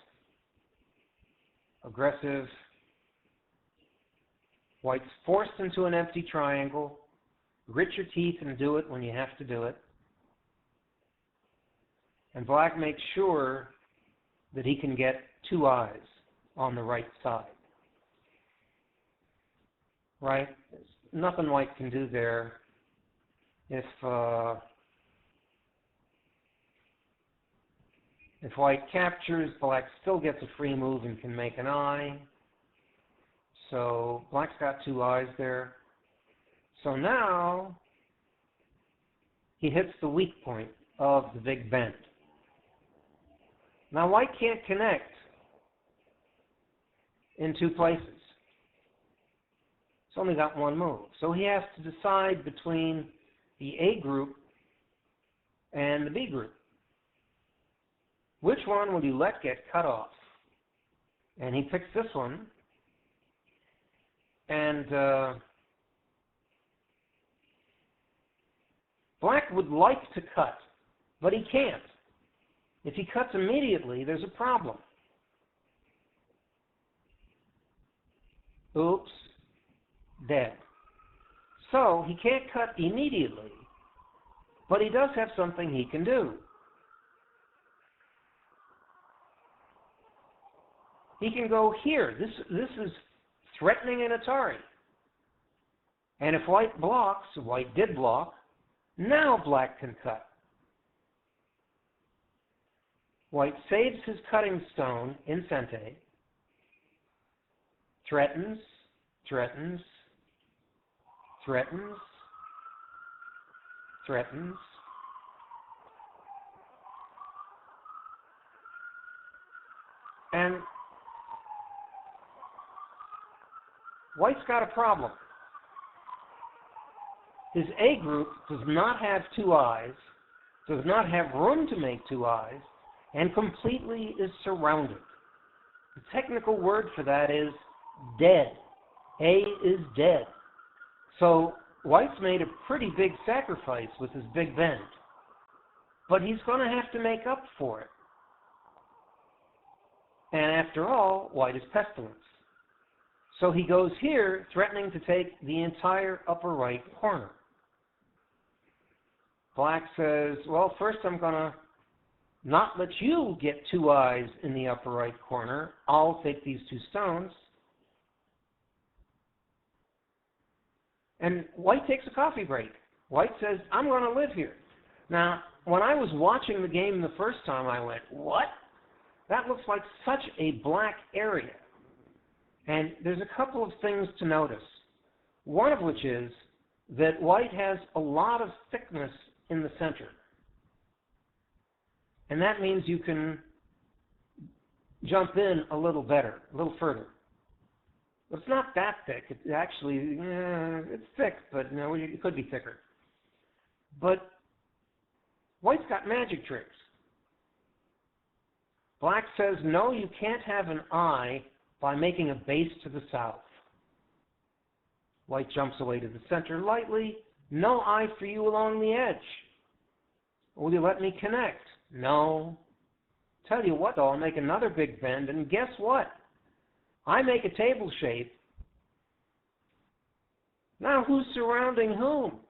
aggressive. White's forced into an empty triangle. Grit your teeth and do it when you have to do it. And black makes sure that he can get 2 eyes on the right side. Right? There's nothing white can do there. If white captures, black still gets a free move and can make an eye. So black's got 2 eyes there. So now he hits the weak point of the big bend. Now white can't connect in 2 places. It's only got 1 move. So he has to decide between the A group and the B group. Which one will you let get cut off? And he picks this one. And black would like to cut, but he can't. If he cuts immediately, there's a problem. Oops, dead. So he can't cut immediately, but he does have something he can do. He can go here. This is threatening an Atari. And if white blocks, white did block, now black can cut. White saves his cutting stone in Sente, threatens, threatens, threatens, threatens, and white's got a problem. His A group does not have 2 eyes, does not have room to make 2 eyes, and completely is surrounded. The technical word for that is dead. A is dead. So white's made a pretty big sacrifice with his big bend, but he's going to have to make up for it. And after all, white is pestilence. So he goes here, threatening to take the entire upper right corner. Black says, well, first I'm going to not let you get 2 eyes in the upper right corner. I'll take these 2 stones. And white takes a coffee break. White says, I'm going to live here. Now, when I was watching the game the first time, I went, what? That looks like such a black area. And there's a couple of things to notice. One of which is that white has a lot of thickness in the center. And that means you can jump in a little better, a little further. But it's not that thick. It's actually, it's thick, but no, it could be thicker. But white's got magic tricks. Black says, no, you can't have an eye by making a base to the south. White jumps away to the center lightly. No eye for you along the edge. Will you let me connect? No. Tell you what, though, I'll make another big bend, and guess what? I make a table shape. Now who's surrounding whom?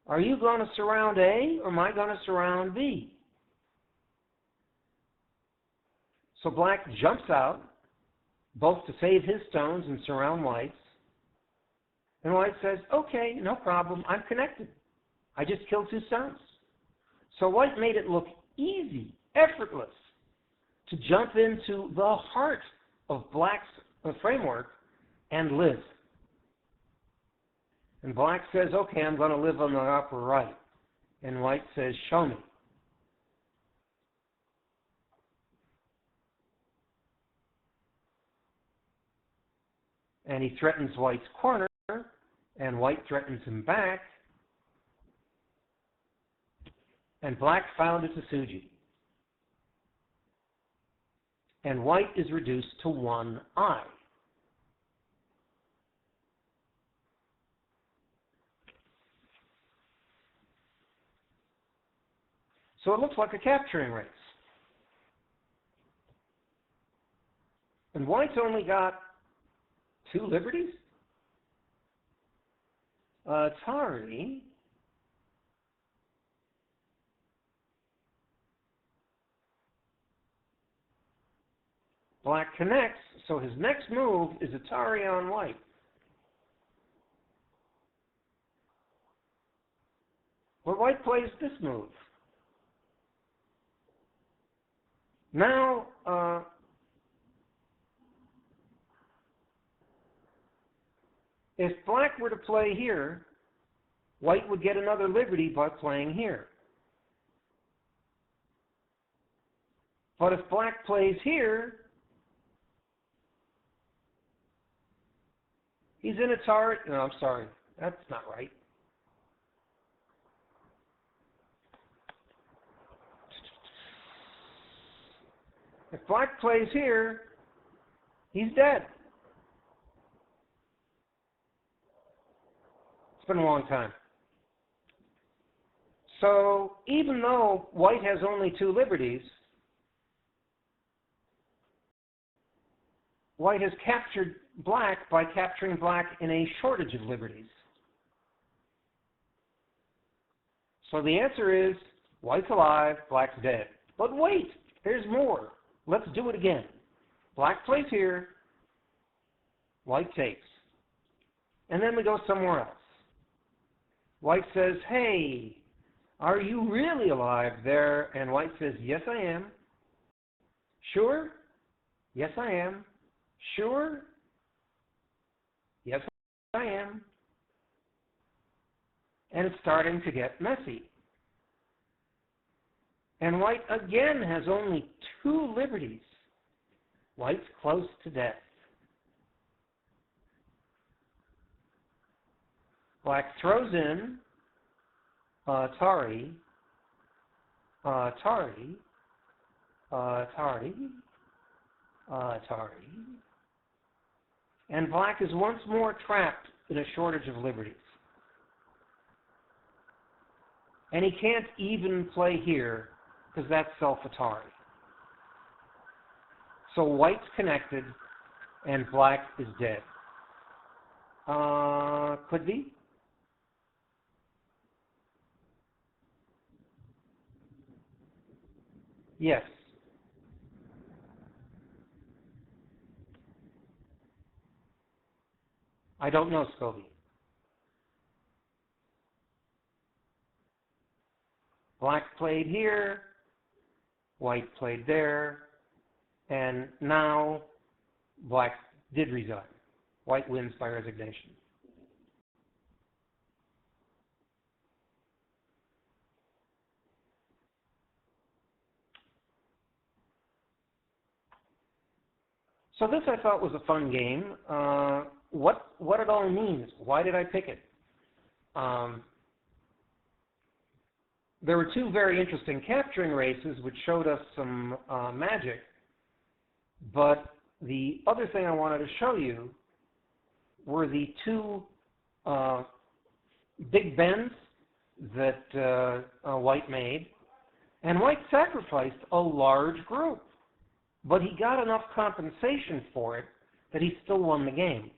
Are you going to surround A, or am I going to surround B? So black jumps out, both to save his stones and surround white's. And white says, okay, no problem, I'm connected. I just killed 2 stones. So white made it look easy, effortless, to jump into the heart of black's framework and live. And black says, okay, I'm going to live on the upper right. And white says, show me. And he threatens white's corner, and white threatens him back. And black found a Tsuji. And white is reduced to 1 eye. So it looks like a capturing race. And white's only got 2 liberties? Atari. Black connects, so his next move is Atari on white. But white plays this move. Now, if black were to play here, white would get another liberty by playing here. But if black plays here, he's in Atari. No, I'm sorry. That's not right. If black plays here, he's dead. It's been a long time. So even though white has only 2 liberties, white has captured black by capturing black in a shortage of liberties. So the answer is, white's alive, black's dead. But wait, there's more. Let's do it again. Black plays here, white takes. And then we go somewhere else. White says, hey, are you really alive there? And white says, yes, I am. Sure? Yes, I am. Sure? Yes, I am. And it's starting to get messy. And white again has only 2 liberties. White's close to death. Black throws in Atari, Atari, Atari, Atari, and black is once more trapped in a shortage of liberties. And he can't even play here, because that's self-Atari. So white's connected, and black is dead. Could be. Yes. I don't know, Scobie. Black played here. white played there, and now black did resign. White wins by resignation. So this I thought was a fun game. What it all means. Why did I pick it? There were two very interesting capturing races which showed us some magic. But the other thing I wanted to show you were the two big bends that White made. And White sacrificed a large group. But he got enough compensation for it that he still won the game.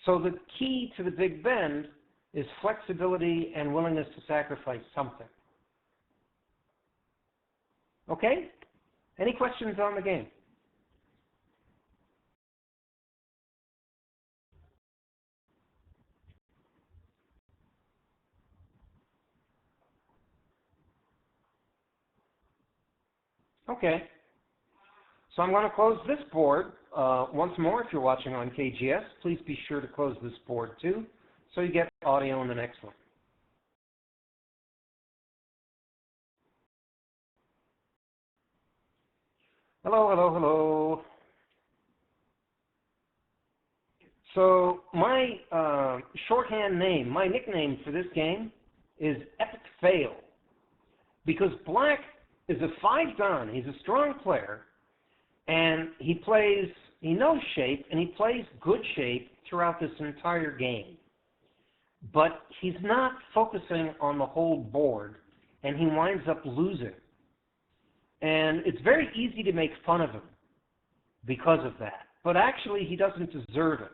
So the key to the big bend is flexibility and willingness to sacrifice something. Okay? Any questions on the game? Okay. So I'm going to close this board. Once more, if you're watching on KGS, please be sure to close this board too, so you get audio in the next one. Hello, hello, hello. So my shorthand name, my nickname for this game is Epic Fail, because black is a 5-dan. He's a strong player, and he knows shape, and he plays good shape throughout this entire game. But he's not focusing on the whole board, and he winds up losing. And it's very easy to make fun of him because of that. But actually, he doesn't deserve it.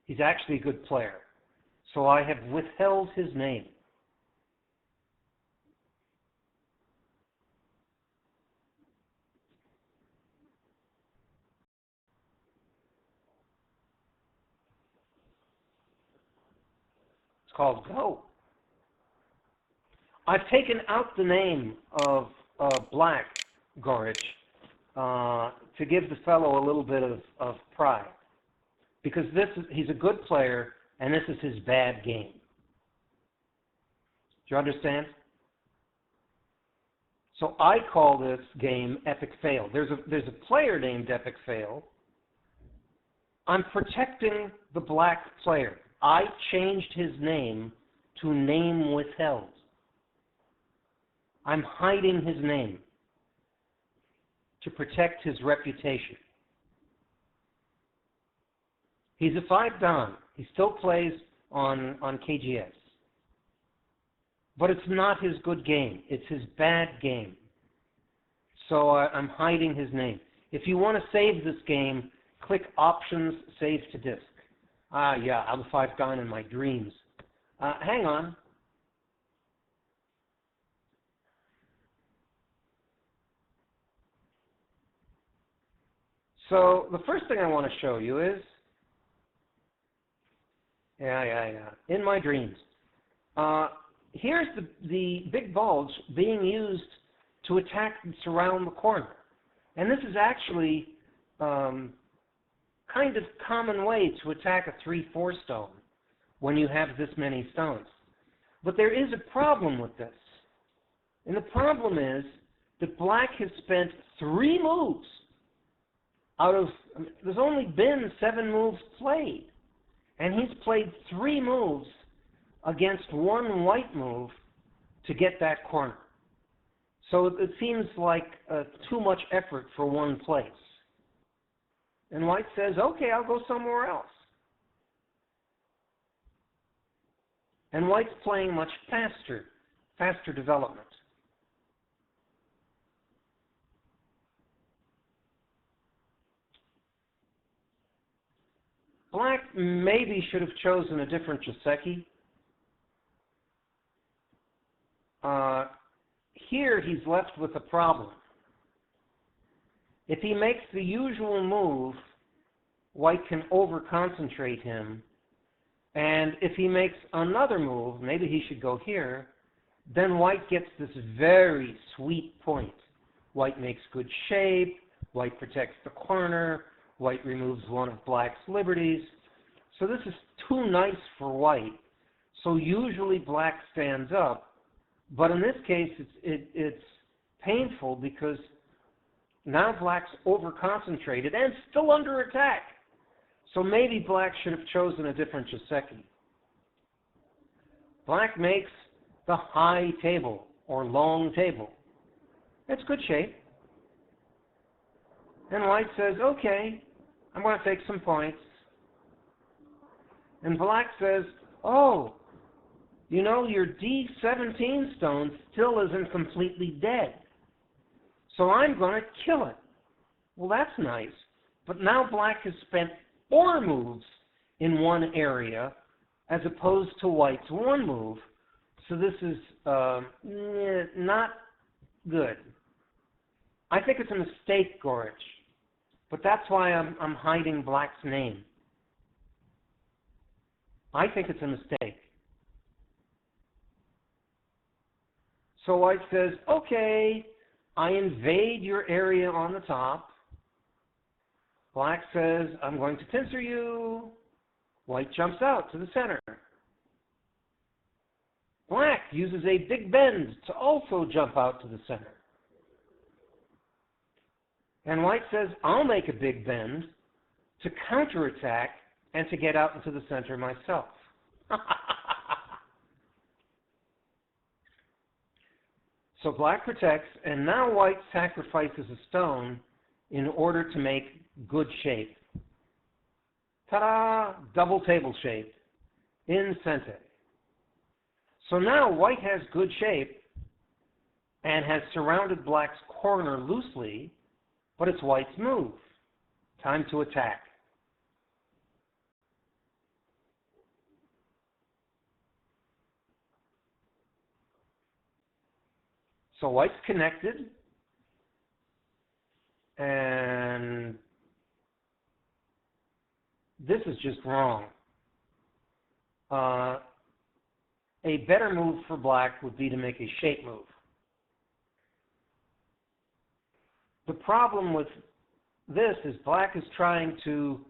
He's actually a good player. So I have withheld his name. It's called Go. I've taken out the name of Black Gorich to give the fellow a little bit of pride. Because he's a good player, and this is his bad game. Do you understand? So I call this game Epic Fail. There's a player named Epic Fail. I'm protecting the black player. I changed his name to Name Withheld. I'm hiding his name to protect his reputation. He's a 5-dan. He still plays on KGS. But it's not his good game. It's his bad game. So I'm hiding his name. If you want to save this game, click Options, Save to Disk. Yeah, I'm a 5-dan in my dreams. Hang on. So the first thing I want to show you is, in my dreams. Here's the big bulge being used to attack and surround the corner. And this is actually kind of common way to attack a 3-4 stone when you have this many stones. But there is a problem with this. And the problem is that black has spent 3 moves out of, there's only been 7 moves played. And he's played 3 moves against 1 white move to get that corner. So it seems like too much effort for one place. And white says, okay, I'll go somewhere else. And white's playing much faster development. Black maybe should have chosen a different Joseki. Here he's left with a problem. If he makes the usual move, white can over-concentrate him. And if he makes another move, maybe he should go here, then white gets this very sweet point White makes good shape. White protects the corner. White removes one of black's liberties. So this is too nice for white. So usually black stands up. But in this case, it's painful because now black's over-concentrated and still under attack. So maybe black should have chosen a different Joseki. Black makes the high table or long table. It's good shape. And white says, okay, I'm going to take some points. And black says, oh, you know, your D17 stone still isn't completely dead. So I'm going to kill it. Well, that's nice. But now black has spent 4 moves in one area as opposed to white's 1 move. So this is not good. I think it's a mistake, Gorich. But that's why I'm hiding black's name. I think it's a mistake. So white says, okay, I invade your area on the top. Black says, I'm going to pincer you. White jumps out to the center. Black uses a big bend to also jump out to the center. And white says, I'll make a big bend to counterattack and to get out into the center myself. So black protects, and now white sacrifices a stone in order to make good shape. Ta-da! Double table shape in center. So now white has good shape and has surrounded black's corner loosely, but it's white's move. Time to attack. So white's connected, and this is just wrong. A better move for black would be to make a shape move. The problem with this is black is trying to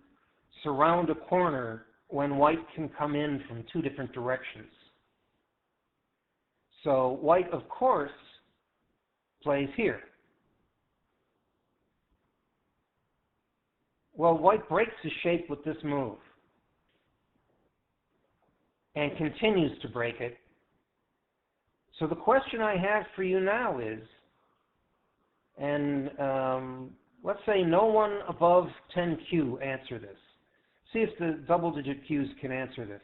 surround a corner when white can come in from 2 different directions. So white, of course, plays here. Well, white breaks his shape with this move and continues to break it. So the question I have for you now is, and let's say no one above 10Q answer this. See if the double-digit Qs can answer this.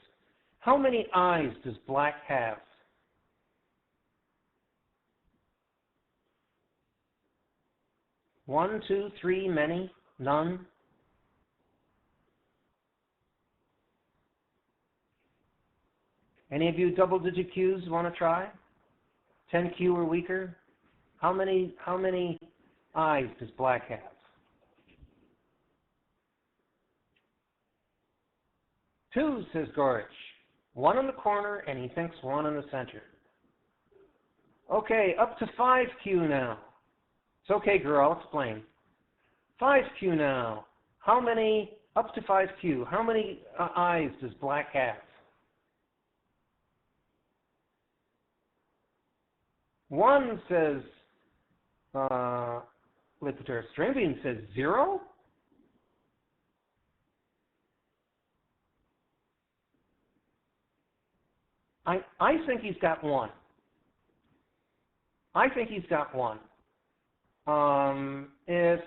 How many eyes does black have? One, two, three, many, none? Any of you double-digit Qs want to try? 10Q or weaker? How many eyes does black have? 2, says Gorich. 1 in the corner, and he thinks 1 in the center. Okay, up to 5Q now. It's okay, girl, I'll explain. 5Q now. How many, up to 5Q, how many eyes does black have? 1, says Lipitor. Stringbean says 0? I think he's got 1. I think he's got 1. If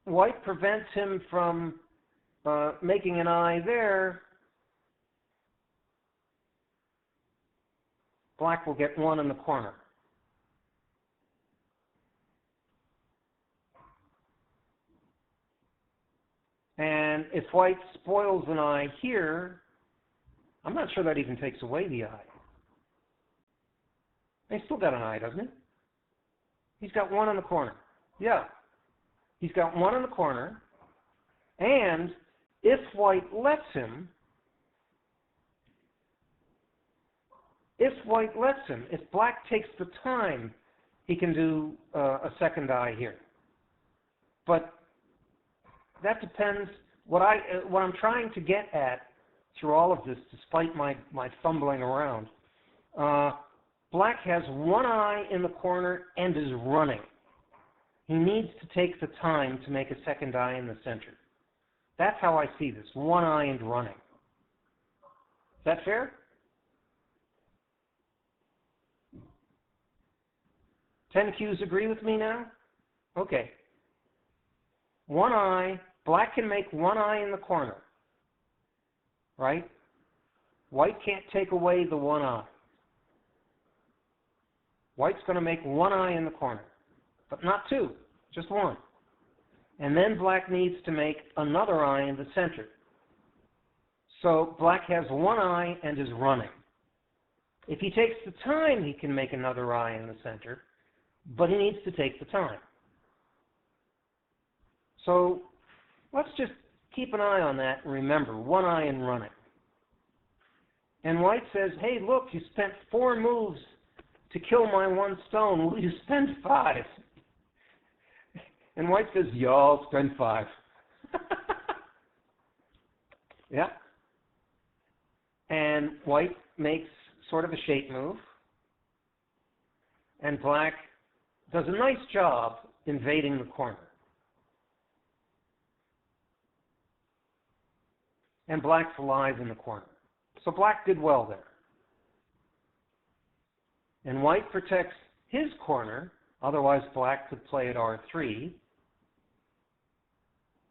white prevents him from making an eye there, black will get 1 in the corner. And if white spoils an eye here, I'm not sure that even takes away the eye. He's still got an eye, doesn't he? He's got 1 in the corner. Yeah. He's got 1 in the corner. And if white lets him, if black takes the time he can do a second eye here. But that depends. What I'm trying to get at through all of this, despite my fumbling around, black has one eye in the corner and is running. He needs to take the time to make a second eye in the center. That's how I see this, one eye and running. Is that fair? Ten Qs agree with me now? Okay. One eye, black can make one eye in the corner, right? White can't take away the one eye. White's going to make one eye in the corner, but not two, just one. And then black needs to make another eye in the center. So black has one eye and is running. If he takes the time, he can make another eye in the center, but he needs to take the time. So let's just keep an eye on that and remember, one eye and running. And white says, hey, look, you spent 4 moves to kill my 1 stone. Will you spend 5? And white says, yeah, I'll spend 5. Yeah. And white makes sort of a shape move. And black does a nice job invading the corner. And black's alive in the corner. So black did well there. And white protects his corner, otherwise black could play at R3.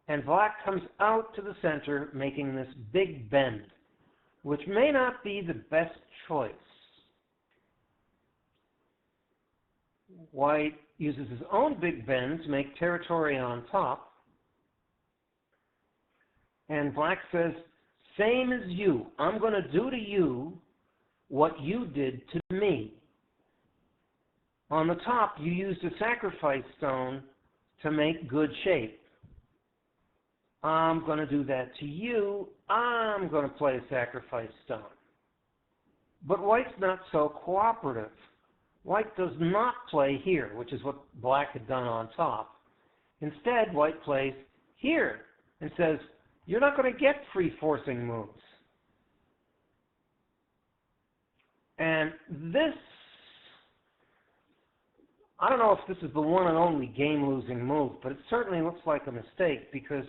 And black comes out to the center, making this big bend, which may not be the best choice. White uses his own big bend to make territory on top. And black says, same as you. I'm going to do to you what you did to me. On the top, you used a sacrifice stone to make good shape. I'm going to do that to you. I'm going to play a sacrifice stone. But white's not so cooperative. White does not play here, which is what black had done on top. Instead, white plays here and says, you're not going to get free forcing moves. And this, I don't know if this is the one and only game-losing move, but it certainly looks like a mistake because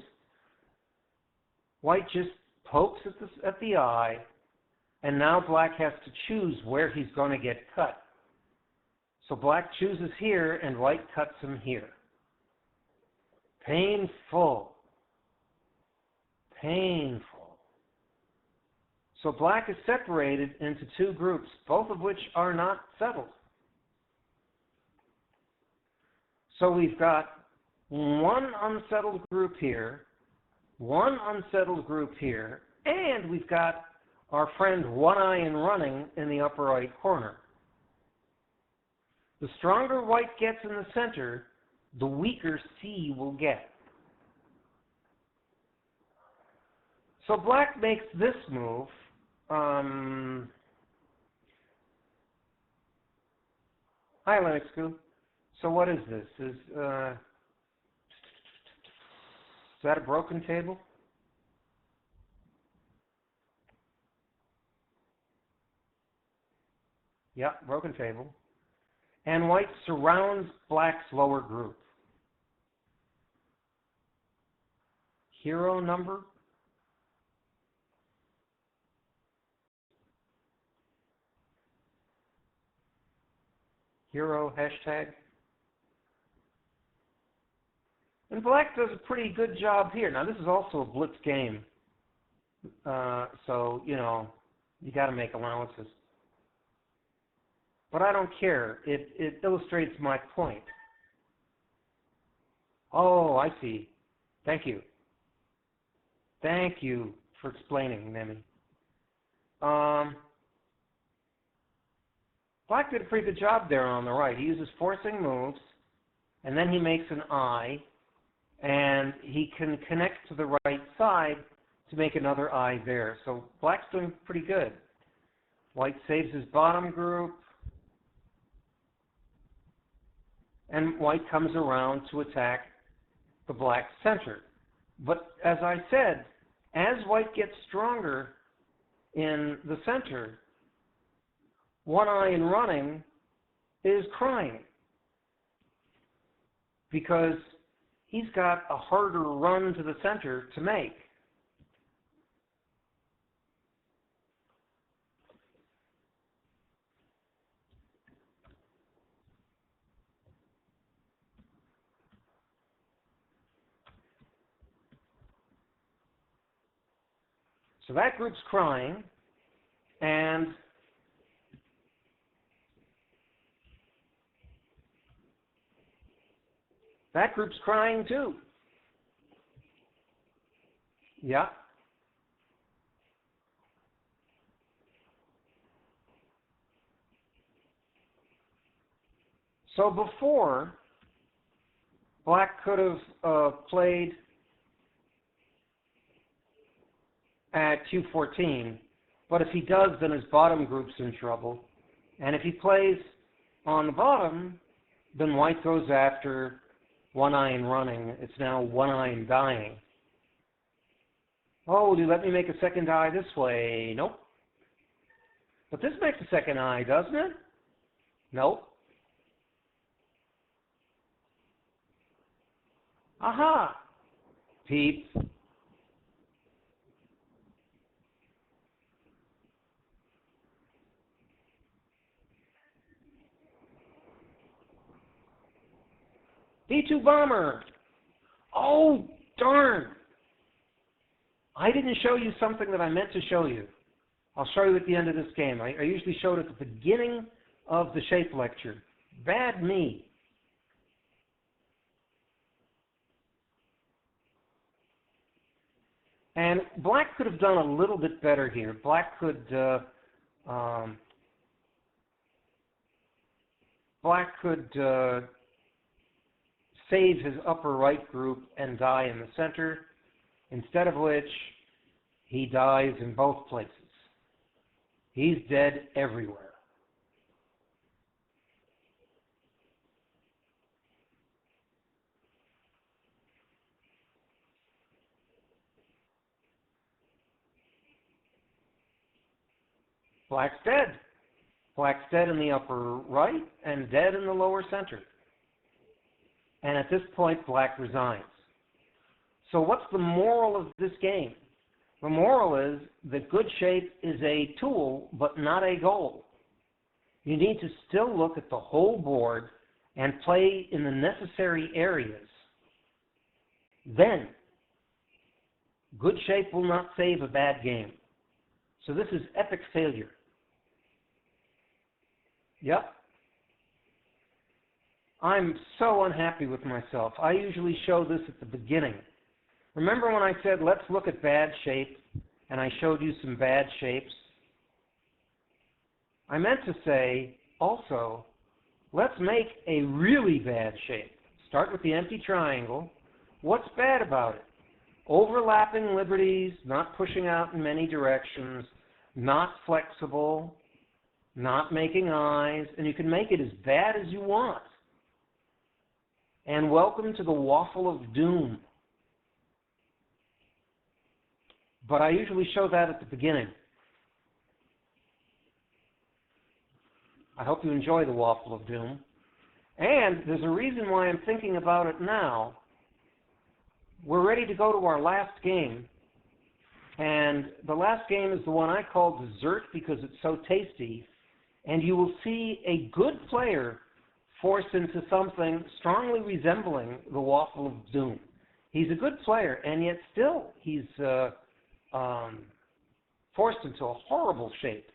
white just pokes at the eye, and now black has to choose where he's going to get cut. So black chooses here, and white cuts him here. Painful. Painful. So black is separated into 2 groups, both of which are not settled. So we've got one unsettled group here, one unsettled group here, and we've got our friend one eye and running in the upper right corner. The stronger white gets in the center, the weaker C will get. So black makes this move. Hi, Lennox-Goo. So what is this? Is that a broken table? Yeah, broken table. And white surrounds black's lower group. Hero number? Hero hashtag. And black does a pretty good job here. Now this is also a blitz game. So, you know, you got to make allowances. But I don't care. It illustrates my point. Oh, I see. Thank you. Thank you for explaining, Nemi. Black did a pretty good job there on the right. He uses forcing moves, and then he makes an eye, and he can connect to the right side to make another eye there. So black's doing pretty good. White saves his bottom group. and white comes around to attack the black center. But as I said, as white gets stronger in the center, one eye in running is crying because he's got a harder run to the center to make. So that group's crying, and that group's crying too. Yeah. So before, black could have played at Q14, but if he does, then his bottom group's in trouble. And if he plays on the bottom, then white goes after one eye in running. It's now one eye in dying. Oh, do you let me make a second eye this way? Nope. But this makes a second eye, doesn't it? Nope. Aha! Peeps. D2 bomber. Oh, darn. I didn't show you something that I meant to show you. I'll show you at the end of this game. I usually show it at the beginning of the shape lecture. Bad me. And black could have done a little bit better here. Black could save his upper right group and die in the center, instead of which he dies in both places. He's dead everywhere. Black's dead. Black's dead in the upper right and dead in the lower center. And at this point, black resigns. So what's the moral of this game? The moral is that good shape is a tool, but not a goal. You need to still look at the whole board and play in the necessary areas. Then, good shape will not save a bad game. So this is epic failure. Yep. I'm so unhappy with myself. I usually show this at the beginning. Remember when I said, let's look at bad shape, and I showed you some bad shapes? I meant to say, also, let's make a really bad shape. Start with the empty triangle. What's bad about it? Overlapping liberties, not pushing out in many directions, not flexible, not making eyes, and you can make it as bad as you want. And welcome to the waffle of doom. But I usually show that at the beginning. I hope you enjoy the waffle of doom. And there's a reason why I'm thinking about it now. We're ready to go to our last game. And the last game is the one I call dessert because it's so tasty. And you will see a good player forced into something strongly resembling the waffle of doom. He's a good player, and yet still he's forced into a horrible shape.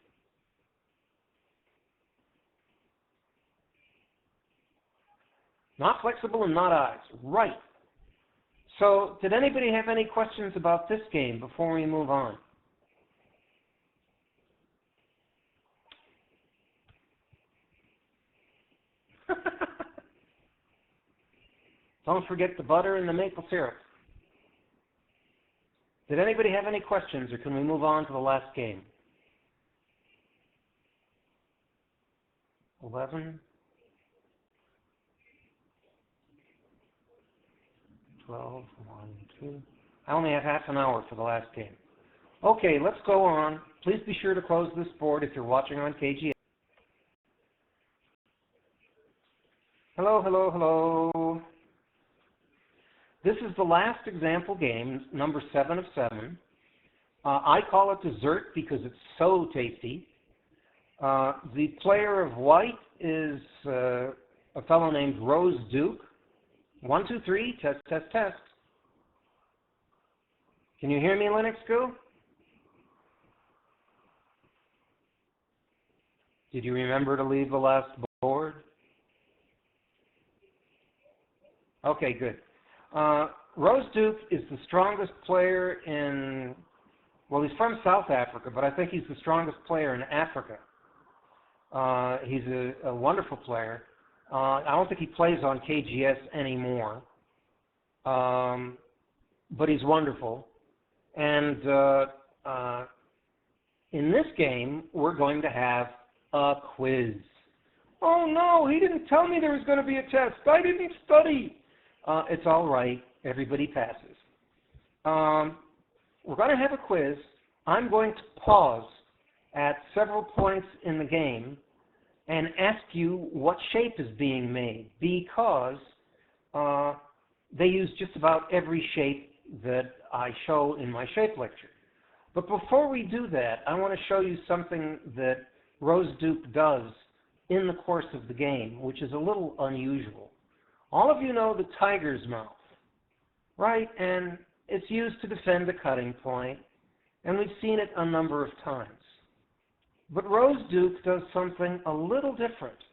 Not flexible and not eyes. Right. So, did anybody have any questions about this game before we move on? Don't forget the butter and the maple syrup. Did anybody have any questions, or can we move on to the last game? 11. 12, 1, 2. I only have half an hour for the last game. Okay, let's go on. Please be sure to close this board if you're watching on KGS. Hello, hello, hello. This is the last example game, number 7 of 7. I call it dessert because it's so tasty. The player of white is a fellow named Rose Duke. 1, 2, 3, test, test, test. Can you hear me, Linux Goo? Did you remember to leave the last board? Okay, good. Rose Duke is the strongest player in, well, he's from South Africa, but I think he's the strongest player in Africa. He's a wonderful player. I don't think he plays on KGS anymore, but he's wonderful. And in this game, we're going to have a quiz. Oh no, he didn't tell me there was going to be a test. I didn't study. It's all right. Everybody passes. We're going to have a quiz. I'm going to pause at several points in the game and ask you what shape is being made, because they use just about every shape that I show in my shape lecture. But before we do that, I want to show you something that Rose Duke does in the course of the game, which is a little unusual. All of you know the tiger's mouth, right? And it's used to defend the cutting point, and we've seen it a number of times. But Rose Duke does something a little different.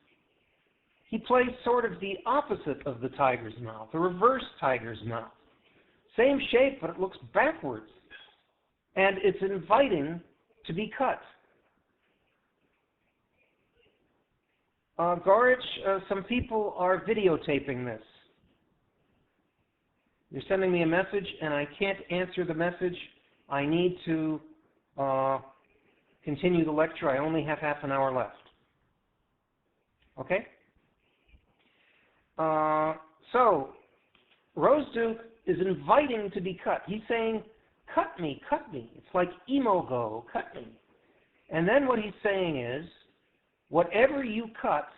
He plays sort of the opposite of the tiger's mouth, a reverse tiger's mouth. Same shape, but it looks backwards. And it's inviting to be cut. Gorich, some people are videotaping this. You're sending me a message, and I can't answer the message. I need to continue the lecture. I only have half an hour left. Okay? So, Rose Duke is inviting to be cut. He's saying, cut me, cut me. It's like Emogo, cut me. And then what he's saying is, whatever you cut,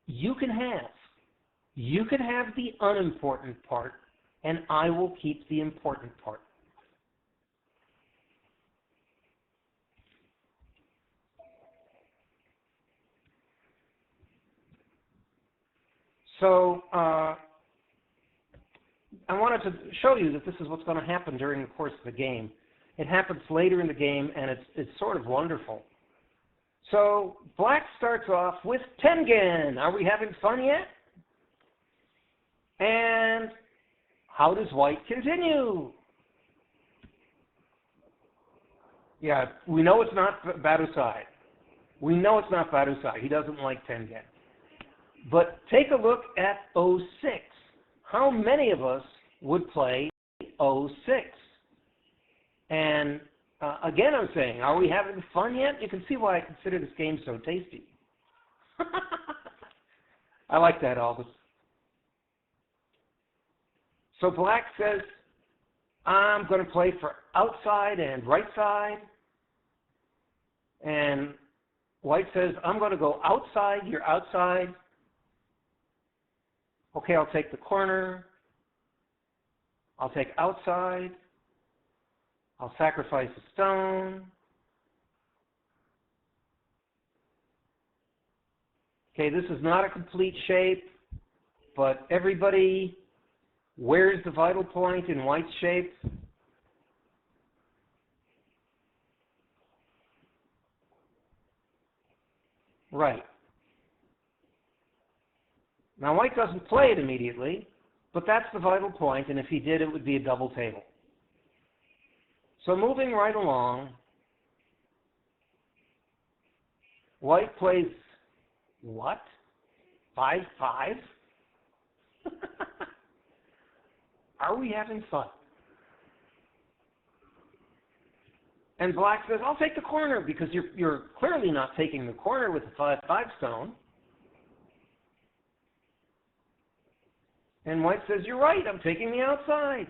you can have. You can have the unimportant part, and I will keep the important part. So I wanted to show you that this is what's going to happen during the course of the game. It happens later in the game, and it's sort of wonderful. So black starts off with Tengen. Are we having fun yet? And how does white continue? Yeah, we know it's not Barusai. We know it's not Barusai. He doesn't like Tengen. But take a look at 06. How many of us would play 06? And again, I'm saying, are we having fun yet? You can see why I consider this game so tasty. I like that, Aldous. So black says, I'm going to play for outside and right side. And white says, I'm going to go outside, you're outside. Okay, I'll take the corner. I'll take outside. I'll sacrifice a stone. Okay, this is not a complete shape, but everybody, where's the vital point in white's shape? Right. Now, white doesn't play it immediately, but that's the vital point, and if he did, it would be a double table. So moving right along, white plays what? 5-5? Are we having fun? And black says, I'll take the corner, because you're clearly not taking the corner with the 5-5 stone. And white says, you're right, I'm taking the outside.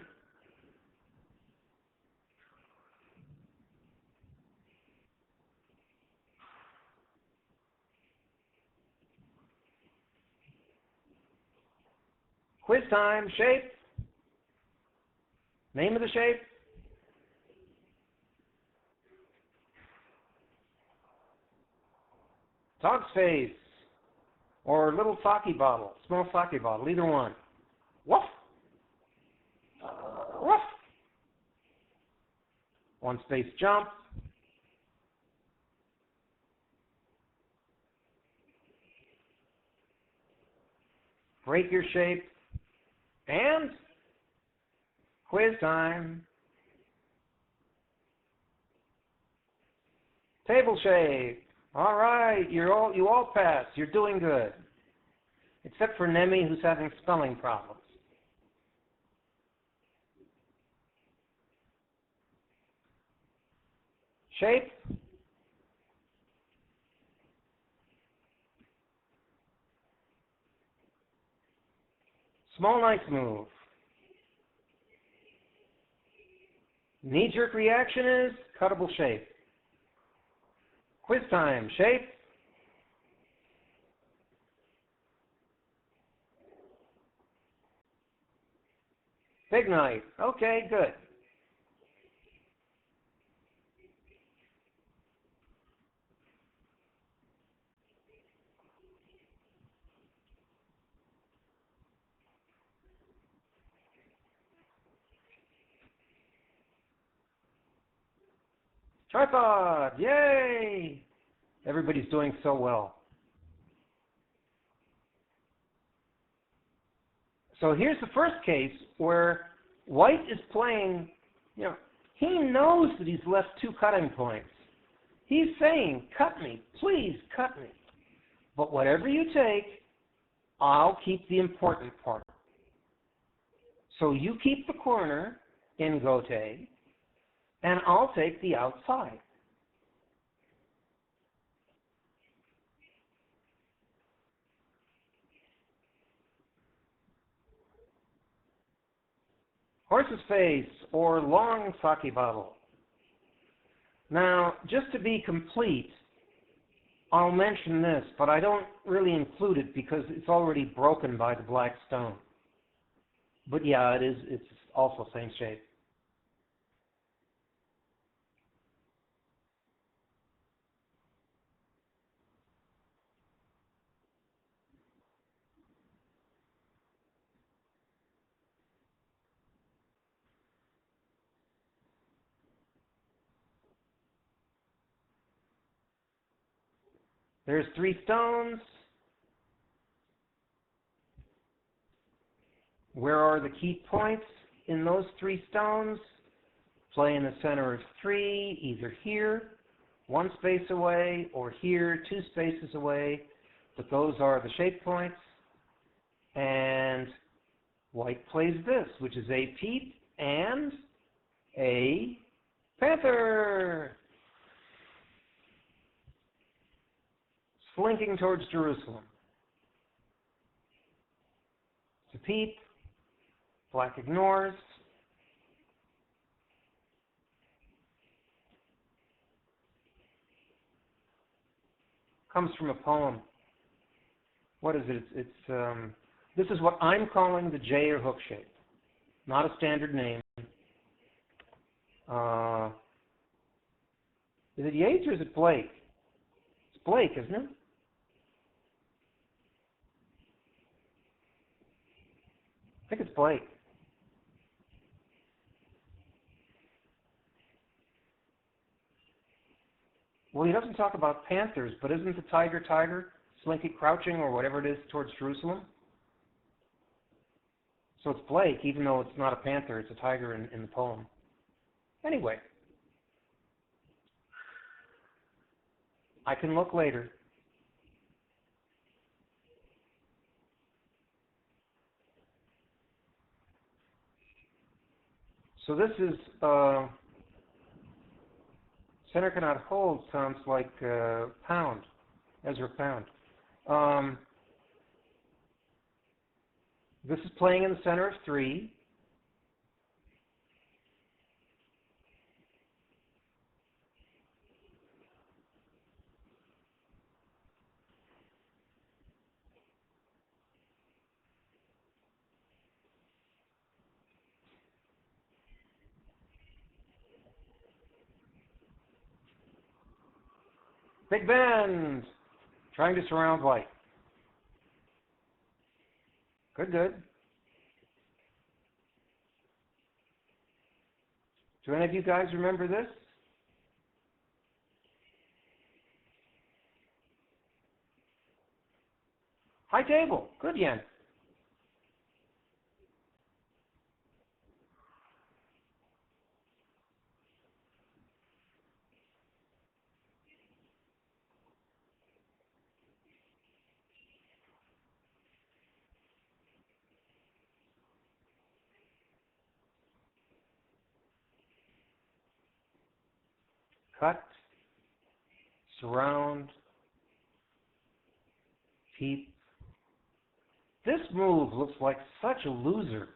Quiz time, shape. Name of the shape? Dog's face. Or little sake bottle, small sake bottle, either one. Woof. Woof. One space jump. Break your shape. And quiz time. Table shape. All right, you all passed. You're doing good. Except for Nemi, who's having spelling problems. Shape. Small, nice move. Knee-jerk reaction is cuttable shape. Quiz time. Shape. Big knife. Okay, good. Tripod. Yay! Everybody's doing so well. So here's the first case where white is playing, he knows that he's left 2 cutting points. He's saying, cut me, please cut me. But whatever you take, I'll keep the important part. So you keep the corner in Gote, and I'll take the outside. Horse's face, or long sake bottle. Now, just to be complete, I'll mention this, but I don't really include it because it's already broken by the black stone. But yeah, it's also same shape. There's 3 stones. Where are the key points in those 3 stones? Play in the center of 3, either here, 1 space away, or here, 2 spaces away. But those are the shape points. And white plays this, which is a peep and a panther. Slinking towards Jerusalem. It's a peep. Black ignores. Comes from a poem. What is it? This is what I'm calling the J or hook shape. Not a standard name. Is it Yeats or is it Blake? It's Blake, isn't it? I think it's Blake. Well, he doesn't talk about panthers, but isn't the tiger, slinky crouching or whatever it is towards Jerusalem? So it's Blake, even though it's not a panther, it's a tiger in the poem. Anyway, I can look later. So this is center cannot hold sounds like pound, Ezra Pound. This is playing in the center of 3. Big bend. Trying to surround white. Good, good. Do any of you guys remember this? High table. Good, Yen. Cut, surround, keep. This move looks like such a loser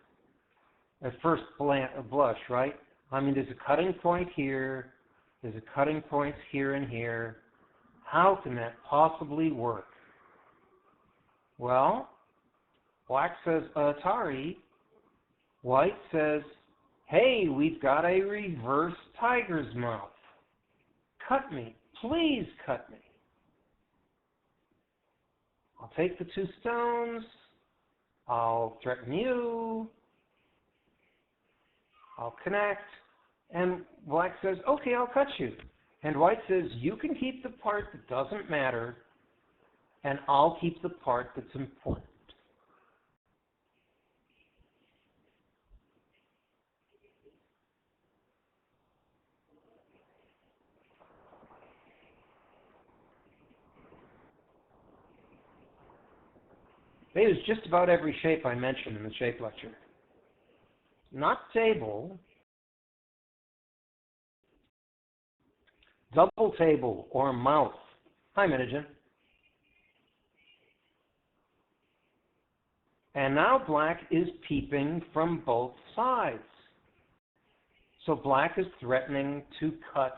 at first blush, right? I mean, there's a cutting point here, there's a cutting point here and here. How can that possibly work? Well, black says Atari, white says, hey, we've got a reverse tiger's mouth. Cut me, please cut me. I'll take the 2 stones, I'll threaten you, I'll connect, and black says, okay, I'll cut you. And white says, you can keep the part that doesn't matter, and I'll keep the part that's important. They use just about every shape I mentioned in the shape lecture. Not table, double table or mouth. Hi, Minigen. And now black is peeping from both sides. So black is threatening to cut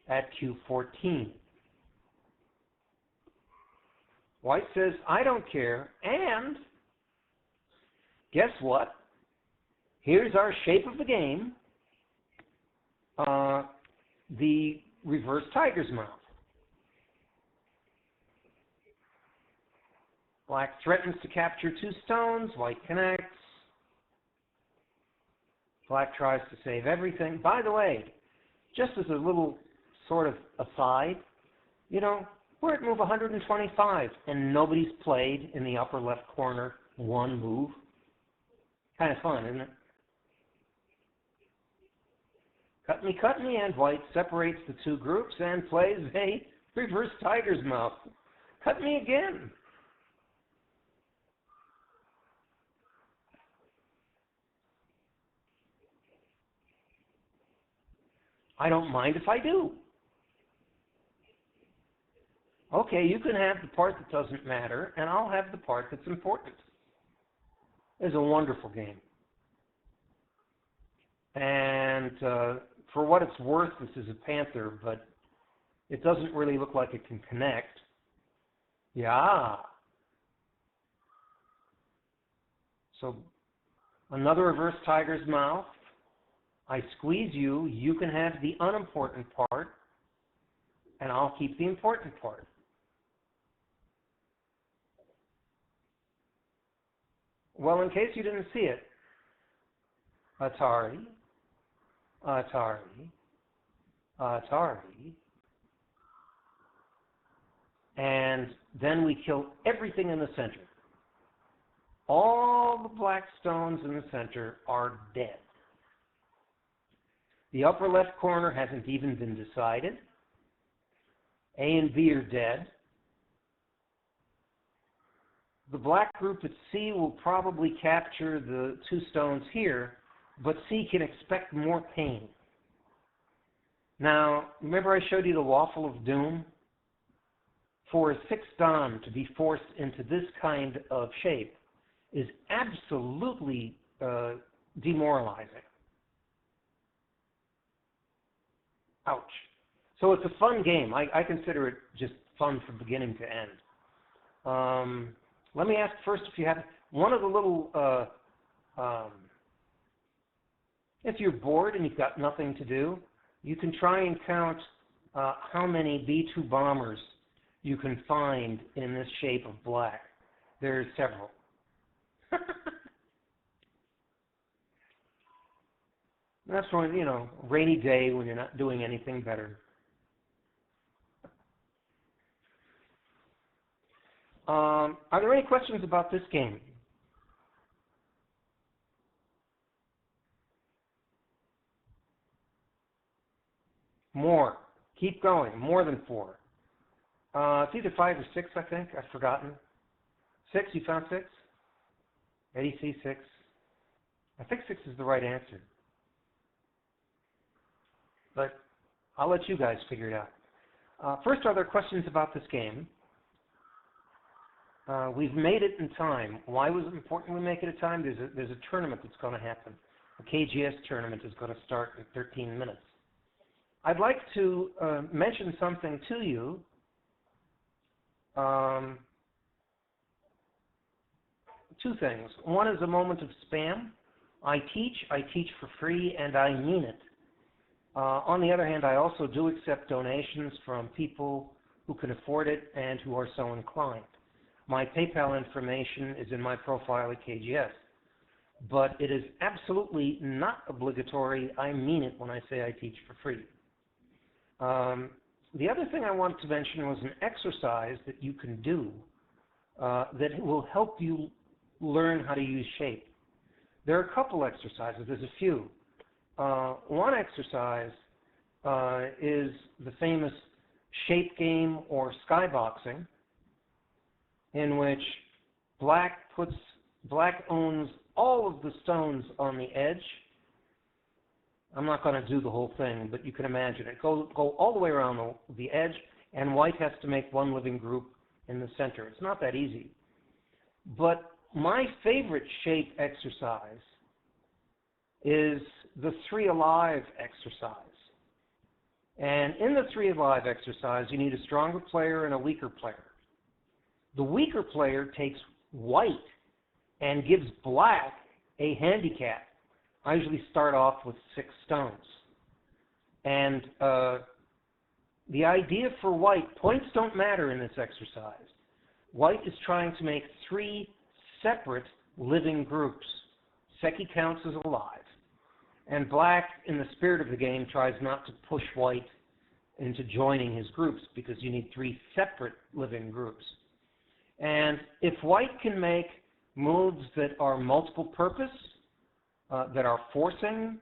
at Q14. White says, I don't care, and guess what? Here's our shape of the game, the reverse tiger's mouth. Black threatens to capture 2 stones, white connects. Black tries to save everything. By the way, just as a little sort of aside, you know, we're at move 125, and nobody's played in the upper left corner 1 move. Kind of fun, isn't it? Cut me, and white separates the 2 groups and plays a reverse tiger's mouth. Cut me again. I don't mind if I do. Okay, you can have the part that doesn't matter, and I'll have the part that's important. It's a wonderful game. And for what it's worth, this is a panther, but it doesn't really look like it can connect. Yeah. So another reverse tiger's mouth. I squeeze you, you can have the unimportant part, and I'll keep the important part. Well, in case you didn't see it, Atari, Atari, Atari, and then we kill everything in the center. All the black stones in the center are dead. The upper left corner hasn't even been decided. A and B are dead. The black group at C will probably capture the 2 stones here, but C can expect more pain. Now, remember I showed you the waffle of doom? For a 6 Dsaun to be forced into this kind of shape is absolutely demoralizing. Ouch. So it's a fun game. I consider it just fun from beginning to end. Let me ask first if you have one of the little, if you're bored and you've got nothing to do, you can try and count how many B-2 bombers you can find in this shape of black. There's several. That's when, rainy day when you're not doing anything better. Are there any questions about this game? More. Keep going. More than 4. It's either 5 or 6, I think. I've forgotten. 6? You found 6? Eddie sees 6. I think 6 is the right answer. But I'll let you guys figure it out. First, are there questions about this game? We've made it in time. Why was it important we make it in time? There's a tournament that's going to happen. The KGS tournament is going to start in 13 minutes. I'd like to mention something to you. Two things. One is a moment of spam. I teach for free, and I mean it. On the other hand, I also do accept donations from people who can afford it and who are so inclined. My PayPal information is in my profile at KGS, but it is absolutely not obligatory. I mean it when I say I teach for free. The other thing I wanted to mention was an exercise that you can do that will help you learn how to use shape. There are a couple exercises. There's a few. One exercise is the famous shape game or skyboxing, in which black owns all of the stones on the edge. I'm not going to do the whole thing, but you can imagine it. Go all the way around the edge, and white has to make one living group in the center. It's not that easy. But my favorite shape exercise is the 3 alive exercise. And in the 3 alive exercise, you need a stronger player and a weaker player. The weaker player takes white and gives black a handicap. I usually start off with 6 stones. And the idea for white, points don't matter in this exercise. White is trying to make 3 separate living groups. Seki counts as alive. And black, in the spirit of the game, tries not to push white into joining his groups because you need 3 separate living groups. And if white can make moves that are multiple purpose, that are forcing,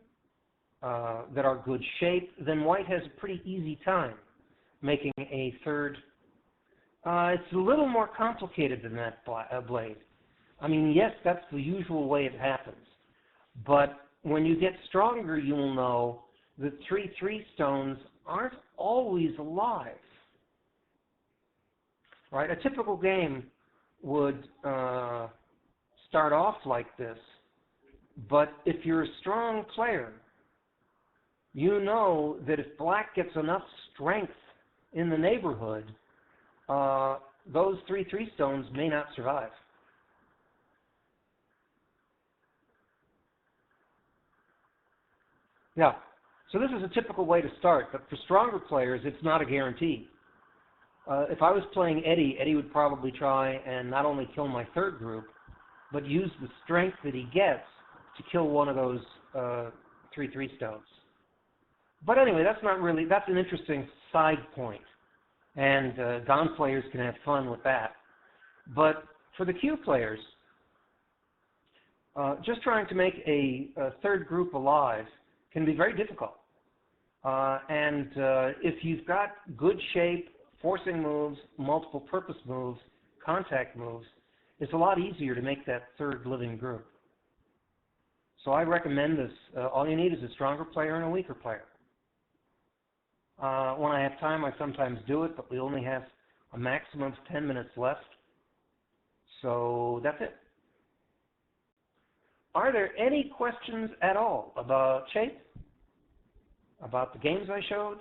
that are good shape, then white has a pretty easy time making a third. It's a little more complicated than that, Blade. I mean, yes, that's the usual way it happens. But when you get stronger, you will know that 3/3 stones aren't always alive. Right? A typical game would start off like this, but if you're a strong player, you know that if black gets enough strength in the neighborhood, those 3/3 stones may not survive. Yeah, so this is a typical way to start, but for stronger players, it's not a guarantee. If I was playing Eddie, Eddie would probably try and not only kill my third group, but use the strength that he gets to kill one of those 3/3 stones. But anyway, that's an interesting side point. And Don players can have fun with that. But for the Q players, just trying to make a third group alive can be very difficult. And if you've got good shape, forcing moves, multiple purpose moves, contact moves, it's a lot easier to make that third living group. So I recommend this. All you need is a stronger player and a weaker player. When I have time, I sometimes do it, but we only have a maximum of 10 minutes left. So that's it. Are there any questions at all about shape? About the games I showed?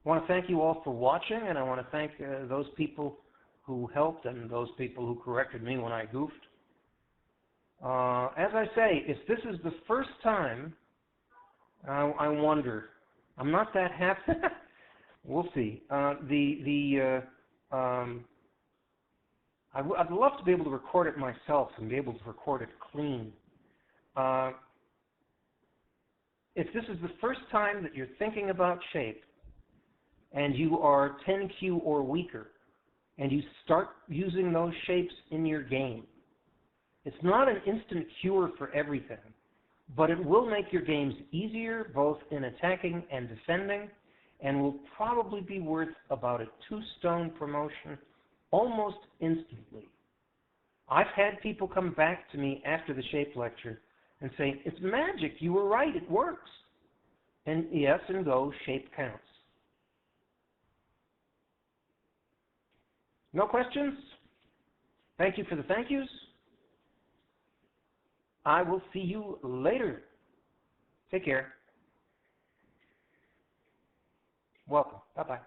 I want to thank you all for watching, and I want to thank those people who helped and those people who corrected me when I goofed. As I say, if this is the first time, I wonder. I'm not that happy. We'll see. I'd love to be able to record it myself and be able to record it clean. If this is the first time that you're thinking about shape and you are 10Q or weaker and you start using those shapes in your game, it's not an instant cure for everything, but it will make your games easier both in attacking and defending, and will probably be worth about a 2-stone promotion almost instantly. I've had people come back to me after the shape lecture and say, "It's magic, you were right, it works." And yes, and go, shape counts. No questions? Thank you for the thank yous. I will see you later. Take care. Welcome. Bye-bye.